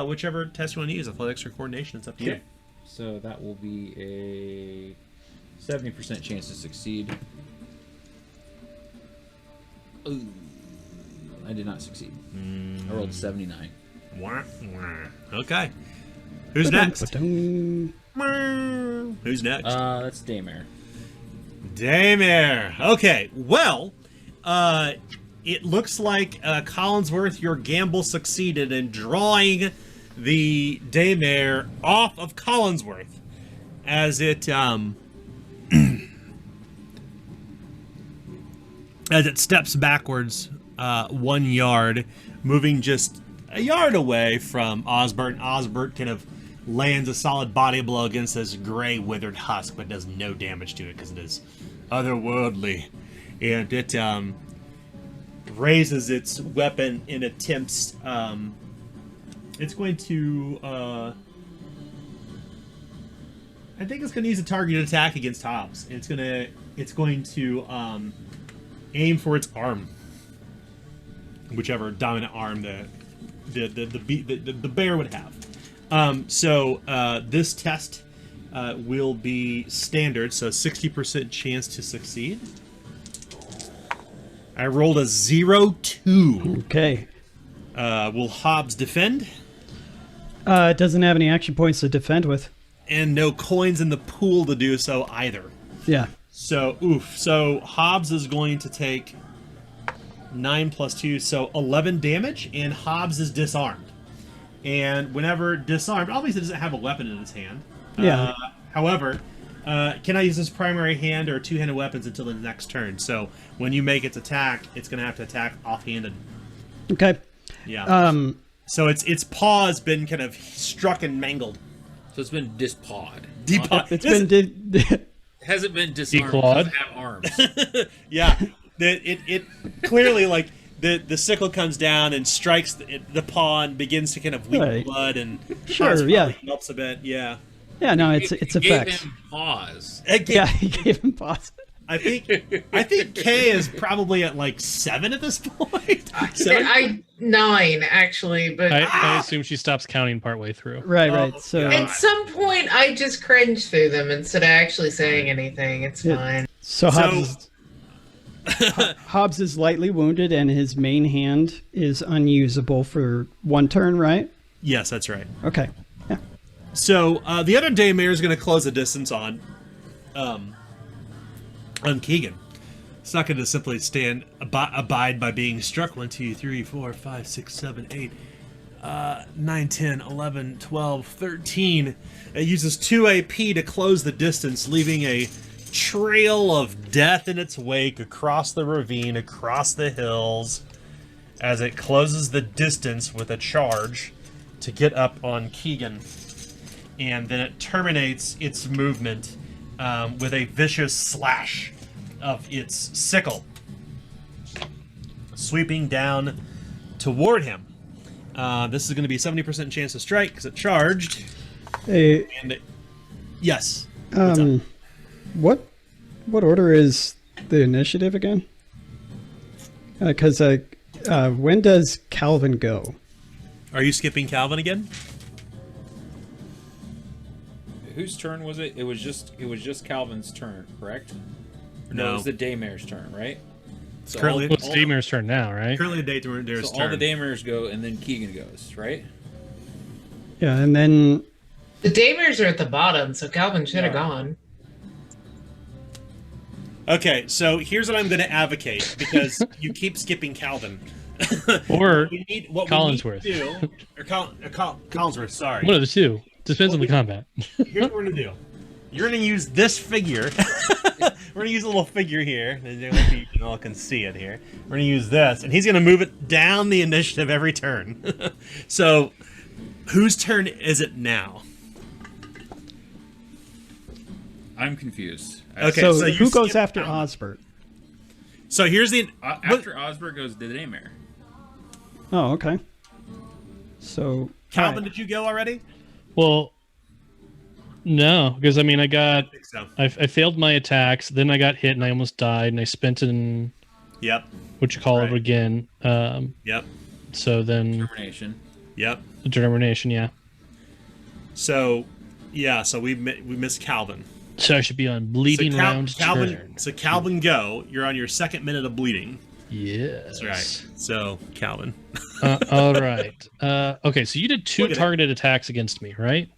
Speaker 1: whichever test you want to use, athletics or coordination. It's up to you.
Speaker 6: Okay. So that will be a 70% chance to succeed. Ooh, I did not succeed. I rolled 79.
Speaker 1: Wah, wah. Okay. Who's next?
Speaker 4: Ba-dum.
Speaker 1: Who's next?
Speaker 6: That's Daymare.
Speaker 1: Daymare. Okay, well, it looks like Collinsworth, your gamble succeeded in drawing the Daymare off of Collinsworth as it as it steps backwards 1 yard, moving just a yard away from Osbert. Osbert kind of lands a solid body blow against this gray withered husk, but does no damage to it because it is otherworldly. And it raises its weapon and attempts. It's going to. I think it's going to use a targeted attack against Hobbs. It's going to aim for its arm, whichever dominant arm the bear would have. So this test will be standard, so 60% chance to succeed. I rolled a 0-2.
Speaker 4: Okay.
Speaker 1: Will Hobbs defend?
Speaker 4: It doesn't have any action points to defend with.
Speaker 1: And no coins in the pool to do so either.
Speaker 4: Yeah.
Speaker 1: So, oof. So Hobbs is going to take 9 plus 2, so 11 damage, and Hobbs is disarmed. And whenever disarmed, obviously doesn't have a weapon in his hand.
Speaker 4: Yeah.
Speaker 1: However, cannot use his primary hand or two-handed weapons until the next turn. So when you make its attack, it's going to have to attack offhanded.
Speaker 4: Okay.
Speaker 1: Yeah. So its paw has been kind of struck and mangled.
Speaker 2: So it's been dispawed.
Speaker 4: It's been
Speaker 2: Hasn't been disarmed.
Speaker 3: Declawed?
Speaker 2: Doesn't have arms.
Speaker 1: Yeah. It clearly, like, the sickle comes down and strikes the paw and begins to kind of leak
Speaker 4: Right.
Speaker 1: blood and
Speaker 4: Sure, yeah.
Speaker 1: helps a bit. Yeah.
Speaker 4: Yeah, no, it's
Speaker 2: Gave
Speaker 4: effects.
Speaker 2: him pause.
Speaker 4: Yeah, he gave him pause.
Speaker 1: I think K is probably at like 7 at this point. 7?
Speaker 5: 9 actually, but
Speaker 3: I assume she stops counting partway through.
Speaker 4: Right. So
Speaker 1: God.
Speaker 5: at some point I just cringed through them instead of actually saying anything. It's
Speaker 4: Yeah.
Speaker 5: fine.
Speaker 4: So Hobbs is lightly wounded, and his main hand is unusable for 1 turn, right?
Speaker 1: Yes, that's right.
Speaker 4: Okay. Yeah.
Speaker 1: So the other daymare is going to close the distance on Keegan. It's not going to simply abide by being struck. 1, 2, 3, 4, 5, 6, 7, 8, 9, 10, 11, 12, 13. It uses 2 AP to close the distance, leaving a trail of death in its wake across the ravine, across the hills, as it closes the distance with a charge to get up on Keegan. And then it terminates its movement with a vicious slash of its sickle, sweeping down toward him. This is going to be 70% chance to strike because it charged.
Speaker 4: Hey,
Speaker 1: Yes. What's up?
Speaker 4: what order is the initiative again? Because when does Calvin go?
Speaker 1: Are you skipping Calvin again?
Speaker 6: Whose turn was it? It was just Calvin's turn, correct? Or
Speaker 1: No.
Speaker 6: it was the Daymare's turn, right? So
Speaker 1: Currently-
Speaker 3: Well, it's Daymare's turn now, right?
Speaker 1: Currently, there's
Speaker 6: so all the Daymares go, and then Keegan goes, right?
Speaker 4: Yeah, and then
Speaker 5: The Damers are at the bottom, so Calvin should have
Speaker 6: Yeah.
Speaker 5: gone.
Speaker 1: Okay, so here's what I'm going to advocate because you keep skipping Calvin.
Speaker 3: Or
Speaker 1: What
Speaker 3: Collinsworth.
Speaker 1: We need to do, or Collinsworth, sorry.
Speaker 3: one of the two. Depends on the combat.
Speaker 1: Here's what we're going to do. You're going to use this figure. We're going to use a little figure here. You all can see it here. We're going to use this, and he's going to move it down the initiative every turn. So, whose turn is it now?
Speaker 2: I'm confused.
Speaker 1: Okay,
Speaker 4: so,
Speaker 1: so you
Speaker 4: who goes
Speaker 1: skip
Speaker 4: after
Speaker 1: Calvin.
Speaker 4: Osbert?
Speaker 1: So here's the...
Speaker 2: After Osbert goes the Daymare.
Speaker 4: Oh, okay. So
Speaker 1: Calvin,
Speaker 4: alright.
Speaker 1: did you go already?
Speaker 3: Well, no, because I mean, I
Speaker 1: think so.
Speaker 3: failed my attacks, then I got hit and I almost died, and I spent it in
Speaker 1: Yep.
Speaker 3: what you call
Speaker 1: Right.
Speaker 3: it again.
Speaker 1: Yep.
Speaker 3: So then
Speaker 2: Termination.
Speaker 1: Yep.
Speaker 3: determination, yeah.
Speaker 1: So, yeah, so we missed Calvin.
Speaker 3: So I should be on bleeding round
Speaker 1: Calvin,
Speaker 3: turn.
Speaker 1: so Calvin, go. You're on your 2nd minute of bleeding.
Speaker 3: Yes.
Speaker 1: That's right. So, Calvin.
Speaker 3: All right. Okay, so you did 2
Speaker 1: Look at it.
Speaker 3: targeted attacks against me, right?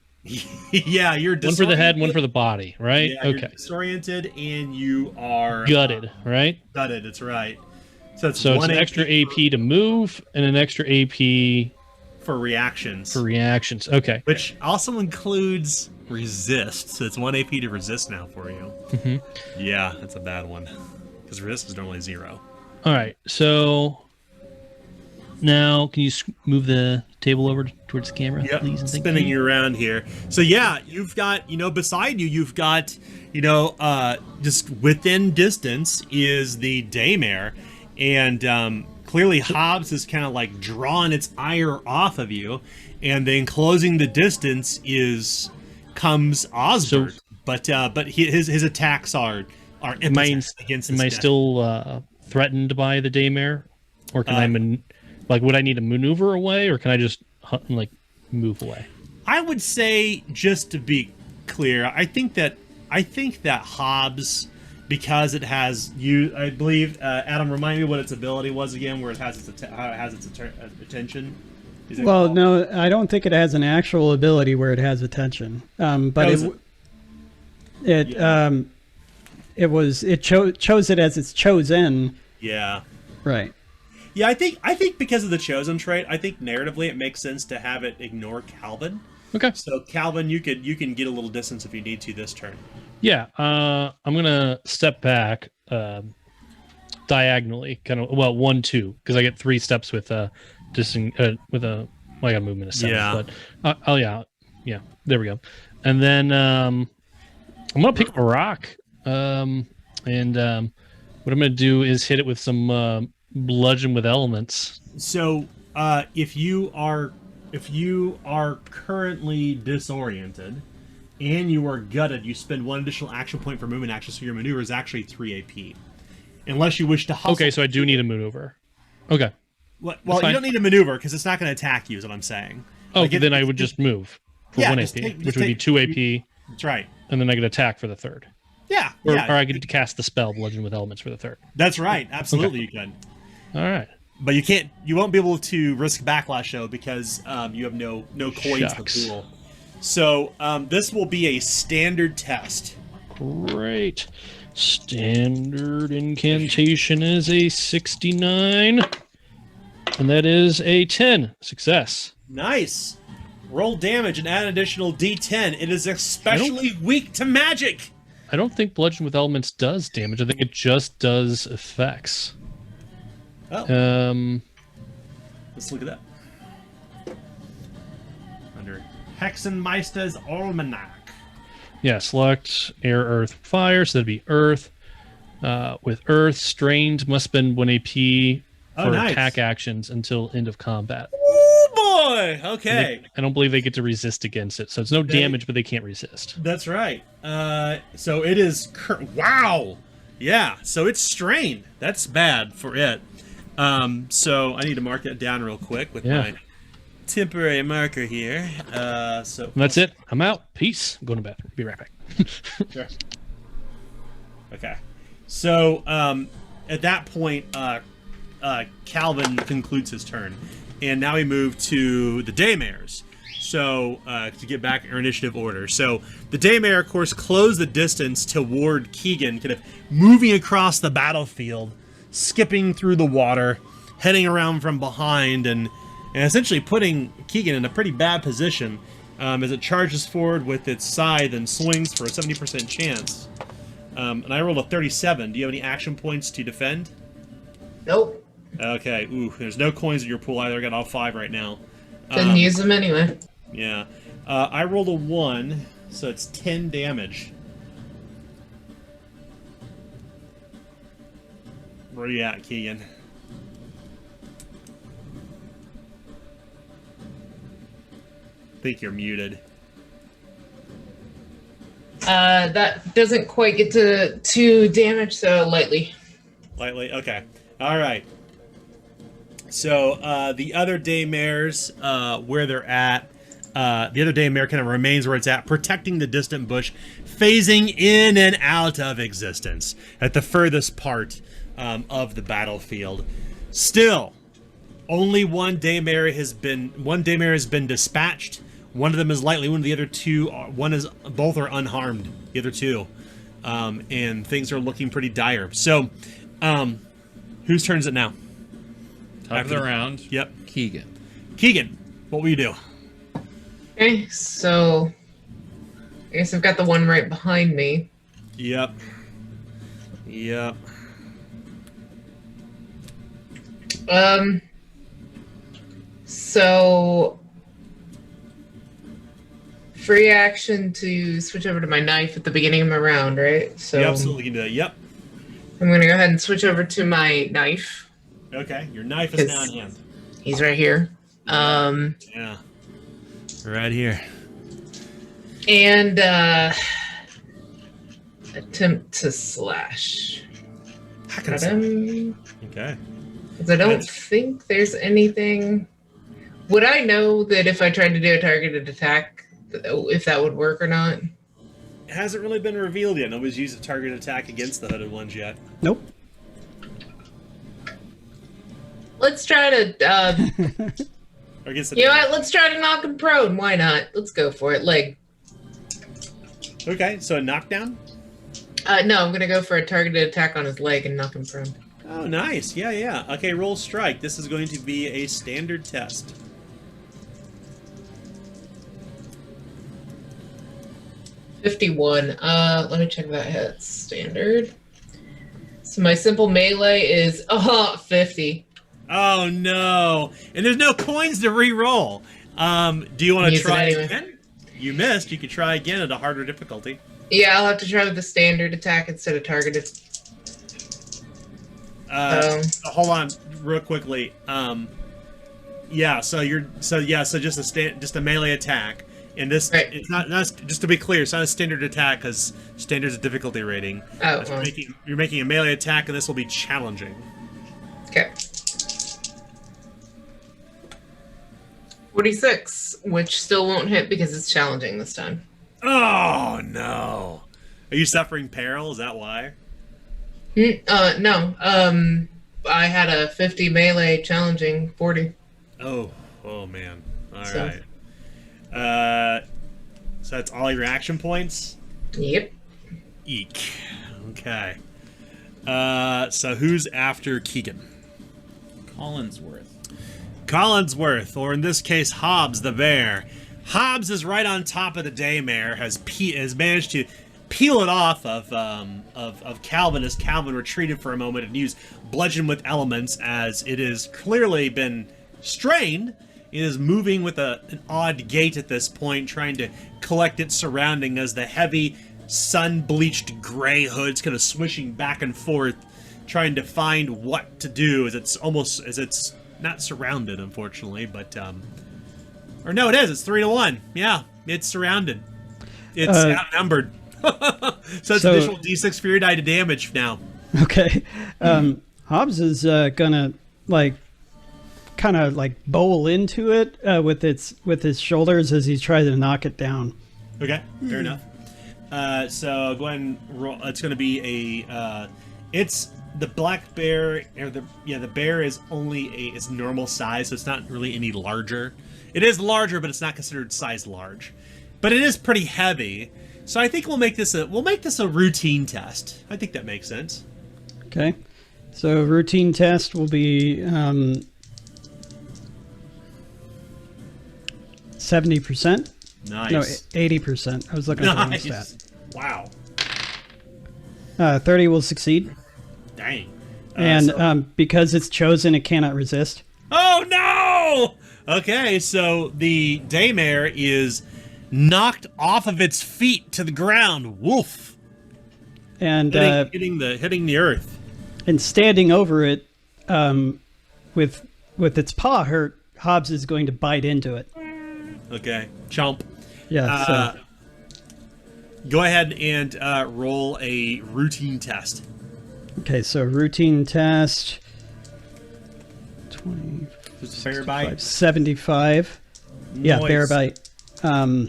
Speaker 1: Yeah, you're
Speaker 3: One for the head, one
Speaker 1: disoriented.
Speaker 3: for the body, right?
Speaker 1: Yeah, you're
Speaker 3: Okay.
Speaker 1: disoriented and you are
Speaker 3: Gutted, right?
Speaker 1: Gutted. That's right. So it's
Speaker 3: So it's
Speaker 1: one
Speaker 3: an extra AP to move and an extra AP
Speaker 1: for reactions,
Speaker 3: for reactions. Okay.
Speaker 1: which also includes resist. So it's 1 AP to resist now for you.
Speaker 3: Mhm.
Speaker 1: Yeah, that's a bad one because resist is normally 0.
Speaker 3: All right. So now, can you move the table over towards the camera,
Speaker 1: Yep,
Speaker 3: please. And thank
Speaker 1: spinning
Speaker 3: you.
Speaker 1: you around here. So yeah, you've got, beside you, you've got, just within distance is the daymare, and clearly Hobbs has kind of like drawn its ire off of you, and then closing the distance comes Osbert, but his attacks are impotent against this
Speaker 3: Am I
Speaker 1: guy.
Speaker 3: still threatened by the daymare, or can would I need to maneuver away, or can I just move away?
Speaker 1: I would say, just to be clear, I think that Hobbs, because it has I believe, Adam, remind me what its ability was again, where it has its attention. Is it
Speaker 4: Well,
Speaker 1: called?
Speaker 4: no, I don't think it has an actual ability where it has attention. But it chose it as its chosen.
Speaker 1: Yeah.
Speaker 4: Right.
Speaker 1: Yeah, I think because of the chosen trait, I think narratively it makes sense to have it ignore Calvin.
Speaker 3: Okay.
Speaker 1: So Calvin, you can get a little distance if you need to this turn.
Speaker 3: Yeah. I'm gonna step back diagonally, kind of 1-2, because I get 3 steps with I got movement of 7.
Speaker 1: Yeah.
Speaker 3: But yeah. There we go. And then I'm gonna pick up a rock. And what I'm gonna do is hit it with some bludgeon with elements.
Speaker 1: So if you are currently disoriented and you are gutted, you spend 1 additional action point for movement action, so your maneuver is actually 3 AP. Unless you wish to hustle.
Speaker 3: Okay, so I do need a maneuver. Okay.
Speaker 1: Well, you don't need a maneuver because it's not going to attack you, is what I'm saying.
Speaker 3: Oh, then I would just move for 1 AP, which would be 2 AP,
Speaker 1: That's right.
Speaker 3: and then I get attack for the 3rd.
Speaker 1: Yeah.
Speaker 3: Or I get to cast the spell Bludgeon with Elements for the 3rd.
Speaker 1: That's right. Absolutely, you can.
Speaker 3: All right.
Speaker 1: But you won't be able to risk backlash though, because you have no coins in the pool. So this will be a standard test.
Speaker 3: Great. Standard incantation is a 69, and that is a 10. Success.
Speaker 1: Nice. Roll damage and add an additional D10. It is especially weak to magic.
Speaker 3: I don't think Bludgeon with Elements does damage. I think it just does effects.
Speaker 1: Oh. Let's look at that. Under Hexenmeister's Almanac.
Speaker 3: Yeah, select air, earth, fire. So that'd be earth. With earth, strained must spend 1 AP for attack actions until end of combat.
Speaker 1: Oh boy! Okay.
Speaker 3: I don't believe they get to resist against it. So it's no damage, but they can't resist.
Speaker 1: That's right. So it is. Wow! Yeah, so it's strained. That's bad for it. So I need to mark that down real quick with my temporary marker here. And
Speaker 3: that's it. I'm out. Peace. I'm going to bed. Be right back.
Speaker 1: Sure. Okay. So at that point, Calvin concludes his turn, and now we move to the Daymares. So to get back in our initiative order, so the Daymare, of course, closed the distance toward Keegan, kind of moving across the battlefield, skipping through the water, heading around from behind, and essentially putting Keegan in a pretty bad position as it charges forward with its scythe and swings for a 70% chance. And I rolled a 37. Do you have any action points to defend?
Speaker 5: Nope.
Speaker 1: Okay. Ooh, there's no coins in your pool either. I got all 5 right now.
Speaker 5: Didn't use them anyway.
Speaker 1: Yeah. I rolled a 1, so it's 10 damage. Where are you at, Keegan? I think you're muted.
Speaker 5: That doesn't quite get to 2 damage, so lightly.
Speaker 1: Lightly? Okay. All right. So the other Daymares, where they're at, the other Daymare kind of remains where it's at, protecting the distant bush, phasing in and out of existence at the furthest part of the battlefield. Still, only one Daymare has been dispatched. One of them is lightly wounded. The other 2, both are unharmed. The other 2, and things are looking pretty dire. So, whose turn is it now?
Speaker 2: Top of the round.
Speaker 1: Yep.
Speaker 2: Keegan,
Speaker 1: what will you do?
Speaker 5: Okay, so I guess I've got the one right behind me.
Speaker 1: Yep.
Speaker 5: So free action to switch over to my knife at the beginning of my round, right? So
Speaker 1: You absolutely can do that. Yep.
Speaker 5: I'm going to go ahead and switch over to my knife.
Speaker 1: Okay, your knife is now in hand.
Speaker 5: He's right here.
Speaker 1: Yeah. Right here.
Speaker 5: And attempt to slash.
Speaker 1: Okay.
Speaker 5: Because I don't think there's anything. Would I know that if I tried to do a targeted attack, if that would work or not?
Speaker 1: It hasn't really been revealed yet. Nobody's used a target attack against the hooded ones yet.
Speaker 4: Nope.
Speaker 5: Let's try to.
Speaker 1: Or against the
Speaker 5: You know what? Let's try to knock him prone. Why not? Let's go for it. Leg.
Speaker 1: Okay, so a knockdown?
Speaker 5: No, I'm gonna go for a targeted attack on his leg and knock him prone.
Speaker 1: Oh, nice. Yeah, yeah. Okay, roll strike. This is going to be a standard test.
Speaker 5: $51. Let me check that hit. Standard. So my simple melee is 50.
Speaker 1: Oh, no. And there's no coins to re-roll. Do you want to
Speaker 5: Use it
Speaker 1: try
Speaker 5: anyway.
Speaker 1: again? You missed. You could try again at a harder difficulty.
Speaker 5: Yeah, I'll have to try with the standard attack instead of targeted.
Speaker 1: Hold on, real quickly. Yeah. So just a melee attack, and this
Speaker 5: Right.
Speaker 1: it's not just to be clear, it's not a standard attack because standard's a difficulty rating.
Speaker 5: Oh,
Speaker 1: You're making a melee attack, and this will be challenging.
Speaker 5: okay. 46, which still won't hit because it's challenging this time.
Speaker 1: Oh no! Are you suffering peril? Is that why?
Speaker 5: No. I had a 50 melee challenging 40.
Speaker 1: Oh man! All
Speaker 5: So-
Speaker 1: right. So that's all your action points.
Speaker 5: Yep.
Speaker 1: Eek. Okay. So who's after Keegan? Collinsworth, or in this case, Hobbs the bear. Hobbs is right on top of the daymare, has managed to peel it off of Calvin as Calvin retreated for a moment and used bludgeon with elements as it has clearly been strained. It is moving with an odd gait at this point, trying to collect its surrounding as the heavy sun-bleached gray hood's kind of swishing back and forth, trying to find what to do as it's not surrounded, unfortunately, but or no, it is. It's 3-1. Yeah, it's surrounded. It's outnumbered. So it's additional D6 Fury die to damage now.
Speaker 4: Okay. Hobbs is gonna kind of bowl into it with his shoulders as he tries to knock it down.
Speaker 1: Okay, fair enough. So go ahead and roll. It's going to be a. It's the black bear, or the bear is only it's normal size, so it's not really any larger. It is larger, but it's not considered size large. But it is pretty heavy, so I think we'll make this a routine test. I think that makes sense.
Speaker 4: Okay. So routine test will be 70%.
Speaker 1: Nice.
Speaker 4: No, 80%. I was looking at the wrong stat.
Speaker 1: Wow.
Speaker 4: 30 will succeed.
Speaker 1: Dang.
Speaker 4: And because it's chosen, it cannot resist.
Speaker 1: Oh no! Okay, so the daymare is knocked off of its feet to the ground. Woof!
Speaker 4: And
Speaker 1: Hitting the earth.
Speaker 4: and standing over it, with its paw hurt, Hobbs is going to bite into it.
Speaker 1: Okay, chomp.
Speaker 4: Yeah.
Speaker 1: Go ahead and roll a routine test.
Speaker 4: Okay, so routine test. 20.
Speaker 1: Bear bite.
Speaker 4: 75. Yeah,
Speaker 1: Nice.
Speaker 4: bear bite. An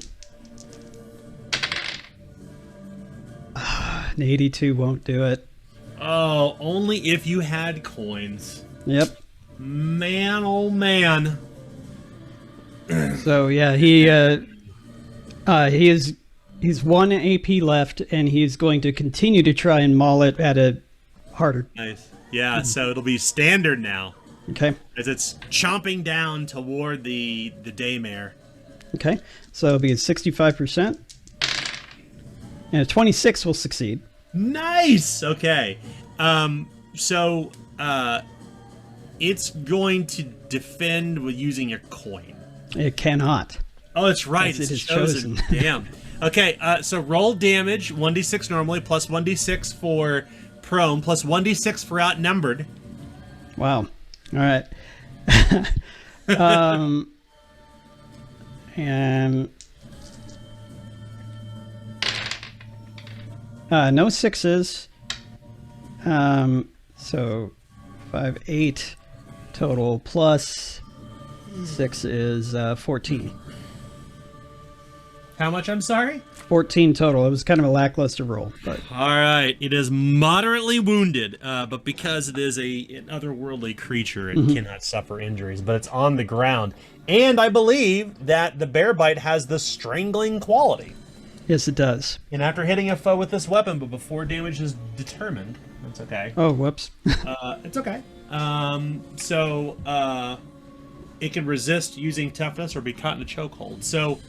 Speaker 4: 82 won't do it.
Speaker 1: Oh, only if you had coins.
Speaker 4: Yep.
Speaker 1: Man, oh man.
Speaker 4: So yeah, he's 1 AP left, and he's going to continue to try and maul it at a harder.
Speaker 1: Nice. Yeah, so it'll be standard now
Speaker 4: Okay.
Speaker 1: as it's chomping down toward the daymare.
Speaker 4: Okay. So it'll be a 65%, and a 26 will succeed.
Speaker 1: Nice. Okay. So it's going to defend with using a coin.
Speaker 4: It cannot.
Speaker 1: Oh, it's right.
Speaker 4: Yes,
Speaker 1: It's
Speaker 4: it is
Speaker 1: chosen.
Speaker 4: chosen.
Speaker 1: Damn. Okay, so roll damage, 1d6 normally, plus 1d6 for prone, plus 1d6 for outnumbered.
Speaker 4: Wow. All right. And no sixes. So 5, 8 total, plus 6 is 14.
Speaker 1: How much, I'm sorry?
Speaker 4: 14 total. It was kind of a lackluster roll, but
Speaker 1: All right, it is moderately wounded, but because it is an otherworldly creature, it cannot suffer injuries, but it's on the ground. And I believe that the bear bite has the strangling quality.
Speaker 4: yes, it does.
Speaker 1: And after hitting a foe with this weapon, but before damage is determined, that's okay.
Speaker 4: Oh, whoops.
Speaker 1: It's okay. It can resist using toughness or be caught in a chokehold. So,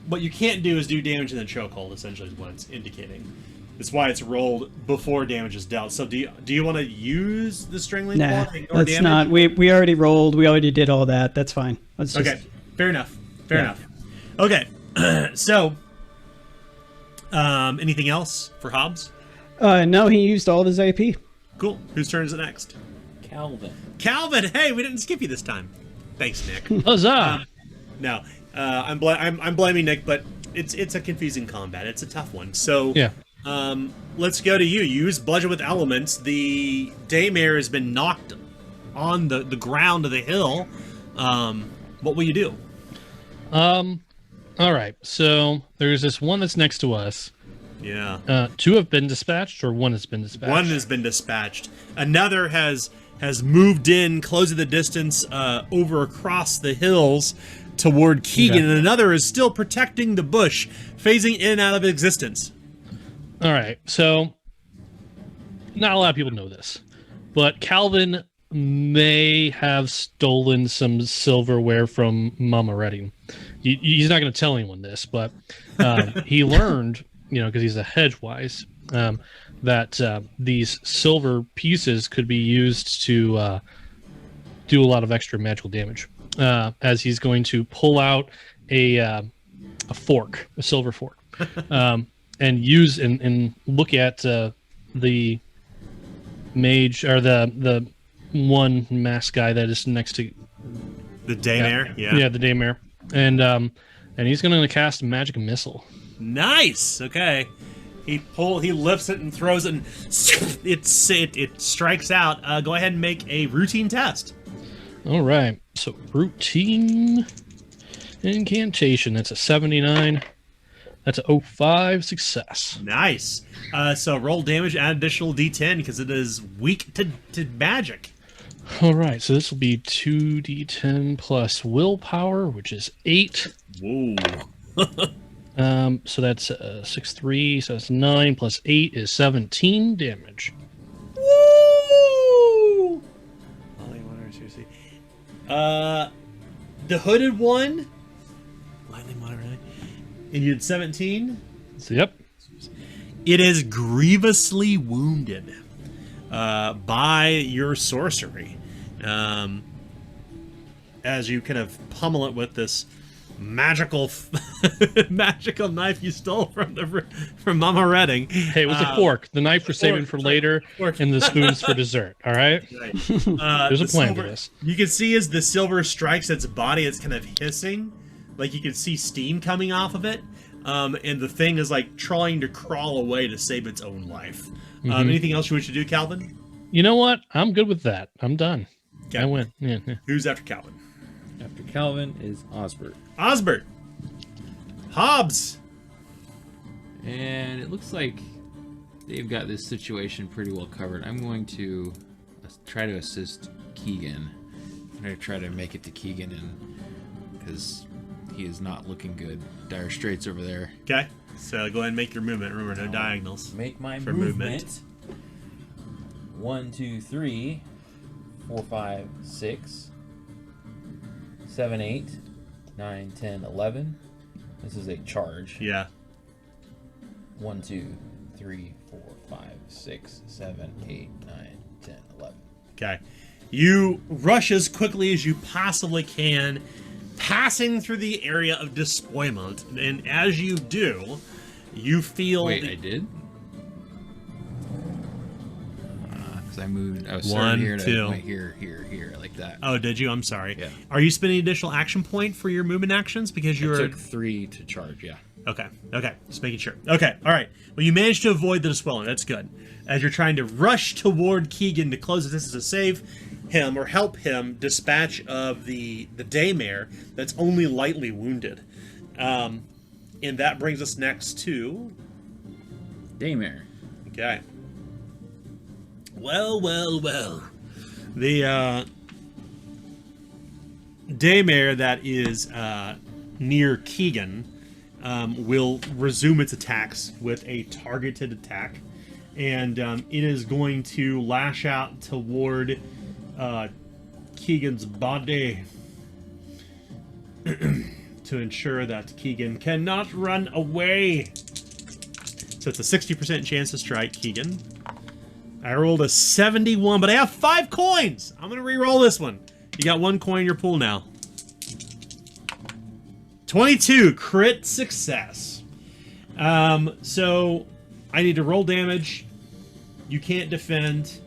Speaker 1: what you can't do is do damage in the chokehold, essentially, is what it's indicating. That's why it's rolled before damage is dealt. So do you want to use the strangling
Speaker 4: Nah,
Speaker 1: quality? Ignore
Speaker 4: that's
Speaker 1: damage?
Speaker 4: not. We already rolled. We already did all that. That's fine. Let's just,
Speaker 1: Okay, fair enough. Fair
Speaker 4: Yeah.
Speaker 1: enough. Okay, so, anything else for Hobbs?
Speaker 4: No, he used all of his AP.
Speaker 1: Cool. Whose turn is it next?
Speaker 6: Calvin.
Speaker 1: Calvin. Hey, we didn't skip you this time. Thanks, Nick.
Speaker 3: Huzzah!
Speaker 1: No, I'm blaming Nick, but it's a confusing combat. It's a tough one. So
Speaker 3: Yeah.
Speaker 1: Let's go to you. Use bludgeon with elements. The daymare has been knocked on the ground of the hill. What will you do?
Speaker 3: All right. So there's this one that's next to us.
Speaker 1: Yeah.
Speaker 3: 2 have been dispatched, or 1 has been dispatched.
Speaker 1: One has been dispatched. Another has moved in, closing the distance over across the hills toward Keegan,
Speaker 3: Okay.
Speaker 1: and another is still protecting the bush, phasing in and out of existence.
Speaker 3: All right. So not a lot of people know this, but Calvin may have stolen some silverware from Mama Redding. He's not going to tell anyone this, but he learned, because he's a hedgewise, that these silver pieces could be used to do a lot of extra magical damage. As he's going to pull out a fork, a silver fork, and use and look at the mage, or the one masked guy that is next to
Speaker 1: The daymare,
Speaker 3: yeah, the daymare, and he's going to cast magic missile.
Speaker 1: Nice. Okay. He lifts it and throws it, and it strikes out. Go ahead and make a routine test.
Speaker 3: All right. So routine incantation. That's a 79. That's a 05 success.
Speaker 1: Nice. So roll damage, add additional D10 because it is weak to magic.
Speaker 3: All right. So this will be 2d10 plus willpower, which is 8.
Speaker 1: Whoa.
Speaker 3: So that's 6, 3. So that's 9 plus 8 is 17 damage.
Speaker 1: Woo! The hooded one. Lightning water, right? And you did 17.
Speaker 3: So, yep.
Speaker 1: It is grievously wounded by your sorcery. As you kind of pummel it with this magical magical knife you stole from Mama Redding.
Speaker 3: Hey, it was a fork. The knife we're saving for later,
Speaker 1: fork.
Speaker 3: and the spoons for dessert. All right.
Speaker 1: Right.
Speaker 3: There's a
Speaker 1: The
Speaker 3: plan to
Speaker 1: silver,
Speaker 3: this.
Speaker 1: You can see as the silver strikes its body, it's kind of hissing, like you can see steam coming off of it, and the thing is like trying to crawl away to save its own life. Anything else you wish to do, Calvin?
Speaker 3: You know what? I'm good with that. I'm done.
Speaker 1: Okay.
Speaker 3: I win. Yeah.
Speaker 1: Who's after Calvin?
Speaker 6: After Calvin is Osbert.
Speaker 1: Osbert. Hobbs.
Speaker 2: And it looks like they've got this situation pretty well covered. I'm going to try to assist Keegan. I'm going to try to make it to Keegan, and because he is not looking good. Dire Straits over there.
Speaker 1: Okay. So go ahead and make your movement. Remember, no diagonals.
Speaker 6: Make my
Speaker 1: For
Speaker 6: movement. 1, 2, 3, 4, 5, 6, 7, 8, 9, 10, 11. This is a charge.
Speaker 1: Yeah.
Speaker 6: 1, 2, 3, 4, 5, 6, 7, 8, 9, 10, 11.
Speaker 1: Okay. You rush as quickly as you possibly can passing through the area of despoilment, and as you do, you feel.
Speaker 2: Wait, I did. Because I moved. I was starting here to here, like that.
Speaker 1: Oh, did you? I'm sorry.
Speaker 2: Yeah.
Speaker 1: Are you spending an additional action point for your movement actions because you're?
Speaker 2: I took 3 to charge. Yeah.
Speaker 1: Okay. Just making sure. Okay. All right. Well, you managed to avoid the despoiling. That's good. As you're trying to rush toward Keegan to close this to save him or help him dispatch of the daymare that's only lightly wounded. And that brings us next to...
Speaker 6: Daymare.
Speaker 1: Okay. Well. The daymare that is near Keegan will resume its attacks with a targeted attack. And it is going to lash out toward Keegan's body to ensure that Keegan cannot run away. So it's a 60% chance to strike Keegan. I rolled a 71, but I have 5 coins. I'm going to re-roll this one. You got 1 coin in your pool now. 22, crit success. So I need to roll damage. You can't defend.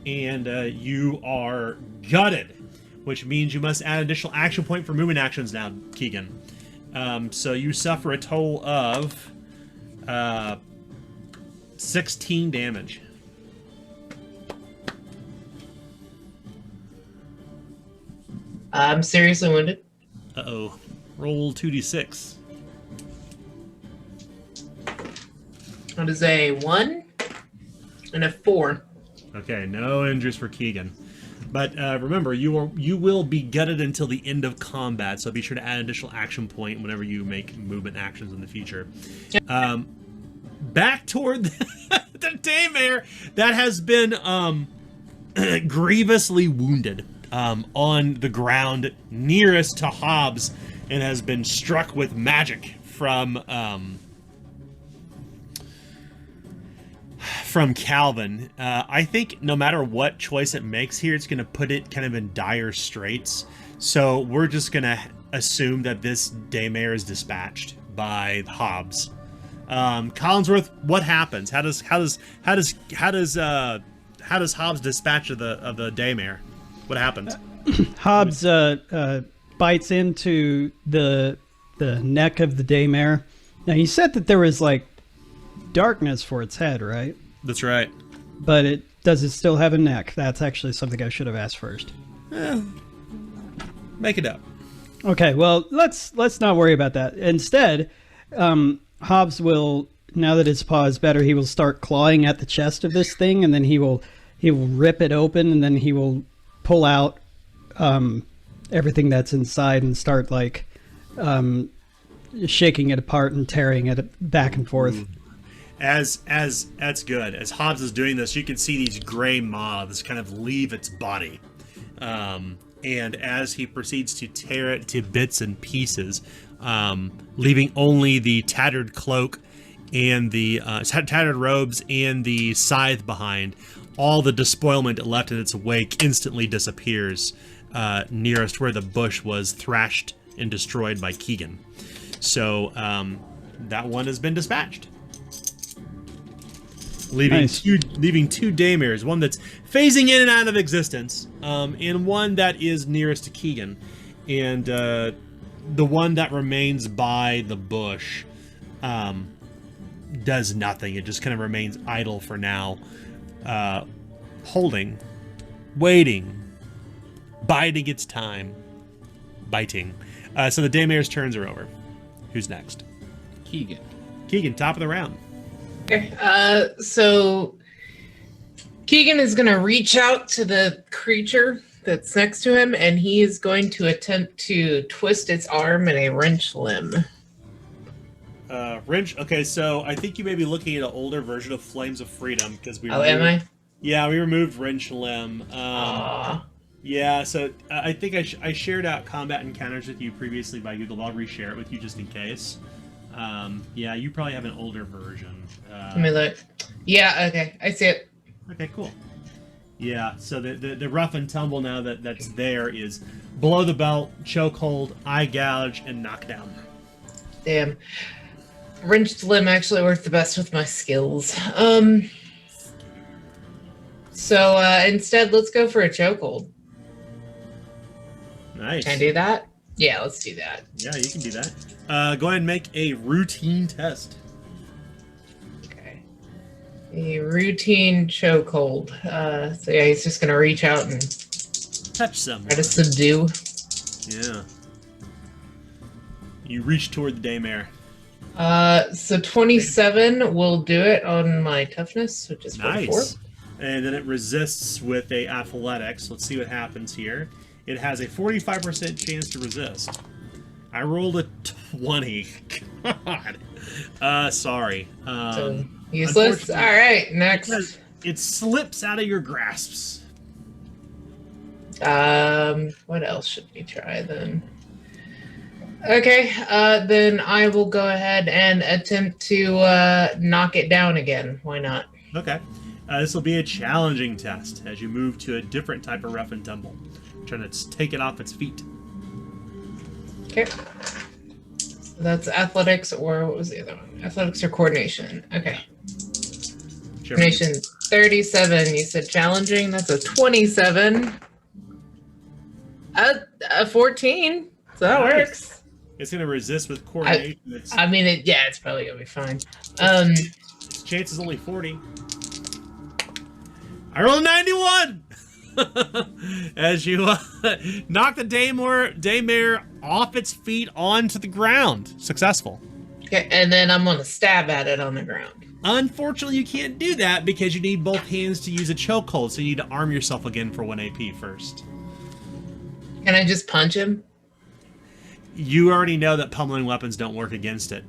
Speaker 1: And you are gutted, which means you must add an additional action point for movement actions now, Keegan. So you suffer a total of 16 damage.
Speaker 5: I'm seriously wounded.
Speaker 1: Uh-oh. Roll 2d6.
Speaker 5: That is a 1 and a 4.
Speaker 1: Okay, no injuries for Keegan. But remember, you will be gutted until the end of combat, so be sure to add an additional action point whenever you make movement actions in the future. Back toward the daymare that has been grievously wounded on the ground nearest to Hobbs and has been struck with magic from Calvin. I think no matter what choice it makes here, it's going to put it kind of in dire straits. So we're just going to assume that this daymare is dispatched by Hobbs. Collinsworth, what happens? How does Hobbs dispatch of the daymare? What happens?
Speaker 4: Hobbs bites into the neck of the daymare. Now, you said that there was like darkness for its head, right?
Speaker 1: That's right.
Speaker 4: But does it still have a neck? That's actually something I should have asked first.
Speaker 1: Make it up.
Speaker 4: Okay, well, let's not worry about that. Instead, Hobbs will, now that his paw is better, he will start clawing at the chest of this thing, and then he will rip it open, and then he will pull out everything that's inside and start like shaking it apart and tearing it back and forth.
Speaker 1: As that's good. As Hobbs is doing this, you can see these gray moths kind of leave its body. And as he proceeds to tear it to bits and pieces, leaving only the tattered cloak and the tattered robes and the scythe behind, all the despoilment left in its wake instantly disappears nearest where the bush was thrashed and destroyed by Keegan. So that one has been dispatched. Leaving
Speaker 4: Nice.
Speaker 1: two daymares, one that's phasing in and out of existence, and one that is nearest to Keegan, and the one that remains by the bush does nothing. It just kind of remains idle for now, holding, waiting, biding its time, biting. So the daymare's turns are over. Who's next?
Speaker 6: Keegan.
Speaker 1: Keegan, top of the round.
Speaker 5: Okay, so Keegan is going to reach out to the creature that's next to him, and he is going to attempt to twist its arm in a wrench limb.
Speaker 1: Wrench. Okay, so I think you may be looking at an older version of Flames of Freedom because we.
Speaker 5: Oh, am I?
Speaker 1: Yeah, we removed wrench limb. Yeah, so I think I shared out combat encounters with you previously by Google. I'll reshare it with you just in case. Yeah, you probably have an older version.
Speaker 5: Let me look. Yeah, okay, I see it.
Speaker 1: Okay, cool. Yeah, so the rough and tumble now that's there is below the belt, chokehold, eye gouge, and knockdown.
Speaker 5: Damn. Wrenched limb actually worked the best with my skills. So instead, let's go for a chokehold.
Speaker 1: Nice.
Speaker 5: Can I do that? Yeah, let's do that.
Speaker 1: Yeah, you can do that. Go ahead and make a routine test.
Speaker 5: Okay. A routine chokehold. So yeah, he's just gonna reach out and
Speaker 1: Touch someone.
Speaker 5: try to subdue.
Speaker 1: Yeah. You reach toward the daymare.
Speaker 5: So 27 will do it on my toughness, which is 44.
Speaker 1: Nice. And then it resists with a athletics. Let's see what happens here. It has a 45% chance to resist. I rolled a 20. God. Sorry.
Speaker 5: So useless. All right, next.
Speaker 1: It slips out of your grasps.
Speaker 5: What else should we try then? Okay, then I will go ahead and attempt to knock it down again. Why not?
Speaker 1: Okay. This will be a challenging test as you move to a different type of rough and tumble. Trying to take it off its feet.
Speaker 5: Okay. So that's athletics, or what was the other one? Athletics or coordination. Okay. Coordination 37. You said challenging. That's a 27. A 14. So that
Speaker 1: Nice.
Speaker 5: works.
Speaker 1: It's going to resist with coordination.
Speaker 5: I mean, it's probably gonna be fine.
Speaker 1: Its chance is only 40. I rolled a 91! As you knock the daymare off its feet onto the ground. Successful.
Speaker 5: Okay, and then I'm gonna stab at it on the ground.
Speaker 1: Unfortunately, you can't do that because you need both hands to use a chokehold, so you need to arm yourself again for 1 AP first.
Speaker 5: Can I just punch him?
Speaker 1: You already know that pummeling weapons don't work against it.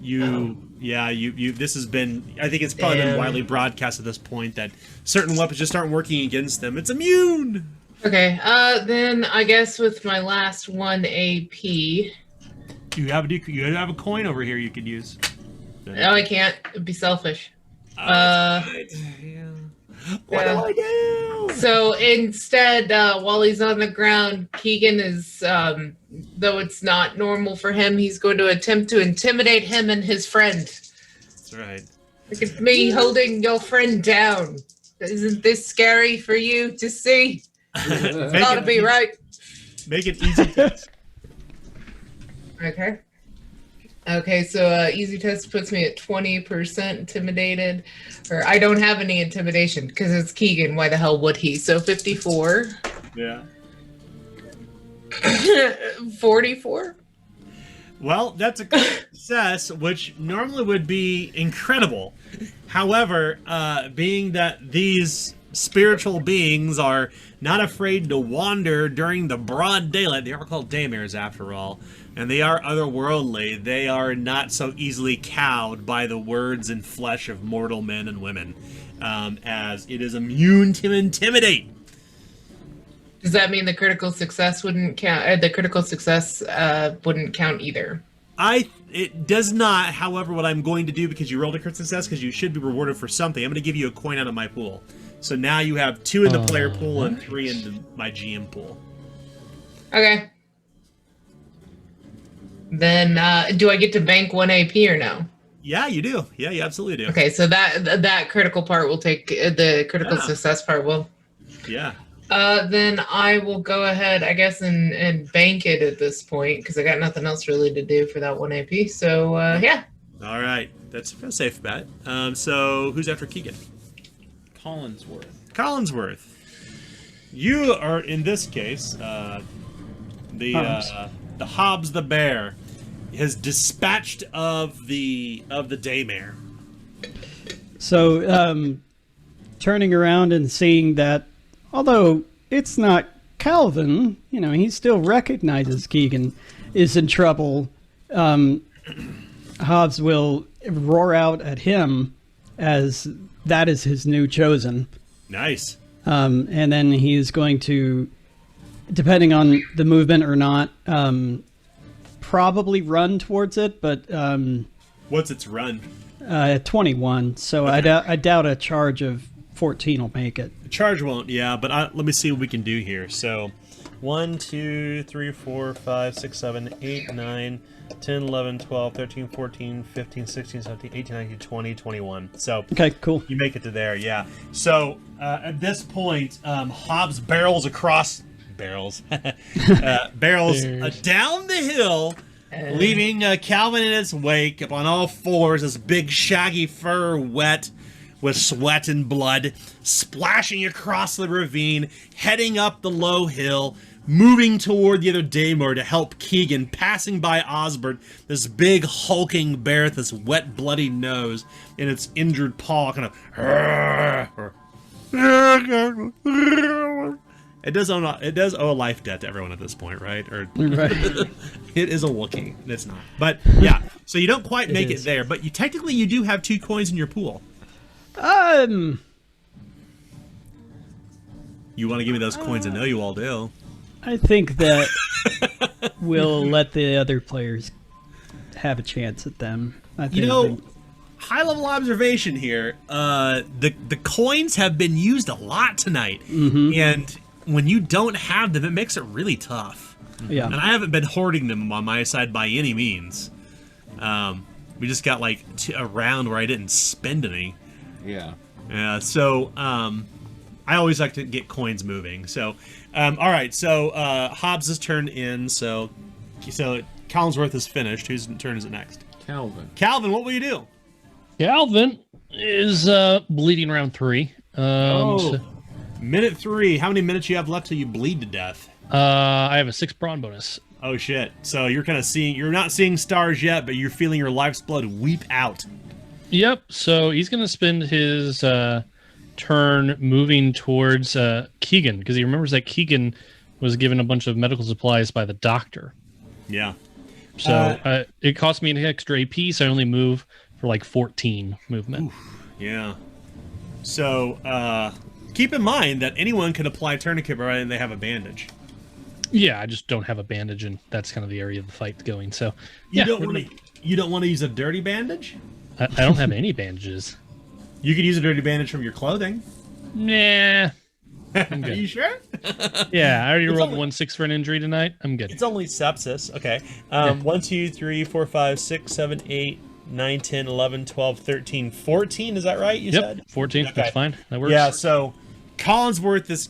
Speaker 1: This has been, I think it's probably been widely broadcast at this point that certain weapons just aren't working against them. It's immune!
Speaker 5: Okay, then I guess with my last 1 AP.
Speaker 1: You have a coin over here you could use.
Speaker 5: No, I can't. It'd be selfish.
Speaker 1: What do I do?
Speaker 5: So instead, while he's on the ground, Keegan is, though it's not normal for him, he's going to attempt to intimidate him and his friend.
Speaker 1: That's right.
Speaker 5: Look at me holding your friend down. Isn't this scary for you to see? Gotta be right.
Speaker 1: Make it easy test.
Speaker 5: Okay. Okay, so easy test puts me at 20% intimidated. Or I don't have any intimidation because it's Keegan. Why the hell would he? So 54.
Speaker 1: Yeah.
Speaker 5: 44.
Speaker 1: Well, that's a success, which normally would be incredible. However, being that these spiritual beings are not afraid to wander during the broad daylight, they are called daymares after all, and they are otherworldly, they are not so easily cowed by the words and flesh of mortal men and women, as it is immune to intimidate.
Speaker 5: Does that mean the critical success wouldn't count? The critical success wouldn't count either.
Speaker 1: It does not. However, what I'm going to do, because you rolled a crit success, because you should be rewarded for something, I'm going to give you a coin out of my pool. So now you have 2 in the player pool and 3 in my GM pool.
Speaker 5: Okay. Then do I get to bank 1 AP or no?
Speaker 1: Yeah, you do. Yeah, you absolutely do.
Speaker 5: Okay, so that critical part will take the critical success part will.
Speaker 1: Yeah.
Speaker 5: Then I will go ahead, I guess, and bank it at this point because I got nothing else really to do for that 1 AP. So yeah.
Speaker 1: All right, that's a safe bet. So who's after Keegan? Collinsworth. You are in this case the Hobbs the Bear has dispatched of the daymare.
Speaker 4: So turning around and seeing that, although it's not Calvin, he still recognizes Keegan is in trouble. Hobbs will roar out at him as that is his new chosen.
Speaker 1: Nice.
Speaker 4: And then he's going to, depending on the movement or not, probably run towards it, but...
Speaker 1: What's its run?
Speaker 4: 21, so I doubt a charge of 14 will make it.
Speaker 1: The charge won't, yeah, but let me see what we can do here. So, 1, 2, 3, 4, 5, 6, 7, 8, 9, 10, 11, 12, 13, 14, 15, 16, 17, 18, 19, 20, 21. So,
Speaker 4: Okay, cool.
Speaker 1: you make it to there, yeah. So, at this point, Hobbs barrels across... Barrels. barrels down the hill, leaving Calvin in its wake up on all fours, his big shaggy fur wet with sweat and blood, splashing across the ravine, heading up the low hill, moving toward the other Daymore to help Keegan, passing by Osbert, this big hulking bear with this wet bloody nose and its injured paw kind of... It does owe a life debt to everyone at this point, right? Or
Speaker 4: Right.
Speaker 1: it is a Wookiee. It's not. But yeah, so you don't quite make it there, but technically you do have 2 coins in your pool.
Speaker 4: Um,
Speaker 1: You want to give me those coins? I know you all do.
Speaker 4: I think that we'll let the other players have a chance at them. I think
Speaker 1: You know, high level observation here. The coins have been used a lot tonight, and when you don't have them, it makes it really tough.
Speaker 4: yeah.
Speaker 1: And I haven't been hoarding them on my side by any means. We just got like a round where I didn't spend any.
Speaker 2: Yeah.
Speaker 1: So I always like to get coins moving. So, all right. So Hobbs' turn in. So Collinsworth is finished. Whose turn is it next?
Speaker 2: Calvin.
Speaker 1: Calvin, what will you do?
Speaker 3: Calvin is bleeding around 3. So,
Speaker 1: Minute 3. How many minutes you have left till you bleed to death?
Speaker 3: I have a 6 brawn bonus.
Speaker 1: Oh shit! So you're kind of you're not seeing stars yet, but you're feeling your life's blood weep out.
Speaker 3: Yep. So he's going to spend his turn moving towards Keegan, because he remembers that Keegan was given a bunch of medical supplies by the doctor.
Speaker 1: Yeah.
Speaker 3: So it cost me an extra AP, so I only move for like 14 movement.
Speaker 1: Yeah. So keep in mind that anyone can apply tourniquet provided they have a bandage.
Speaker 3: Yeah, I just don't have a bandage, and that's kind of the area of the fight going. So
Speaker 1: You don't want to use a dirty bandage?
Speaker 3: I don't have any bandages.
Speaker 1: You could use a dirty bandage from your clothing.
Speaker 3: Nah.
Speaker 1: Are you sure?
Speaker 3: Yeah, I already rolled
Speaker 1: only-
Speaker 3: 1-6 for an injury tonight. I'm good.
Speaker 1: It's only sepsis. Okay. 1, 2, 3, 4, 5, 6, 7, 8, 9, 10, 11, 12, 13, 14. Is that right? You said?
Speaker 3: 14.
Speaker 1: Okay.
Speaker 3: That's fine. That works.
Speaker 1: Yeah, so Collinsworth is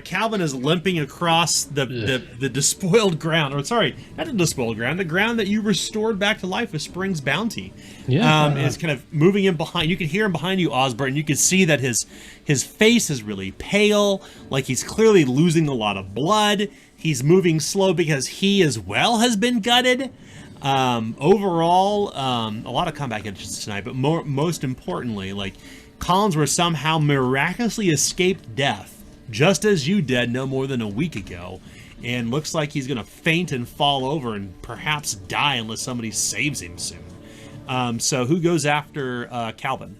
Speaker 1: Calvin is limping across the despoiled ground, or sorry, not the despoiled ground, the ground that you restored back to life with Spring's bounty.
Speaker 3: Yeah.
Speaker 1: Is kind of moving in behind. You can hear him behind you, Osborne, and you can see that his face is really pale, like he's clearly losing a lot of blood. He's moving slow because he as well has been gutted. Overall, a lot of combat conditions tonight, but most importantly, like, Collinsworth somehow miraculously escaped death, just as you did no more than a week ago, and looks like he's going to faint and fall over and perhaps die unless somebody saves him soon. So who goes after Calvin?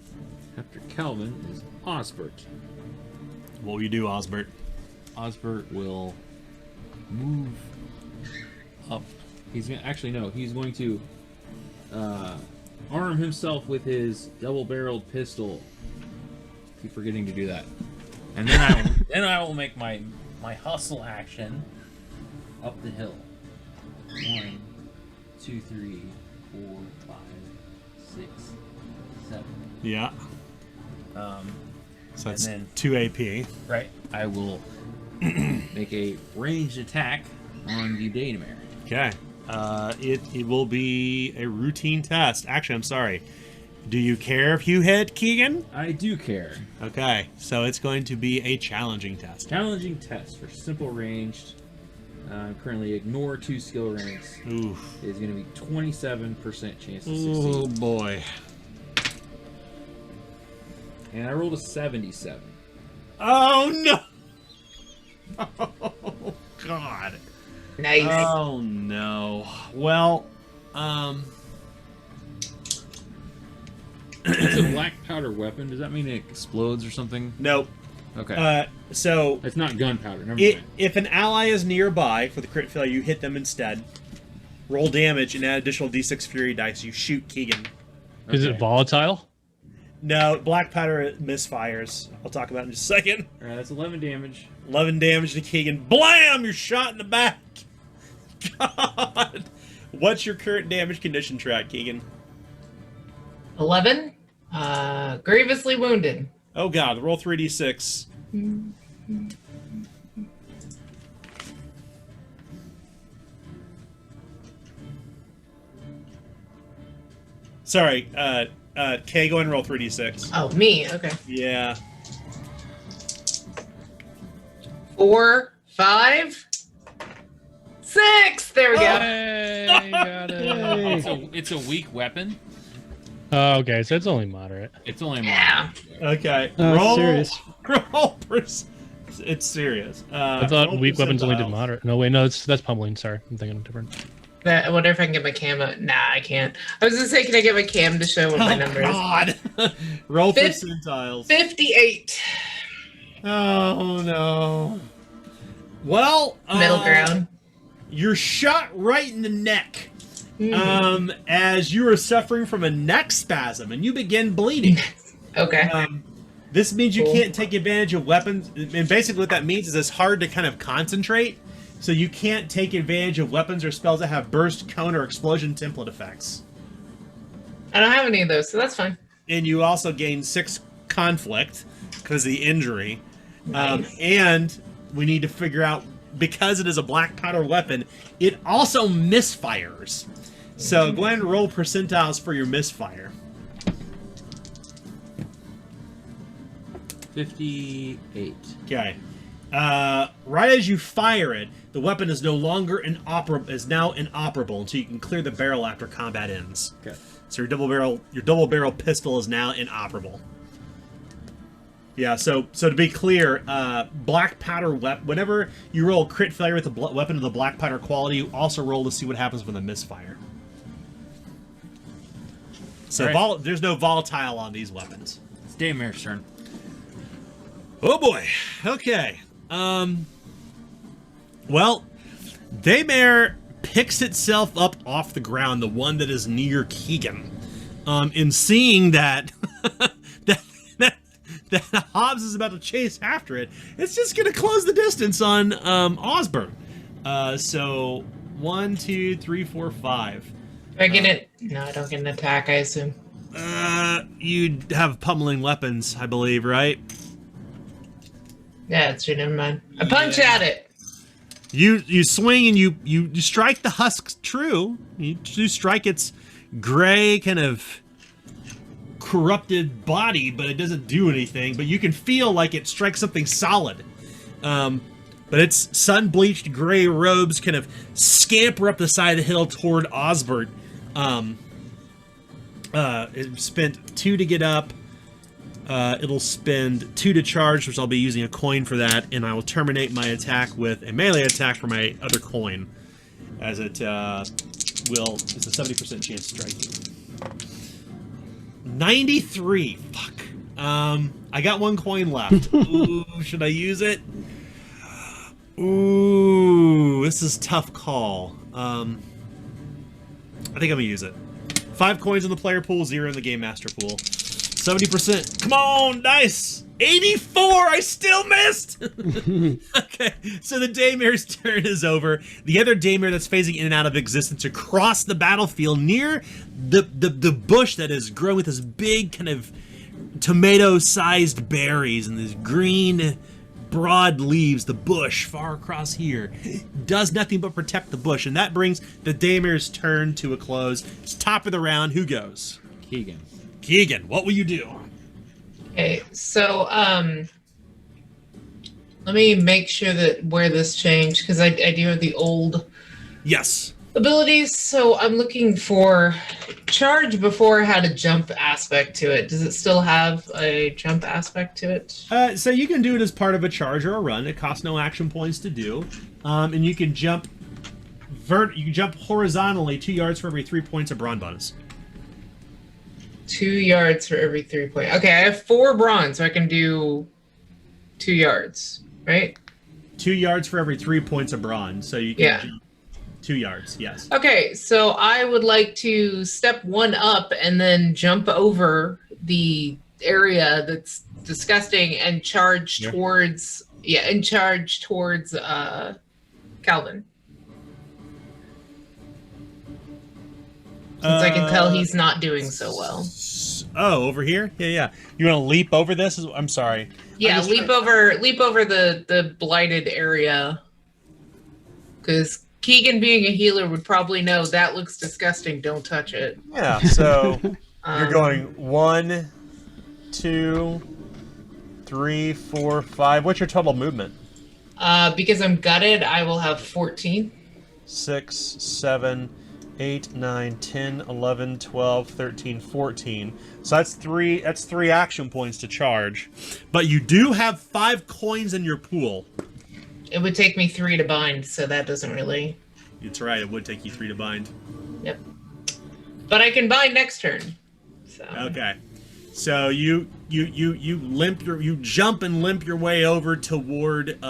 Speaker 2: After Calvin is Osbert.
Speaker 1: What will you do, Osbert?
Speaker 2: Osbert will move up. He's going to arm himself with his double-barreled pistol. Keep forgetting to do that. And then I will make my hustle action up the hill. 1, 2, 3, 4, 5, 6, 7.
Speaker 1: Yeah.
Speaker 2: Um,
Speaker 1: So that's
Speaker 2: and then-
Speaker 1: 2 AP.
Speaker 2: right. I will make a ranged attack on the Daymare.
Speaker 1: Okay. It will be a routine test. Actually, I'm sorry. Do you care if you hit, Keegan?
Speaker 2: I do care.
Speaker 1: Okay, so it's going to be a challenging test.
Speaker 2: Challenging test for simple ranged. Currently ignore 2 skill ranks.
Speaker 1: Oof.
Speaker 2: Is going to be 27% chance to
Speaker 1: Oh
Speaker 2: succeed.
Speaker 1: boy.
Speaker 2: And I rolled a 77.
Speaker 1: Oh no! Oh God.
Speaker 5: Nice.
Speaker 1: Oh no. Well,
Speaker 2: It's a black powder weapon. Does that mean it explodes or something?
Speaker 1: nope.
Speaker 2: Okay.
Speaker 1: So
Speaker 2: It's not gunpowder. Never mind.
Speaker 1: if an ally is nearby for the crit failure, you hit them instead. Roll damage and add additional D6 Fury dice. You shoot Keegan.
Speaker 3: Is it
Speaker 2: Okay.
Speaker 3: volatile?
Speaker 1: No, black powder misfires. I'll talk about it in just a second.
Speaker 6: All right, that's 11 damage.
Speaker 1: 11 damage to Keegan. Blam! You're shot in the back. God. What's your current damage condition track, Keegan?
Speaker 5: 11. Grievously wounded.
Speaker 1: Oh God, roll 3d6. Sorry, Kay, go ahead and roll 3d6.
Speaker 5: Oh, me. Okay.
Speaker 1: Yeah.
Speaker 5: 4, 5, 6. There we go.
Speaker 3: Hey, got it.
Speaker 2: It's a weak weapon.
Speaker 3: Oh, okay, so it's only moderate.
Speaker 2: It's only
Speaker 5: Yeah.
Speaker 1: Okay.
Speaker 4: Oh,
Speaker 1: roll.
Speaker 4: serious.
Speaker 1: Roll. It's serious.
Speaker 3: I thought
Speaker 1: roll
Speaker 3: weak weapons only did
Speaker 1: percentiles.
Speaker 3: moderate. No, wait, no, that's pummeling. Sorry, I'm thinking different.
Speaker 5: I wonder if I can get my cam. Nah, I can't. I was gonna say, can I get my cam to show what my number is?
Speaker 1: God. Roll
Speaker 5: Fif-
Speaker 1: percentiles.
Speaker 5: 58.
Speaker 1: Oh no. Well,
Speaker 5: Middle ground.
Speaker 1: You're shot right in the neck.
Speaker 5: Hmm.
Speaker 1: As you are suffering from a neck spasm and you begin bleeding.
Speaker 5: Okay.
Speaker 1: This means you
Speaker 5: Cool.
Speaker 1: can't take advantage of weapons. And basically what that means is it's hard to kind of concentrate. So you can't take advantage of weapons or spells that have burst, cone, or explosion template effects.
Speaker 5: I don't have any of those, so that's fine.
Speaker 1: And you also gain 6 conflict because of the injury.
Speaker 5: Nice.
Speaker 1: And we need to figure out, because it is a black powder weapon, it also misfires. So go ahead and roll percentiles for your misfire.
Speaker 6: 58.
Speaker 1: Okay. Right as you fire it, the weapon is no longer now inoperable until you can clear the barrel after combat ends.
Speaker 6: Okay.
Speaker 1: So your double barrel pistol is now inoperable. Yeah, so to be clear, black powder whenever you roll crit failure with the weapon of the black powder quality, you also roll to see what happens with a misfire. So
Speaker 6: All right.
Speaker 1: there's no volatile on these weapons.
Speaker 2: It's Daymare's turn.
Speaker 1: Oh boy. Okay. Well, Daymare picks itself up off the ground, the one that is near Keegan. In seeing that that Hobbs is about to chase after it, it's just gonna close the distance on Osborne. So 1, 2, 3, 4, 5.
Speaker 5: Do I get it? No, I don't get an attack, I assume.
Speaker 1: You have pummeling weapons, I believe, right?
Speaker 5: Yeah, it's true. Never mind. I punch at it.
Speaker 1: You swing and you strike the husk true. You strike its gray kind of corrupted body, but it doesn't do anything. But you can feel like it strikes something solid. But its sun-bleached gray robes kind of scamper up the side of the hill toward Osbert. It spent 2 to get up. It'll spend 2 to charge, which I'll be using a coin for that, and I will terminate my attack with a melee attack for my other coin, as it it's a 70% chance to strike you. 93. Fuck. I got 1 coin left. Ooh, should I use it? Ooh, this is a tough call. I think I'm gonna use it. 5 coins in the player pool, 0 in the game master pool. 70%. Come on, nice. 84. I still missed. Okay, so the Daymare's turn is over. The other Daymare that's phasing in and out of existence across the battlefield near the bush that is growing with this big kind of tomato-sized berries and these green broad leaves. The bush far across here does nothing but protect the bush, and that brings the Daymare's turn to a close. It's top of the round. Who goes?
Speaker 6: Keegan.
Speaker 1: Keegan, what will you do?
Speaker 5: Okay, so let me make sure that where this changed, because I do have the old
Speaker 1: Yes.
Speaker 5: abilities. So I'm looking for charge before it had a jump aspect to it. Does it still have a jump aspect to it?
Speaker 1: So you can do it as part of a charge or a run. It costs no action points to do, and you can jump horizontally 2 yards for every 3 points of brawn bonus.
Speaker 5: 2 yards for every 3 point. Okay, I have 4 bronze, so I can do 2 yards, right?
Speaker 1: 2 yards for every 3 points of brawn, so you can jump 2 yards. Yes.
Speaker 5: Okay, so I would like to step 1 up and then jump over the area that's disgusting and charge towards Calvin. Since I can tell he's not doing so well.
Speaker 1: Oh, over here? Yeah. You want to leap over this? I'm sorry.
Speaker 5: Yeah, leap over the blighted area. Because Keegan, being a healer, would probably know that looks disgusting. Don't touch it.
Speaker 1: Yeah. So you're going 1, 2, 3, 4, 5. What's your total movement?
Speaker 5: Because I'm gutted, I will have 14.
Speaker 1: 6, 7, 8, 9, 10, 11, 12, 13, 14. So that's three action points to charge. But you do have 5 coins in your pool.
Speaker 5: It would take me 3 to bind, so that doesn't really...
Speaker 1: That's right, it would take you 3 to bind.
Speaker 5: Yep. But I can bind next turn. So.
Speaker 1: Okay. So you jump and limp your way over toward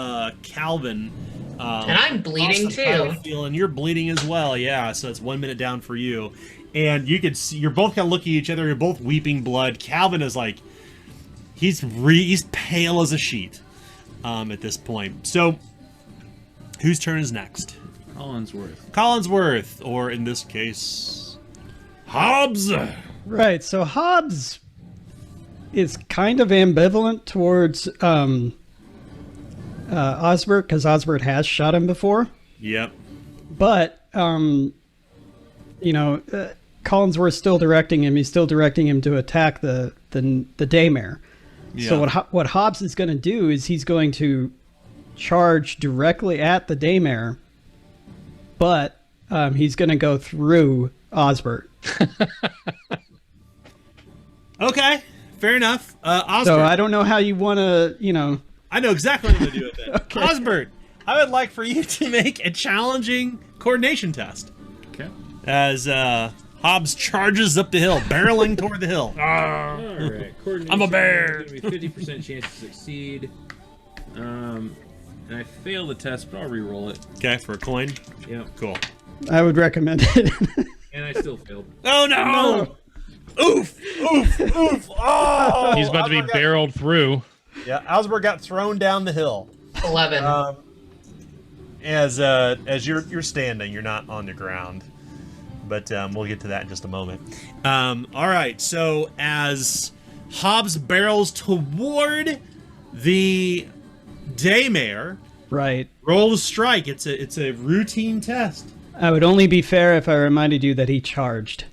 Speaker 1: Calvin.
Speaker 5: And I'm bleeding too.
Speaker 1: And you're bleeding as well, yeah. So it's 1 minute down for you. And you can see you're both kind of looking at each other. You're both weeping blood. Calvin is like, he's pale as a sheet at this point. So whose turn is next? Collinsworth, or in this case, Hobbs.
Speaker 4: Right. So Hobbs is kind of ambivalent towards Osbert, because Osbert has shot him before.
Speaker 1: Yep.
Speaker 4: But Collinsworth's still directing him. He's still directing him to attack the daymare. Yeah. So what Hobbs is going to do is he's going to charge directly at the daymare, but he's going to go through Osbert.
Speaker 1: Okay, fair enough. Osbert.
Speaker 4: So I don't know how you want to,
Speaker 1: I know exactly what I'm going to do with it. Okay. Osbert, I would like for you to make a challenging coordination test.
Speaker 6: Okay.
Speaker 1: As Hobbs charges up the hill, barreling toward the hill.
Speaker 6: All right.
Speaker 1: I'm a bear.
Speaker 6: Give me 50% chance to succeed. And I fail the test, but I'll re-roll it.
Speaker 1: Okay, for a coin?
Speaker 6: Yeah.
Speaker 1: Cool.
Speaker 4: I would recommend it.
Speaker 6: And I still failed.
Speaker 1: Oh, no! Oof! Oh!
Speaker 3: He's about to be barreled through.
Speaker 1: Yeah, Osbert got thrown down the hill.
Speaker 5: 11.
Speaker 1: As you're standing, you're not on the ground. But we'll get to that in just a moment. All right, so as Hobbs barrels toward the daymare,
Speaker 4: Right.
Speaker 1: roll the strike. It's a routine test.
Speaker 4: I would only be fair if I reminded you that he charged.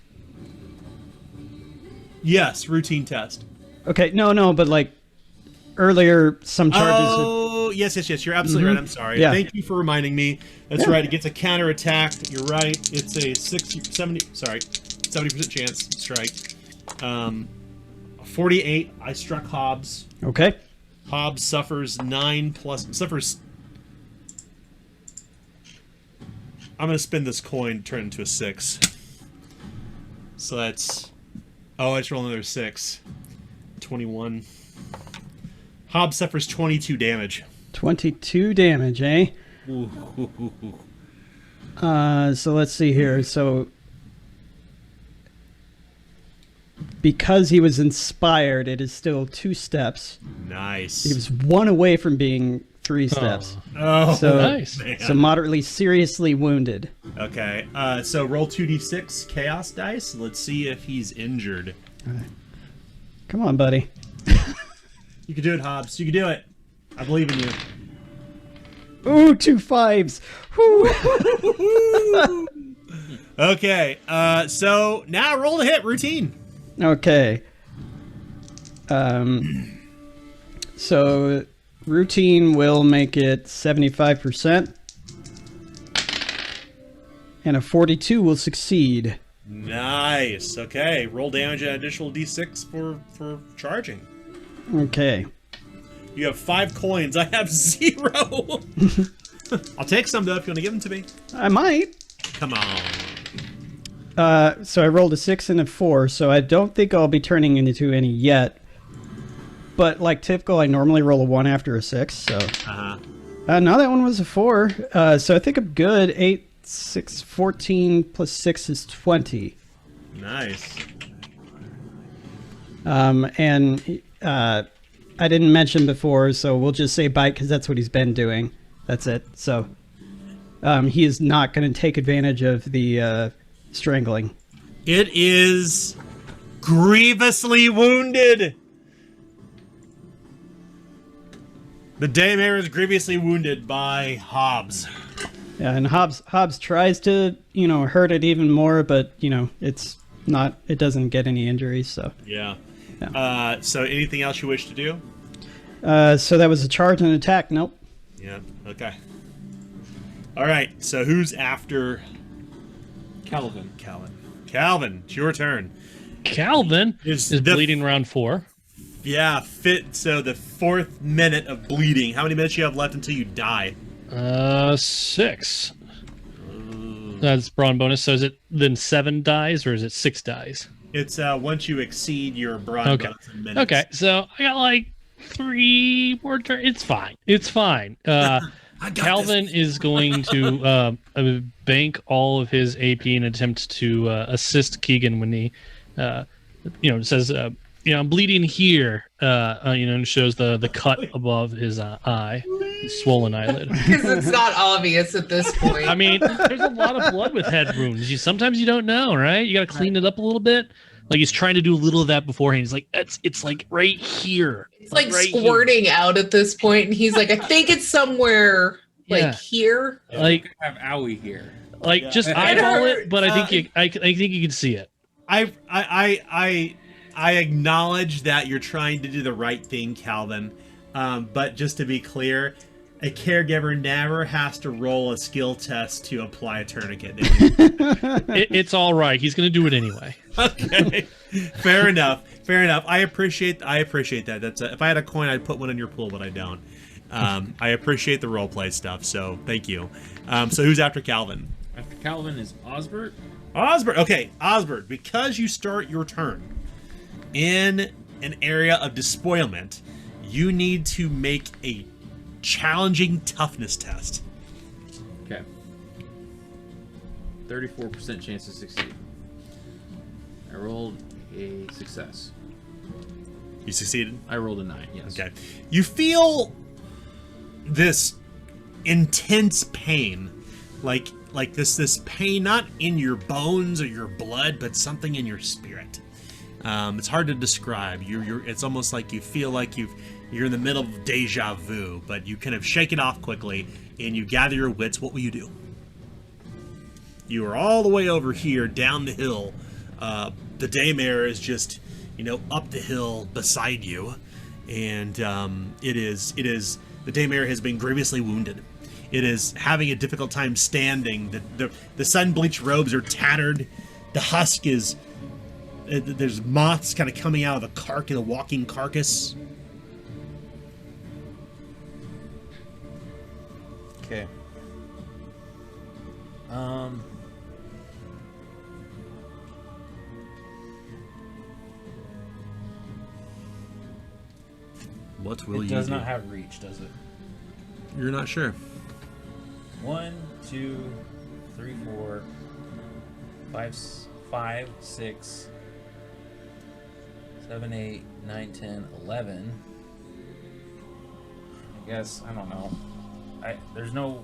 Speaker 1: Yes, routine test.
Speaker 4: Okay, no, but like earlier, some charges.
Speaker 1: Oh, yes, you're absolutely right. I'm sorry.
Speaker 4: Yeah.
Speaker 1: Thank you for reminding me. That's right. It gets a counter attack. You're right. It's a 70% chance to strike. 48. I struck Hobbs.
Speaker 4: Okay.
Speaker 1: Hobbs suffers 9 plus. Suffers. I'm gonna spin this coin, turn it into a 6. So that's. Oh, I just roll another 6. 21. Hobbs suffers 22 damage.
Speaker 4: 22 damage, eh?
Speaker 1: Ooh.
Speaker 4: So let's see here. So because he was inspired, it is still 2 steps.
Speaker 1: Nice.
Speaker 4: He was 1 away from being 3 steps.
Speaker 1: Oh,
Speaker 4: So,
Speaker 3: nice.
Speaker 1: man.
Speaker 4: So moderately seriously wounded.
Speaker 1: Okay. So roll 2d6 chaos dice. Let's see if he's injured.
Speaker 4: Come on, buddy.
Speaker 1: You can do it, Hobbs. You can do it. I believe in you.
Speaker 4: Ooh, 2 5s. Whew.
Speaker 1: Okay. So now roll to hit. Routine.
Speaker 4: Okay. So routine will make it 75%. And a 42 will succeed.
Speaker 1: Nice. Okay. Roll damage and additional d6 for charging.
Speaker 4: Okay.
Speaker 1: You have 5 coins. I have 0. I'll take some though if you want to give them to me.
Speaker 4: I might.
Speaker 1: Come on.
Speaker 4: So I rolled a 6 and a 4, so I don't think I'll be turning into any yet. But like typical, I normally roll a 1 after a 6, so... no, that one was a 4. So I think I'm good. 8, 6, 14 plus 6 is 20.
Speaker 1: Nice.
Speaker 4: And I didn't mention before, so we'll just say bite because that's what he's been doing. That's it. So he is not going to take advantage of the strangling.
Speaker 1: It is grievously wounded. The daymare is grievously wounded by Hobbs.
Speaker 4: Yeah, and Hobbs tries to, hurt it even more, but, it's not, it doesn't get any injuries, so.
Speaker 1: Yeah.
Speaker 4: Yeah.
Speaker 1: So anything else you wish to do?
Speaker 4: So that was a charge and attack. Nope.
Speaker 1: Yeah, okay. All right, so who's after
Speaker 6: Calvin.
Speaker 1: Calvin, it's your turn.
Speaker 3: Calvin is bleeding round 4.
Speaker 1: Yeah, so the 4th minute of bleeding. How many minutes you have left until you die?
Speaker 3: 6. That's brawn bonus. So is it then 7 dies or is it 6 dies?
Speaker 1: It's once you exceed your brawn bonus in minutes.
Speaker 3: Okay, so I got like 3 more turns. It's fine. It's fine. Calvin is going to bank all of his AP in an attempt to assist Keegan when he, says, I'm bleeding here, and shows the cut above his eye, swollen eyelid.
Speaker 5: Because it's not obvious at this point.
Speaker 3: I mean, there's a lot of blood with head wounds. Sometimes you don't know, right? You got to clean it up a little bit. Like he's trying to do a little of that beforehand. He's like, it's like right here.
Speaker 5: It's like
Speaker 3: right
Speaker 5: squirting out at this point, and he's like, I think it's somewhere here.
Speaker 2: Like have owie here.
Speaker 3: Like just eyeball it, but I think I think you can see it.
Speaker 1: I acknowledge that you're trying to do the right thing, Calvin. But just to be clear, a caregiver never has to roll a skill test to apply a tourniquet.
Speaker 3: It's all right. He's going to do it anyway.
Speaker 1: Okay, fair enough. I appreciate that. That's if I had a coin, I'd put one in your pool, but I don't. I appreciate the roleplay stuff, so thank you. So who's after Calvin?
Speaker 2: After Calvin is Osbert.
Speaker 1: Okay, Osbert, because you start your turn in an area of despoilment, you need to make a challenging toughness test.
Speaker 2: Okay. 34% chance to succeed. I rolled a success.
Speaker 1: You succeeded?
Speaker 2: I rolled a 9, yes.
Speaker 1: Okay. You feel this intense pain, like this pain not in your bones or your blood, but something in your spirit. It's hard to describe. It's almost like you feel like you're in the middle of deja vu, but you kind of shake it off quickly and you gather your wits. What will you do? You are all the way over here down the hill. The daymare is just, up the hill beside you, and it is the daymare has been grievously wounded. It is having a difficult time standing. The sun-bleached robes are tattered. The husk is there's moths kind of coming out of the walking carcass.
Speaker 6: Okay.
Speaker 1: What will
Speaker 6: It
Speaker 1: you
Speaker 6: does
Speaker 1: do?
Speaker 6: not have reach, does it?
Speaker 1: You're not sure.
Speaker 6: 1, 2, 3, 4, 5, 6, 7, 8, 9, 10, 11. I guess, I don't know. There's no...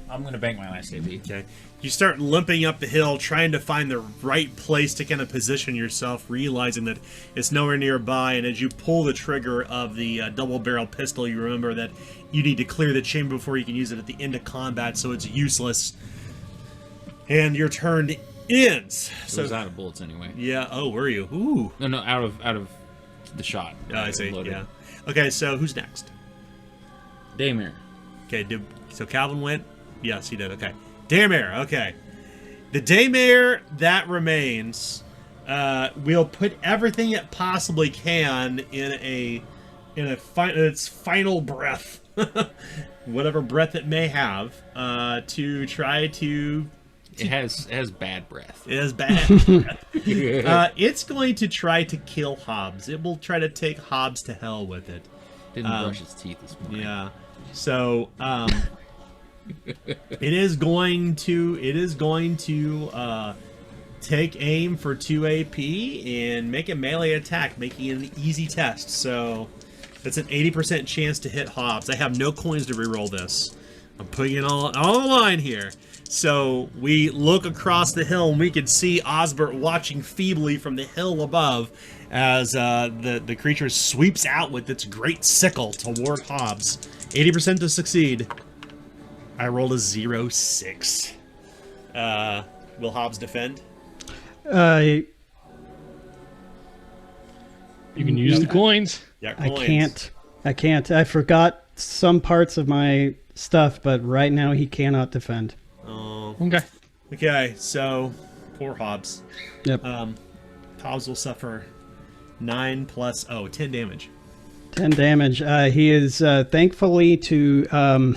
Speaker 6: I'm going to bank my last AP.
Speaker 1: Okay. You start limping up the hill, trying to find the right place to kind of position yourself, realizing that it's nowhere nearby, and as you pull the trigger of the double-barrel pistol, you remember that you need to clear the chamber before you can use it at the end of combat, so it's useless. And your turn ends.
Speaker 2: So I was out of bullets anyway.
Speaker 1: Yeah. Oh, were you? Ooh.
Speaker 2: No, out of the shot.
Speaker 1: Yeah, I see.
Speaker 2: Loaded.
Speaker 1: Yeah. Okay, so who's next?
Speaker 2: Daymare.
Speaker 1: Okay, so Calvin went? Yes, he did. Okay. Daymare, okay. The daymare that remains, we'll put everything it possibly can in its final breath, whatever breath it may have, to try to...
Speaker 2: It has bad breath.
Speaker 1: It has bad breath. It's going to try to kill Hobbs. It will try to take Hobbs to hell with it.
Speaker 2: Didn't brush his teeth this morning.
Speaker 1: Yeah. So, it is going to take aim for 2 AP and make a melee attack, making it an easy test. So that's an 80% chance to hit Hobbs. I have no coins to reroll this. I'm putting it all on the line here. So we look across the hill and we can see Osbert watching feebly from the hill above as the creature sweeps out with its great sickle toward Hobbs. 80% to succeed. I rolled a 0-6. Will Hobbs defend?
Speaker 3: You can use the coins.
Speaker 1: Yeah,
Speaker 4: I
Speaker 1: coins.
Speaker 4: can't. I forgot some parts of my stuff, but right now he cannot defend.
Speaker 1: Oh.
Speaker 3: Okay.
Speaker 1: Okay, so poor Hobbs.
Speaker 4: Yep.
Speaker 1: Hobbs will suffer 9 plus 10 damage.
Speaker 4: 10 damage. He is thankfully to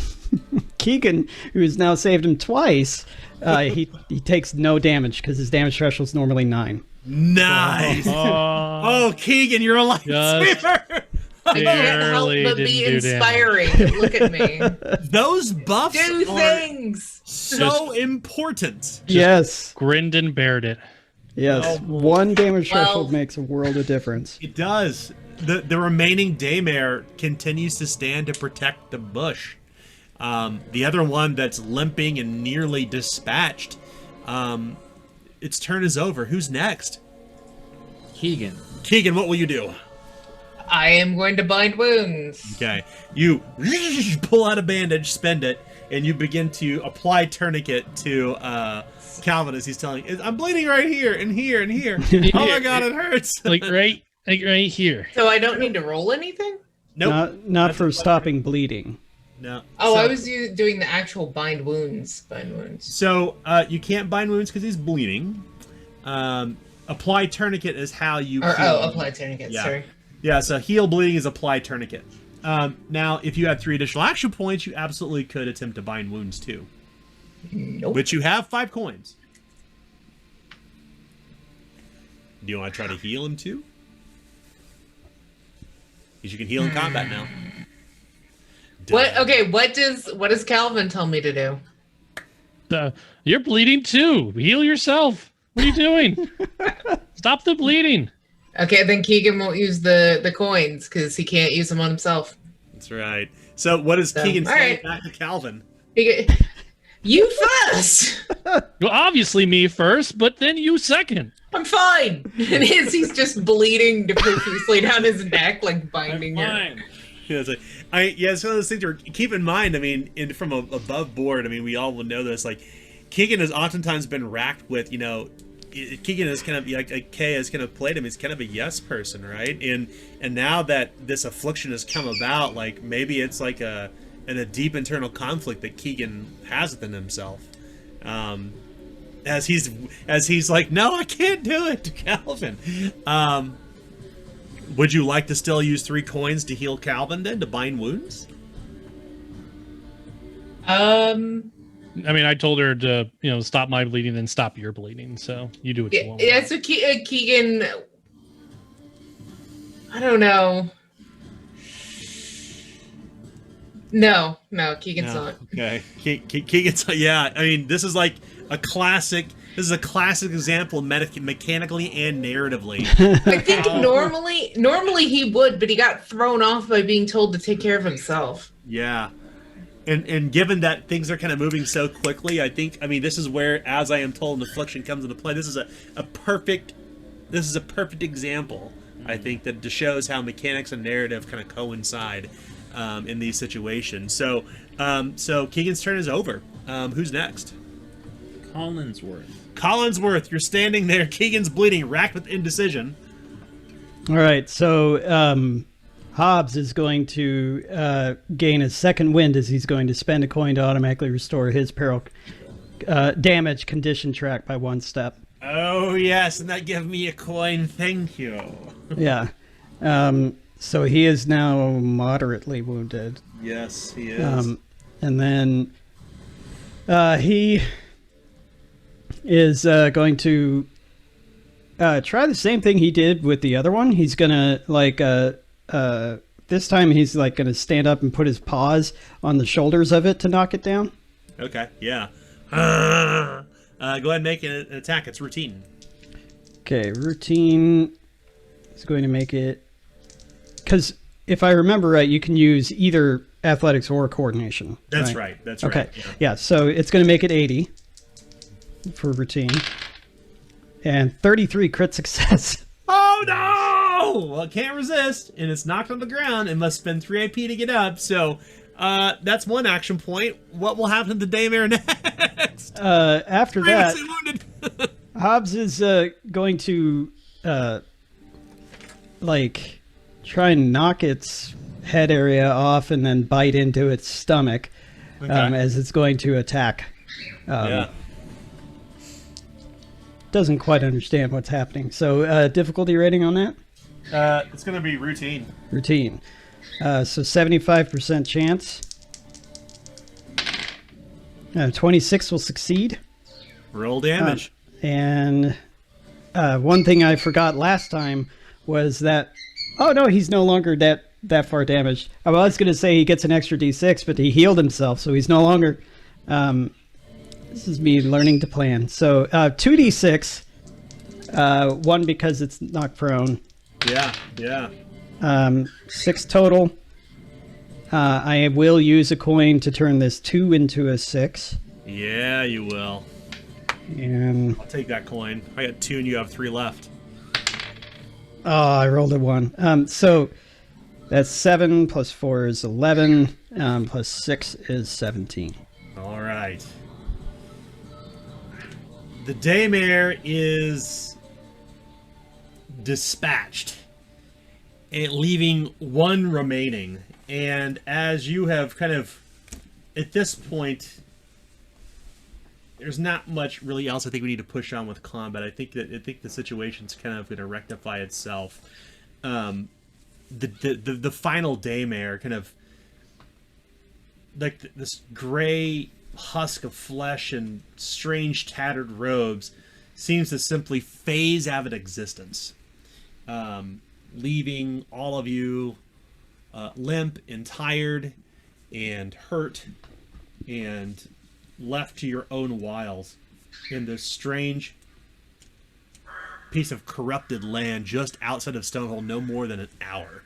Speaker 4: Keegan, who has now saved him twice. He takes no damage because his damage threshold is normally 9.
Speaker 1: Nice. Oh, Keegan, you're a lifesaver.
Speaker 5: I can't help
Speaker 3: Barely
Speaker 5: but
Speaker 3: didn't
Speaker 5: be
Speaker 3: do
Speaker 5: inspiring. Look at me.
Speaker 1: Those buffs
Speaker 5: Do
Speaker 1: are
Speaker 5: things.
Speaker 1: so important.
Speaker 4: Yes.
Speaker 3: Grinned and bared it.
Speaker 4: Yes.
Speaker 1: Oh.
Speaker 4: 1 damage
Speaker 5: Well-
Speaker 4: threshold makes a world of difference.
Speaker 1: It does. The remaining daymare continues to stand to protect the bush. The other one that's limping and nearly dispatched, its turn is over. Who's next?
Speaker 2: Keegan.
Speaker 1: Keegan, what will you do?
Speaker 5: I am going to bind wounds.
Speaker 1: Okay. You pull out a bandage, spend it, and you begin to apply tourniquet to Calvin as he's telling you, I'm bleeding right here and here and here. Oh my god, it hurts.
Speaker 3: Like right here.
Speaker 5: So I don't need to roll anything?
Speaker 1: Nope.
Speaker 4: Not for stopping bleeding.
Speaker 1: No.
Speaker 5: Oh,
Speaker 1: So-
Speaker 5: I was doing the actual bind wounds.
Speaker 1: So you can't bind wounds because he's bleeding. Apply tourniquet is how you heal.
Speaker 5: Apply tourniquet,
Speaker 1: Yeah.
Speaker 5: sorry.
Speaker 1: Yeah, so heal bleeding is apply tourniquet. Now, if you had 3 additional action points, you absolutely could attempt to bind wounds too.
Speaker 5: Nope.
Speaker 1: But you have 5 coins. Do you want to try to heal him too? Because you can heal in combat now.
Speaker 5: What? Okay, what does Calvin tell me to do?
Speaker 3: You're bleeding too. Heal yourself. What are you doing? Stop the bleeding.
Speaker 5: Okay, then Keegan won't use the coins because he can't use them on himself.
Speaker 1: That's right. So what does Keegan
Speaker 5: all
Speaker 1: say
Speaker 5: right.
Speaker 1: back to Calvin?
Speaker 5: You first.
Speaker 3: Well, obviously me first, but then you second.
Speaker 5: I'm fine. And he's just bleeding profusely down his neck, like binding it.
Speaker 2: Fine.
Speaker 1: Yeah, it's one of those things where keep in mind. I mean, from above board. I mean, we all will know this. Like, Keegan has oftentimes been racked with, Keegan is kind of like Kay has kind of played him. He's kind of a yes person, right? And now that this affliction has come about, like maybe it's like a deep internal conflict that Keegan has within himself. As he's like, no, I can't do it to Calvin. Would you like to still use 3 coins to heal Calvin then to bind wounds?
Speaker 3: I mean, I told her to, stop my bleeding, then stop your bleeding. So you do what you want.
Speaker 5: Yeah, so Keegan, I don't know. No, Keegan's not.
Speaker 1: Okay, Keegan's yeah. I mean, this is like a classic. This is a classic example, mechanically and narratively.
Speaker 5: I think normally he would, but he got thrown off by being told to take care of himself.
Speaker 1: Yeah. And given that things are kind of moving so quickly, I mean, this is where, as I am told, affliction comes into play. This is a perfect example, I think, that shows how mechanics and narrative kind of coincide in these situations. So Keegan's turn is over. Who's next? Collinsworth, you're standing there. Keegan's bleeding, racked with indecision.
Speaker 4: All right, so Hobbs is going to gain a second wind as he's going to spend a coin to automatically restore his peril damage condition track by 1 step.
Speaker 1: Oh, yes, and that gives me a coin. Thank you.
Speaker 4: Yeah. So he is now moderately wounded.
Speaker 1: Yes, he is.
Speaker 4: And then he is going to try the same thing he did with the other one. He's going to, this time he's like going to stand up and put his paws on the shoulders of it to knock it down.
Speaker 1: Okay, yeah. Go ahead and make an attack. It's routine.
Speaker 4: Okay, routine is going to make it... Because if I remember right, you can use either athletics or coordination.
Speaker 1: That's right. That's right.
Speaker 4: Okay, yeah, so it's going to make it 80 for routine. And 33 crit success.
Speaker 1: Oh no! Well, it can't resist, and it's knocked on the ground and must spend 3 AP to get up. So that's one action point. What will happen to the daymare next?
Speaker 4: After that,
Speaker 1: Previously wounded.
Speaker 4: Hobbs is going to like try and knock its head area off and then bite into its stomach as it's going to attack.
Speaker 1: Yeah.
Speaker 4: Doesn't quite understand what's happening. So difficulty rating on that?
Speaker 1: It's going to be routine.
Speaker 4: Routine. So 75% chance. 26 will succeed.
Speaker 1: Roll damage.
Speaker 4: And one thing I forgot last time was that... Oh, no, he's no longer that far damaged. I was going to say he gets an extra d6, but he healed himself, so he's no longer... this is me learning to plan. So 2d6. 1 because it's knocked prone.
Speaker 1: Yeah.
Speaker 4: 6 total. I will use a coin to turn this 2 into a 6.
Speaker 1: Yeah, you will.
Speaker 4: And
Speaker 1: I'll take that coin. I got 2 and you have 3 left.
Speaker 4: oh, I rolled a 1. So that's 7 plus 4 is 11. Plus 6 is 17.
Speaker 1: All right. The daymare is dispatched, and leaving 1 remaining. And as you have kind of, at this point, there's not much really else I think we need to push on with combat. I think the situation's kind of going to rectify itself. The final daymare, kind of like this gray husk of flesh and strange tattered robes, seems to simply phase out of existence, leaving all of you limp and tired and hurt and left to your own wiles in this strange piece of corrupted land just outside of Stonehold, no more than an hour,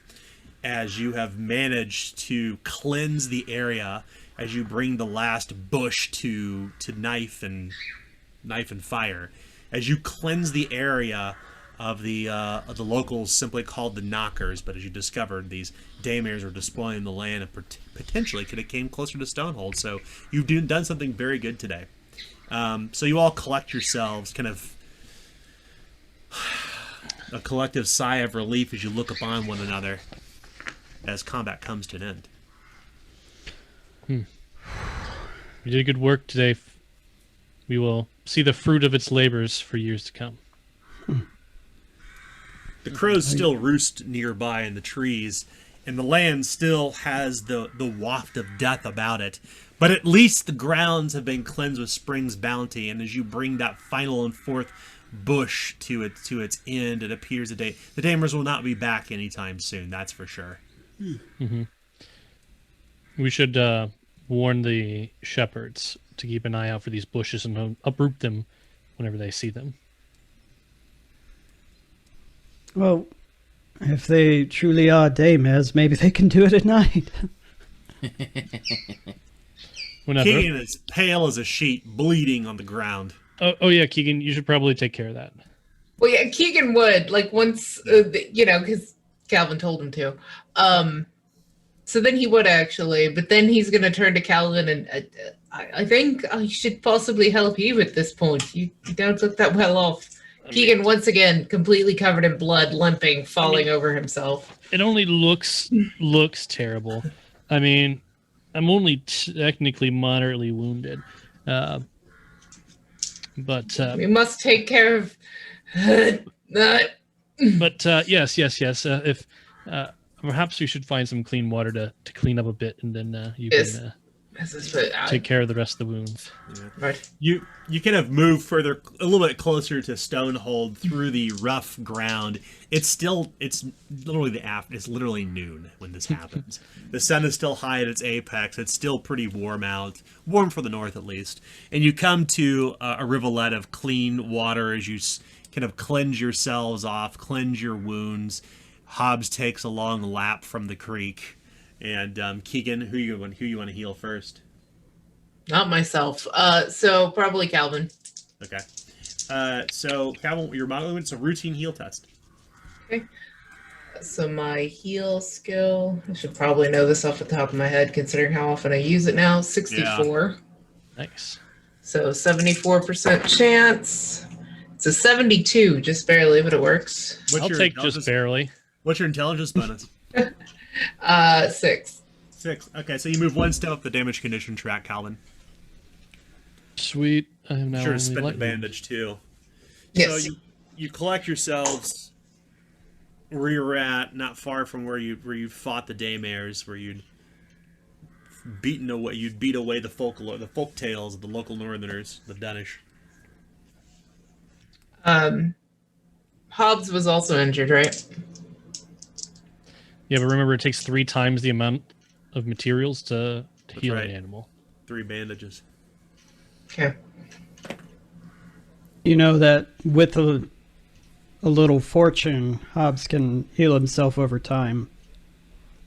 Speaker 1: as you have managed to cleanse the area, as you bring the last bush to knife and fire, as you cleanse the area of the locals simply called the Knockers, but as you discovered, these daymares are despoiling the land and potentially could have came closer to Stonehold. So you've done something very good today. So you all collect yourselves, kind of a collective sigh of relief as you look upon one another as combat comes to an end.
Speaker 3: We did good work today. We will see the fruit of its labors for years to come.
Speaker 1: The crows still roost nearby in the trees, and the land still has the waft of death about it. But at least the grounds have been cleansed with spring's bounty, and as you bring that final and fourth bush to its end, it appears the daymers will not be back anytime soon. That's for sure.
Speaker 3: Mm-hmm. We should warn the shepherds to keep an eye out for these bushes and uproot them whenever they see them.
Speaker 4: Well, if they truly are daymares, maybe they can do it at night.
Speaker 1: Keegan is pale as a sheet, bleeding on the ground.
Speaker 3: Oh yeah, Keegan, you should probably take care of that.
Speaker 5: Well, yeah, Keegan would, like, once, because Calvin told him to. So then he would actually, but then he's going to turn to Calvin and I think I should possibly help you at this point. You don't look that well off. Keegan, once again, completely covered in blood, limping, falling over himself.
Speaker 3: It only looks terrible. I mean, I'm only technically moderately wounded. But
Speaker 5: we must take care of that.
Speaker 3: But yes. If perhaps we should find some clean water to clean up a bit, and then you
Speaker 5: yes.
Speaker 3: can. take care of the rest of the wounds.
Speaker 5: Right.
Speaker 1: You kind of move further, a little bit closer to Stonehold through the rough ground. It's literally it's literally noon when this happens. The sun is still high at its apex. It's still pretty warm out, warm for the north at least. And you come to a rivulet of clean water as you kind of cleanse yourselves off, cleanse your wounds. Hobbs takes a long lap from the creek. And Keegan, who you want to heal first?
Speaker 5: Not myself. So probably Calvin.
Speaker 1: Okay. So Calvin, your modeling, it's a routine heal test.
Speaker 5: Okay. So my heal skill, I should probably know this off the top of my head, considering how often I use it now. 64.
Speaker 1: Yeah.
Speaker 3: Nice.
Speaker 5: So 74% chance. It's a 72, just barely, but it works.
Speaker 3: I'll take just barely.
Speaker 1: What's your intelligence bonus?
Speaker 5: 6.
Speaker 1: 6. Okay, so you move one step up the damage condition track, Calvin.
Speaker 3: Sweet. I am now
Speaker 1: Sure,
Speaker 3: only
Speaker 1: spin the
Speaker 3: lightning.
Speaker 1: bandage too.
Speaker 5: Yes.
Speaker 1: So you collect yourselves where you're at, not far from where you fought the daymares, where you'd beat away the folk tales of the local northerners, the Danish.
Speaker 5: Hobbs was also injured, right?
Speaker 3: Yeah, but remember, it takes 3 times the amount of materials to heal
Speaker 1: right.
Speaker 3: an animal.
Speaker 1: 3 bandages.
Speaker 5: Okay.
Speaker 4: You know that with a little fortune, Hobbs can heal himself over time,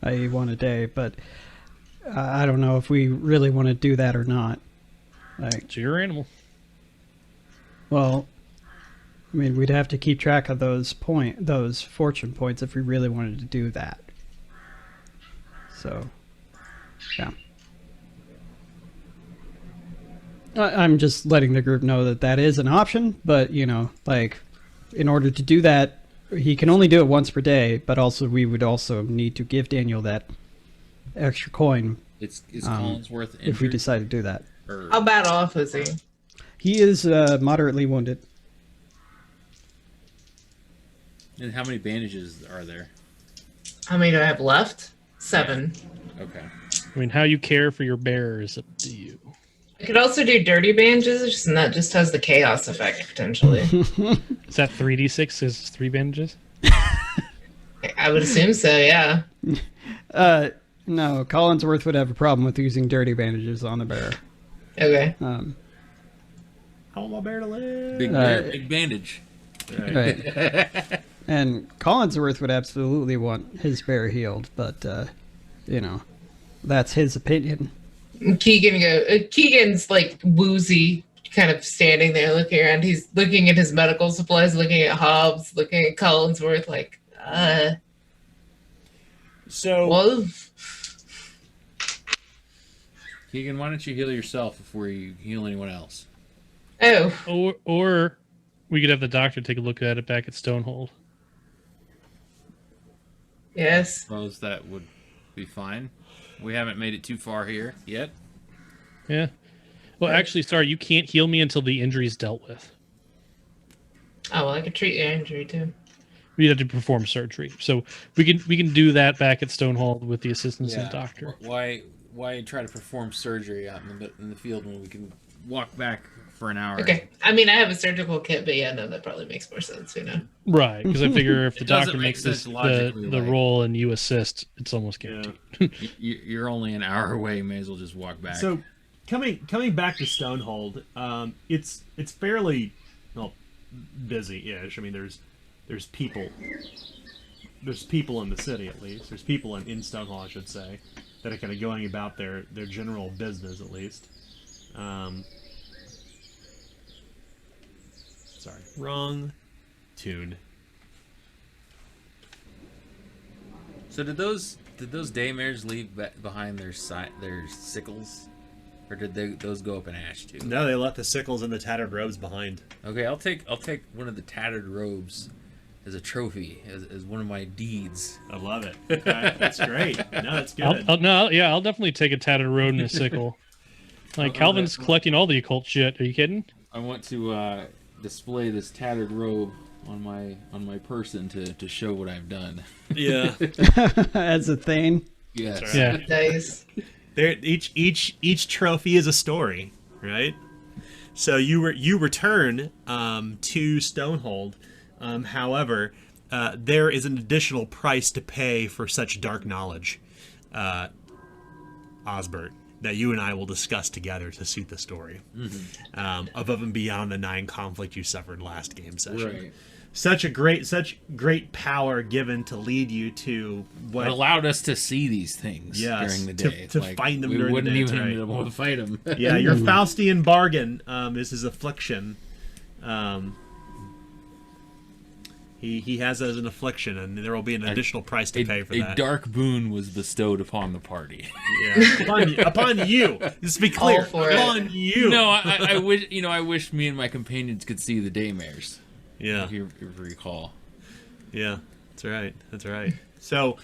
Speaker 4: i.e. 1 a day, but I don't know if we really want to do that or not.
Speaker 3: It's your animal.
Speaker 4: Well, I mean, we'd have to keep track of those fortune points if we really wanted to do that. So, yeah. I'm just letting the group know that is an option, but, in order to do that, he can only do it once per day, but also we would also need to give Daniel that extra coin.
Speaker 2: Is Collinsworth injured?
Speaker 4: If we decide to do that.
Speaker 5: How bad off is he?
Speaker 4: He is moderately wounded.
Speaker 2: And how many bandages are there?
Speaker 5: How many do I have left? 7.
Speaker 2: Okay.
Speaker 3: I mean, how you care for your bear is up to you.
Speaker 5: I could also do dirty bandages, and that just has the chaos effect, potentially.
Speaker 3: Is that 3d6? Is 3 bandages?
Speaker 5: I would assume so, yeah.
Speaker 4: No, Collinsworth would have a problem with using dirty bandages on the bear.
Speaker 5: Okay.
Speaker 1: I want my bear to live.
Speaker 2: Big bandage.
Speaker 4: Right. And Collinsworth would absolutely want his bear healed, but, that's his opinion.
Speaker 5: Keegan's like woozy, kind of standing there looking around. He's looking at his medical supplies, looking at Hobbs, looking at Collinsworth, like,
Speaker 1: So,
Speaker 5: whoa.
Speaker 2: Keegan, why don't you heal yourself before you heal anyone else?
Speaker 5: Oh.
Speaker 3: Or we could have the doctor take a look at it back at Stonehold.
Speaker 5: Yes.
Speaker 2: Suppose that would be fine. We haven't made it too far here yet.
Speaker 3: Yeah. Well, actually, sorry, you can't heal me until the injury's dealt with.
Speaker 5: Oh, well, I could treat your injury, too.
Speaker 3: We'd have to perform surgery. So we can do that back at Stonehold with the assistance of the doctor.
Speaker 2: Why try to perform surgery out in the field when we can walk back for an hour?
Speaker 5: Okay. I mean, I have a surgical kit, but yeah, no, that probably makes more sense,
Speaker 3: Right, because I figure if the
Speaker 2: It doesn't
Speaker 3: doctor
Speaker 2: make
Speaker 3: makes
Speaker 2: sense
Speaker 3: this
Speaker 2: logically,
Speaker 3: the
Speaker 2: like-
Speaker 3: roll and you assist, it's almost guaranteed.
Speaker 2: You're only an hour away. May as well just walk back.
Speaker 1: So, coming back to Stonehold, it's fairly busy-ish. I mean, there's people in the city at least. There's people in Stonehold, I should say, that are kind of going about their general business at least. Sorry, wrong tune.
Speaker 2: So did those daymares leave behind their sickles, or did those go up in ash too?
Speaker 1: No, they left the sickles and the tattered robes behind.
Speaker 2: Okay, I'll take one of the tattered robes as a trophy, as one of my deeds.
Speaker 1: I love it. Okay, that's great. No, that's good.
Speaker 3: I'll definitely take a tattered road and a sickle. Like Calvin's collecting all the occult shit. Are you kidding?
Speaker 2: I want to display this tattered robe on my person to show what I've done.
Speaker 1: Yeah.
Speaker 4: As a thing.
Speaker 2: Yes.
Speaker 3: Yeah.
Speaker 5: Nice.
Speaker 1: There, each trophy is a story, right? So you return to Stonehold. However, there is an additional price to pay for such dark knowledge, Osbert, that you and I will discuss together to suit the story. Above and beyond the 9 conflict you suffered last game session.
Speaker 6: Right.
Speaker 1: Such great power given to lead you to what
Speaker 2: It allowed us to see these things during the day.
Speaker 1: to find them
Speaker 2: we
Speaker 1: during the
Speaker 2: wouldn't
Speaker 1: day,
Speaker 2: even
Speaker 1: right.
Speaker 2: be able to fight them.
Speaker 1: Yeah, your Faustian bargain is his affliction. He has as an affliction, and there will be an additional price to pay for that.
Speaker 2: A dark boon was bestowed upon the party.
Speaker 1: Yeah, upon you. Just to be clear,
Speaker 5: All for it.
Speaker 1: upon you.
Speaker 2: No, I wish I wish me and my companions could see the daymares.
Speaker 1: Yeah,
Speaker 2: If you recall.
Speaker 1: yeah, that's right. So,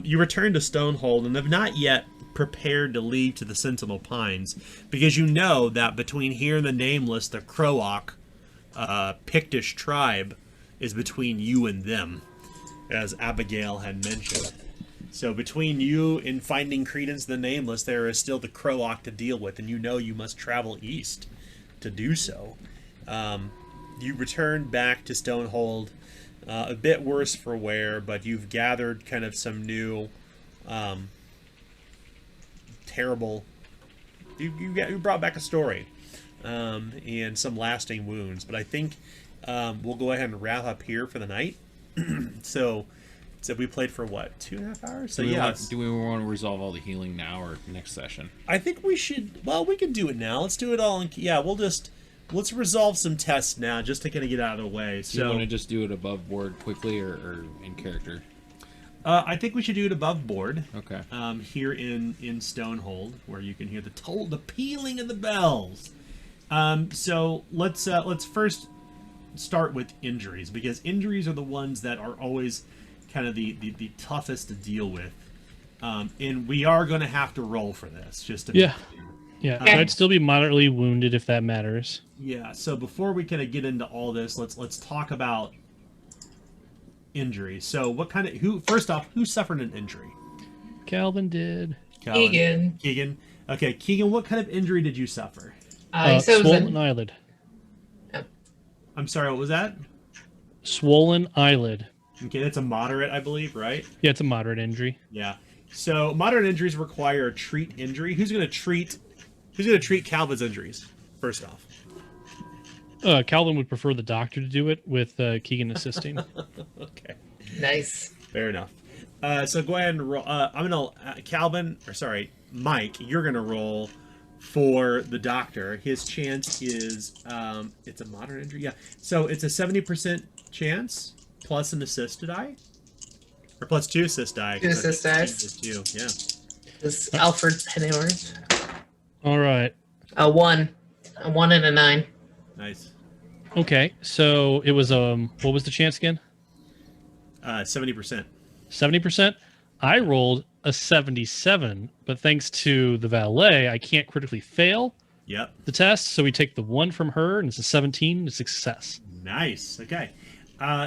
Speaker 1: you return to Stonehold and have not yet prepared to leave to the Sentinel Pines, because you know that between here and the Nameless, the Croak, Pictish tribe is between you and them, as Abigail had mentioned. So between you and finding Credence the Nameless, there is still the Croak to deal with, and you know you must travel east to do so. You return back to Stonehold, a bit worse for wear, but you've gathered kind of some new terrible... You brought back a story and some lasting wounds, but I think we'll go ahead and wrap up here for the night. So we played for what, 2.5 hours? So
Speaker 2: Do we want to resolve all the healing now or next session?
Speaker 1: I think we should. Well, we can do it now. Let's do it all. Let's resolve some tests now, just to kind of get out of the way.
Speaker 2: Do you want to just do it above board quickly or in character?
Speaker 1: I think we should do it above board.
Speaker 2: Okay.
Speaker 1: Here in Stonehold, where you can hear the pealing of the bells. So let's first start with injuries, because injuries are the ones that are always kind of the toughest to deal with. And we are going to have to roll for this, just to
Speaker 3: Yeah. Yeah, I'd still be moderately wounded if that matters.
Speaker 1: Yeah. So before we kind of get into all this, let's talk about injuries. So first off, who suffered an injury?
Speaker 3: Calvin did.
Speaker 5: Keegan.
Speaker 1: Okay, Keegan, what kind of injury did you suffer?
Speaker 5: He said it was
Speaker 3: Swollen eyelid.
Speaker 1: I'm sorry, what was that?
Speaker 3: Swollen eyelid.
Speaker 1: Okay, that's a moderate, I believe, right?
Speaker 3: Yeah, it's a moderate injury.
Speaker 1: Yeah. So moderate injuries require a treat injury. Who's going to treat Calvin's injuries first off?
Speaker 3: Calvin would prefer the doctor to do it, with Keegan assisting.
Speaker 1: Okay.
Speaker 5: nice.
Speaker 1: Fair enough. So go ahead and roll. I'm gonna Mike. You're gonna roll for the doctor. His chance is it's a moderate injury. Yeah. So it's a 70% chance plus an assist die, or plus 2 assist die.
Speaker 5: 2 assist dice.
Speaker 1: Is 2. Yeah.
Speaker 5: This is Alfred Pennyworth.
Speaker 3: All right.
Speaker 5: A 1 and a 9.
Speaker 1: Nice.
Speaker 3: Okay, so it was what was the chance again?
Speaker 1: 70%.
Speaker 3: 70%. I rolled a 77, but thanks to the valet, I can't critically fail
Speaker 1: Yep.
Speaker 3: the test, so we take the 1 from her, and it's a 17, a success.
Speaker 1: Nice. Okay.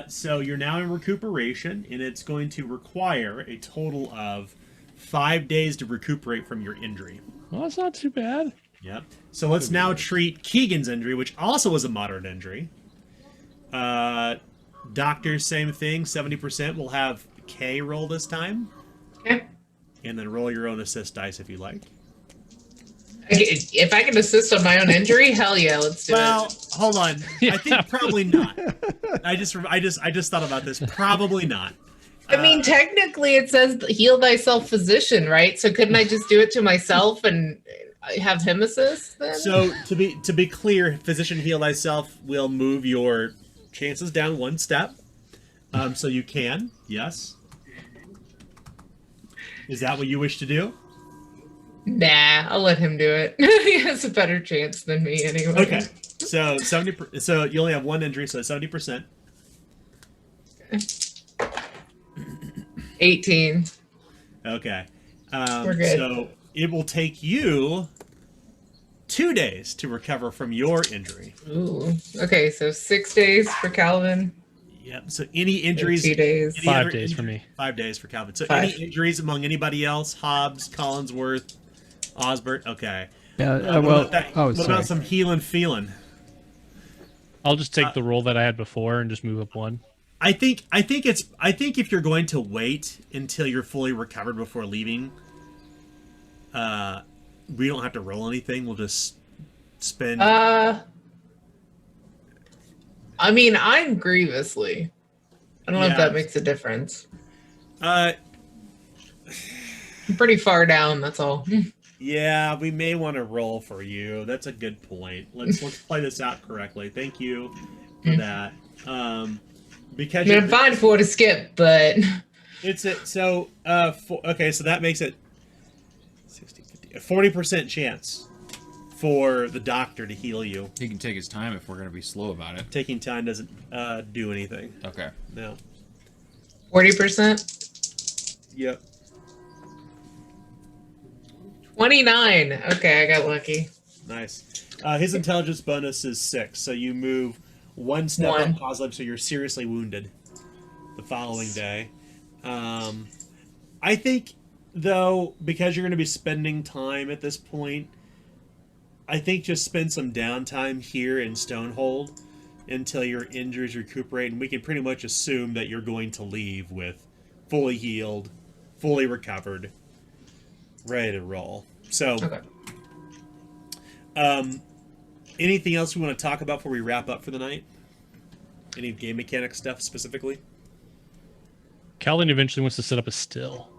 Speaker 1: So you're now in recuperation, and it's going to require a total of 5 days to recuperate from your injury.
Speaker 3: Well, that's not too bad.
Speaker 1: Yep. So let's now treat Keegan's injury, which also was a moderate injury. Doctor, same thing, 70%. We'll have K roll this time.
Speaker 5: Okay.
Speaker 1: And then roll your own assist dice if you like.
Speaker 5: If I can assist on my own injury, hell yeah, let's do it.
Speaker 1: Hold on. I think probably not. I just thought about this. Probably not.
Speaker 5: I mean, technically it says heal thyself physician, right? So couldn't I just do it to myself and have him assist then?
Speaker 1: So to be clear, physician heal thyself will move your chances down 1 step. So you can, yes. Is that what you wish to do?
Speaker 5: Nah, I'll let him do it. He has a better chance than me anyway.
Speaker 1: Okay. So 70. So you only have 1 injury, so 70%.
Speaker 5: 18.
Speaker 1: Okay.
Speaker 5: We're good.
Speaker 1: So it will take you 2 days to recover from your injury.
Speaker 5: Ooh. Okay, so 6 days for Calvin.
Speaker 1: Yep. So any injuries?
Speaker 5: 2 days.
Speaker 1: any
Speaker 3: 5
Speaker 1: other
Speaker 3: days for me.
Speaker 1: 5 days for Calvin. So
Speaker 5: 5.
Speaker 1: any injuries among anybody else? Hobbs, Collinsworth, Osbert, okay.
Speaker 4: Well,
Speaker 1: What
Speaker 4: sorry.
Speaker 1: about some healing feeling?
Speaker 3: I'll just take the roll that I had before and just move up one.
Speaker 1: I think if you're going to wait until you're fully recovered before leaving, we don't have to roll anything. We'll just spend.
Speaker 5: I mean, I'm grievously. I don't know if that makes a difference. I'm pretty far down. That's all.
Speaker 1: Yeah, we may want to roll for you. That's a good point. Let's play this out correctly. Thank you for that. Because
Speaker 5: I'm fine for to skip, but
Speaker 1: it's a so okay, so that makes it 60, 50, a 40% chance for the doctor to heal you.
Speaker 2: He can take his time if we're going to be slow about it.
Speaker 1: Taking time doesn't do anything.
Speaker 2: Okay.
Speaker 1: No.
Speaker 5: 40%.
Speaker 1: Yep.
Speaker 5: 29. Okay, I got lucky.
Speaker 1: Nice. His intelligence bonus is 6, so you move one step up positive, so you're seriously wounded the following day. I think, though, because you're going to be spending time at this point, I think just spend some downtime here in Stonehold until your injuries recuperate, and we can pretty much assume that you're going to leave with fully healed, fully recovered, ready to roll. So,
Speaker 5: Okay.
Speaker 1: Anything else we want to talk about before we wrap up for the night? Any game mechanic stuff specifically?
Speaker 3: Calvin eventually wants to set up a still.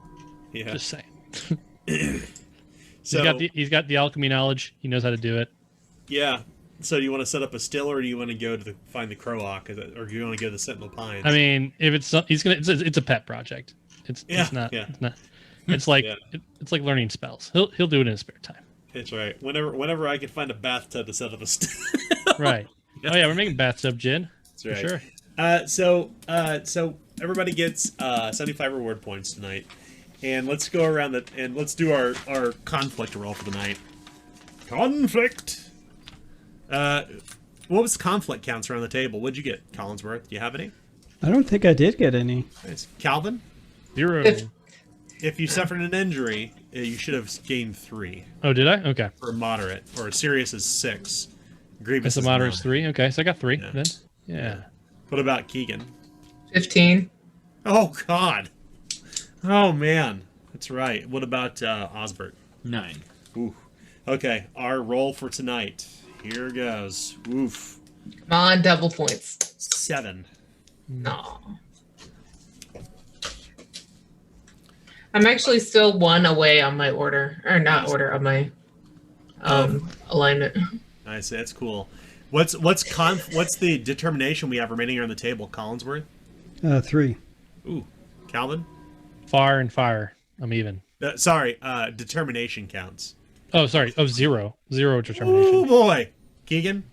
Speaker 1: Yeah.
Speaker 3: Just saying.
Speaker 1: So
Speaker 3: he's got the alchemy knowledge. He knows how to do it.
Speaker 1: yeah. So do you want to set up a still, or do you want to go to find the Croak, or do you want to go to the Sentinel Pines?
Speaker 3: I mean, if it's it's a pet project. It's not. It's like it's like learning spells. He'll do it in his spare time.
Speaker 1: That's right. Whenever I can find a bathtub to set up a still.
Speaker 3: Right. Oh yeah, we're making bathtub gin.
Speaker 1: That's right.
Speaker 3: For sure.
Speaker 1: So everybody gets 75 reward points tonight, and let's go around and let's do our conflict roll for the night. Conflict. What was conflict counts around the table? What'd you get, Collinsworth? Do you have any?
Speaker 4: I don't think I did get any.
Speaker 1: Nice. Calvin?
Speaker 3: 0.
Speaker 1: If you suffered an injury, you should have gained 3.
Speaker 3: Oh, did I? Okay.
Speaker 1: For moderate, or serious is 6. Grievous
Speaker 3: That's
Speaker 1: is
Speaker 3: a moderate
Speaker 1: 9.
Speaker 3: 3. Okay, so I got 3
Speaker 1: Yeah.
Speaker 3: then. Yeah.
Speaker 1: What about Keegan?
Speaker 5: 15.
Speaker 1: Oh God. Oh man. That's right. What about Osbert?
Speaker 2: 9.
Speaker 1: Ooh. Okay, our roll for tonight. Here goes. Oof.
Speaker 5: Come on, double points.
Speaker 1: 7.
Speaker 5: No. I'm actually still 1 away on my order, or not order, on my alignment.
Speaker 1: Nice. That's cool. What's the determination we have remaining on the table, Collinsworth?
Speaker 4: 3.
Speaker 1: Ooh. Calvin?
Speaker 3: Fire and fire. I'm even.
Speaker 1: Sorry. Determination counts.
Speaker 3: Oh, sorry. Oh, 0. 0 determination.
Speaker 1: Oh boy. Keegan?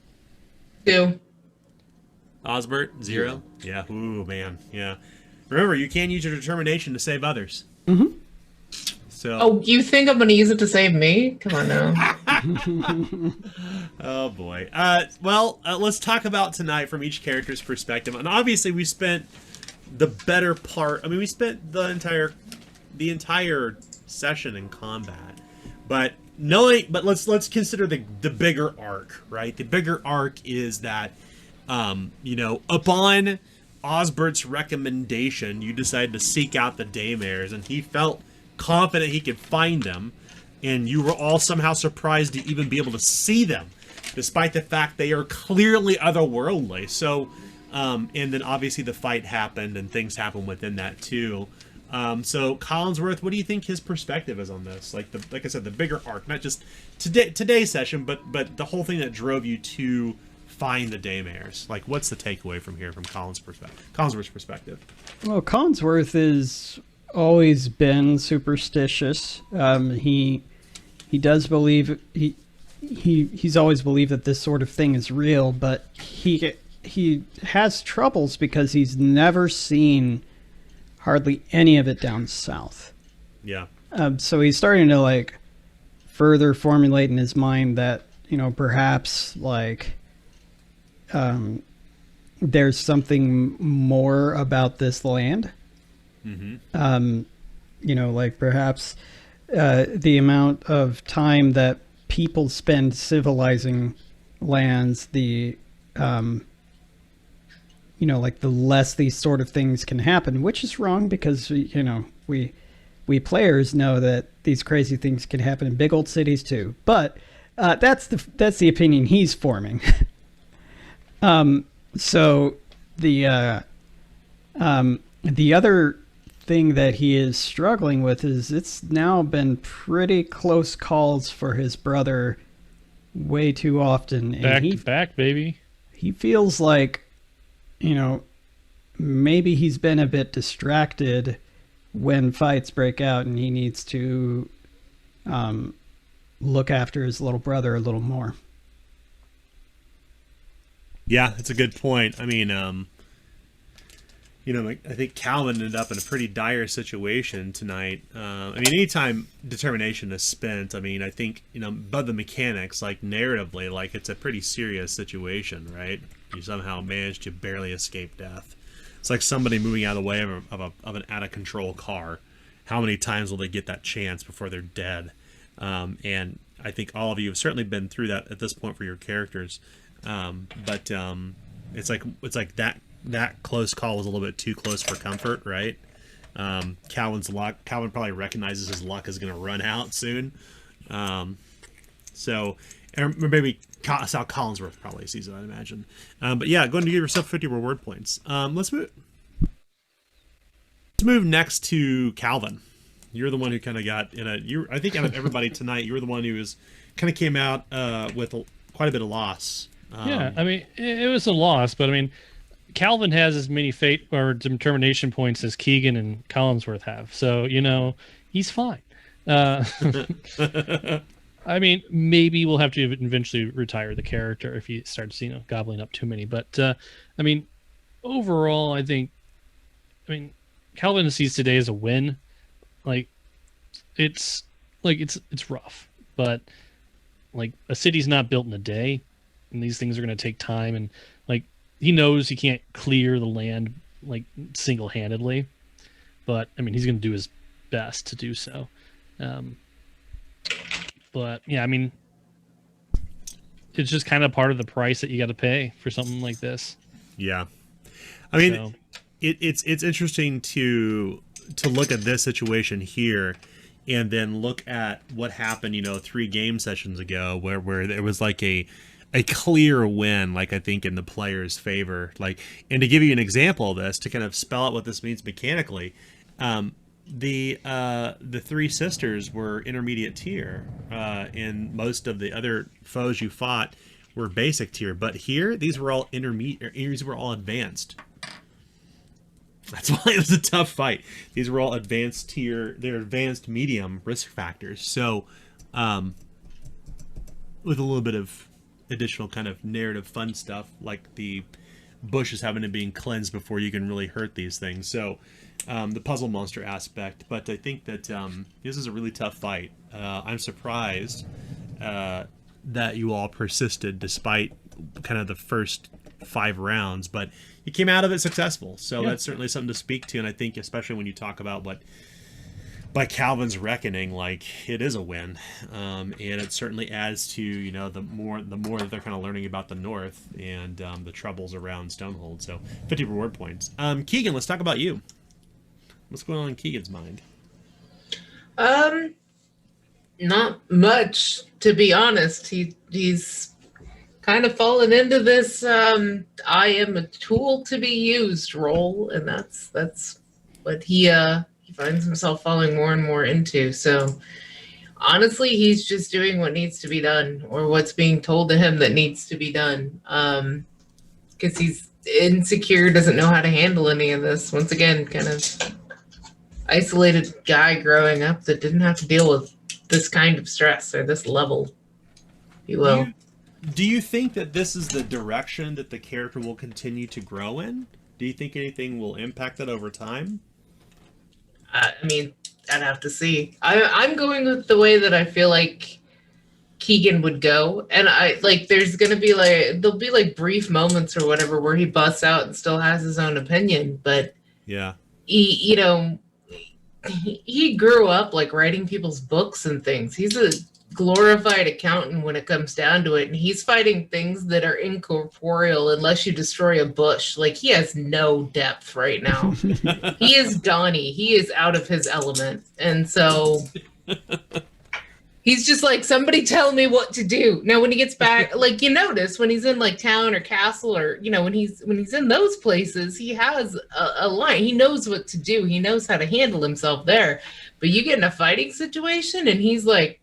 Speaker 5: 2.
Speaker 1: Osbert? 0? Yeah. Ooh man. Yeah. Remember, you can use your determination to save others.
Speaker 4: Mm-hmm.
Speaker 1: So.
Speaker 5: Oh, you think I'm gonna use it to save me? Come on now.
Speaker 1: Oh boy. Let's talk about tonight from each character's perspective. And obviously, we spent the better part. I mean, we spent the entire session in combat. But let's consider the bigger arc, right? The bigger arc is that, upon Osbert's recommendation, you decided to seek out the Daymares, and he felt confident he could find them, and you were all somehow surprised to even be able to see them, despite the fact they are clearly otherworldly. So, and then obviously the fight happened, and things happened within that too. So Collinsworth, what do you think his perspective is on this? Like I said, the bigger arc, not just today's session, but the whole thing that drove you to find the Daymares. Like, what's the takeaway from here, from Collinsworth's perspective?
Speaker 4: Well, Collinsworth has always been superstitious. He does believe he's always believed that this sort of thing is real, but he has troubles because he's never seen hardly any of it down south.
Speaker 1: Yeah.
Speaker 4: So he's starting to further formulate in his mind that perhaps there's something more about this land.
Speaker 1: Mm-hmm.
Speaker 4: Perhaps the amount of time that people spend civilizing lands, the like the less these sort of things can happen, which is wrong because we players know that these crazy things can happen in big old cities too. But that's the opinion he's forming. So the other thing that he is struggling with is it's now been pretty close calls for his brother way too often, and
Speaker 3: Back to back, baby.
Speaker 4: he feels like maybe he's been a bit distracted when fights break out, and he needs to look after his little brother a little more.
Speaker 1: Yeah, that's a good point. I mean, I think Calvin ended up in a pretty dire situation tonight. I mean, anytime determination is spent, I mean, I think, but the mechanics, like narratively, like it's a pretty serious situation, right? You somehow manage to barely escape death. It's like somebody moving out of the way of an out-of-control car. How many times will they get that chance before they're dead? And I think all of you have certainly been through that at this point for your characters. But it's like that close call was a little bit too close for comfort, right? Calvin probably recognizes his luck is going to run out soon. So, or maybe Sal Collinsworth probably sees it, I'd imagine. But yeah, go ahead and give yourself 50 reward points. Let's move next to Calvin. You're the one who kind of got I think out of everybody tonight, you were the one who kind of came out with quite a bit of loss.
Speaker 3: Yeah, I mean, it was a loss, but I mean, Calvin has as many fate or determination points as Keegan and Collinsworth have, so he's fine. I mean, maybe we'll have to eventually retire the character if he starts, gobbling up too many. But I mean, overall, I mean, Calvin sees today as a win. Like, it's rough, but like a city's not built in a day, and these things are going to take time. And like, he knows he can't clear the land like single-handedly, but I mean, he's going to do his best to do so. But yeah, I mean, it's just kind of part of the price that you got to pay for something like this.
Speaker 1: Yeah, I mean, it's interesting to look at this situation here, and then look at what happened, 3 game sessions ago, where there was like a clear win, like I think in the player's favor. Like, and to give you an example of this, to kind of spell out what this means mechanically. The 3 sisters were intermediate tier, and most of the other foes you fought were basic tier. But here, these were all intermediate. These were all advanced. That's why it was a tough fight. These were all advanced tier. They're advanced medium risk factors. So, with a little bit of additional kind of narrative fun stuff, like the bushes having to be cleansed before you can really hurt these things. So. The puzzle monster aspect, but I think that this is a really tough fight. I'm surprised that you all persisted despite kind of the first 5 rounds, but you came out of it successful. So that's certainly something to speak to, and I think especially when you talk about what, by Calvin's reckoning, like it is a win, and it certainly adds to the more that they're kind of learning about the North and the troubles around Stonehold. So 50 reward points. Keegan, let's talk about you. What's going on in Keegan's mind?
Speaker 5: Not much, to be honest. He's kind of fallen into this I am a tool to be used role, and that's what he finds himself falling more and more into. So honestly, he's just doing what needs to be done, or what's being told to him that needs to be done. Because he's insecure, doesn't know how to handle any of this. Once again, kind of isolated guy growing up that didn't have to deal with this kind of stress, or this level, if you will.
Speaker 1: Do you think that this is the direction that the character will continue to grow in? Do you think anything will impact that over time?
Speaker 5: I mean, I'd have to see. I'm going with the way that I feel like Keegan would go, and there's gonna be there'll be brief moments or whatever where he busts out and still has his own opinion, but
Speaker 1: yeah,
Speaker 5: he grew up like writing people's books and things. He's a glorified accountant when it comes down to it, and he's fighting things that are incorporeal unless you destroy a bush. Like, he has no depth right now. He is Donnie. He is out of his element, and so he's just like, somebody tell me what to do. Now when he gets back, like, you notice when he's in like town or castle, or when he's in those places, he has a line. He knows what to do. He knows how to handle himself there. But you get in a fighting situation and he's like,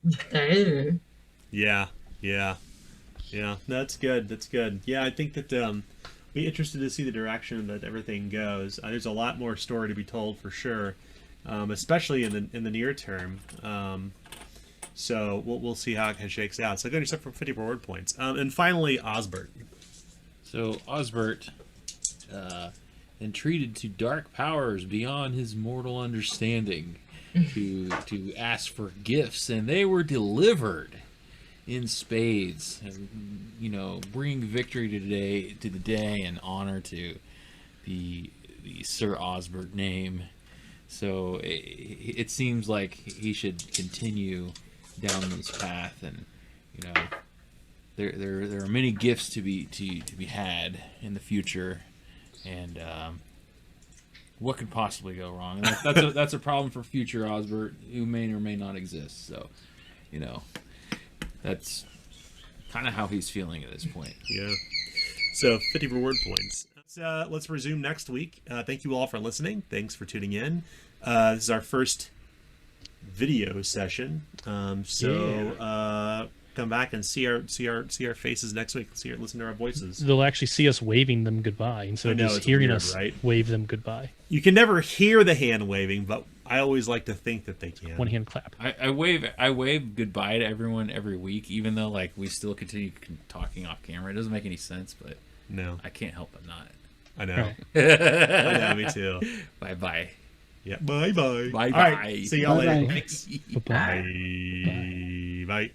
Speaker 1: Yeah. That's good. Yeah, I think that be interested to see the direction that everything goes. There's a lot more story to be told for sure, especially in the near term. So we'll see how it shakes out. So go to yourself for 50 reward points. And finally, Osbert.
Speaker 6: So Osbert, entreated to dark powers beyond his mortal understanding, to ask for gifts, and they were delivered in spades. And, bring victory to the day and honor to the Sir Osbert name. So it seems like he should continue down this path, and there are many gifts to be had in the future, and what could possibly go wrong? And that's a problem for future Osbert, who may or may not exist. So that's kind of how he's feeling at this point.
Speaker 1: Yeah. So 50 reward points. Let's resume next week. Thank you all for listening. Thanks for tuning in. This is our first video session. Come back and see our faces next week. Listen to our voices.
Speaker 3: They'll actually see us waving them goodbye instead of just hearing us wave them goodbye.
Speaker 1: You can never hear the hand waving, but I always like to think that they can.
Speaker 3: One hand clap.
Speaker 2: I wave goodbye to everyone every week, even though like we still continue talking off camera. It doesn't make any sense, but
Speaker 1: no,
Speaker 2: I can't help but not.
Speaker 1: I know. I know, me too.
Speaker 2: Bye bye.
Speaker 1: Yeah. Bye bye.
Speaker 2: Bye bye.
Speaker 1: All right. See y'all later.
Speaker 4: Bye-bye.
Speaker 1: Thanks.
Speaker 3: Bye-bye.
Speaker 1: Bye. Bye.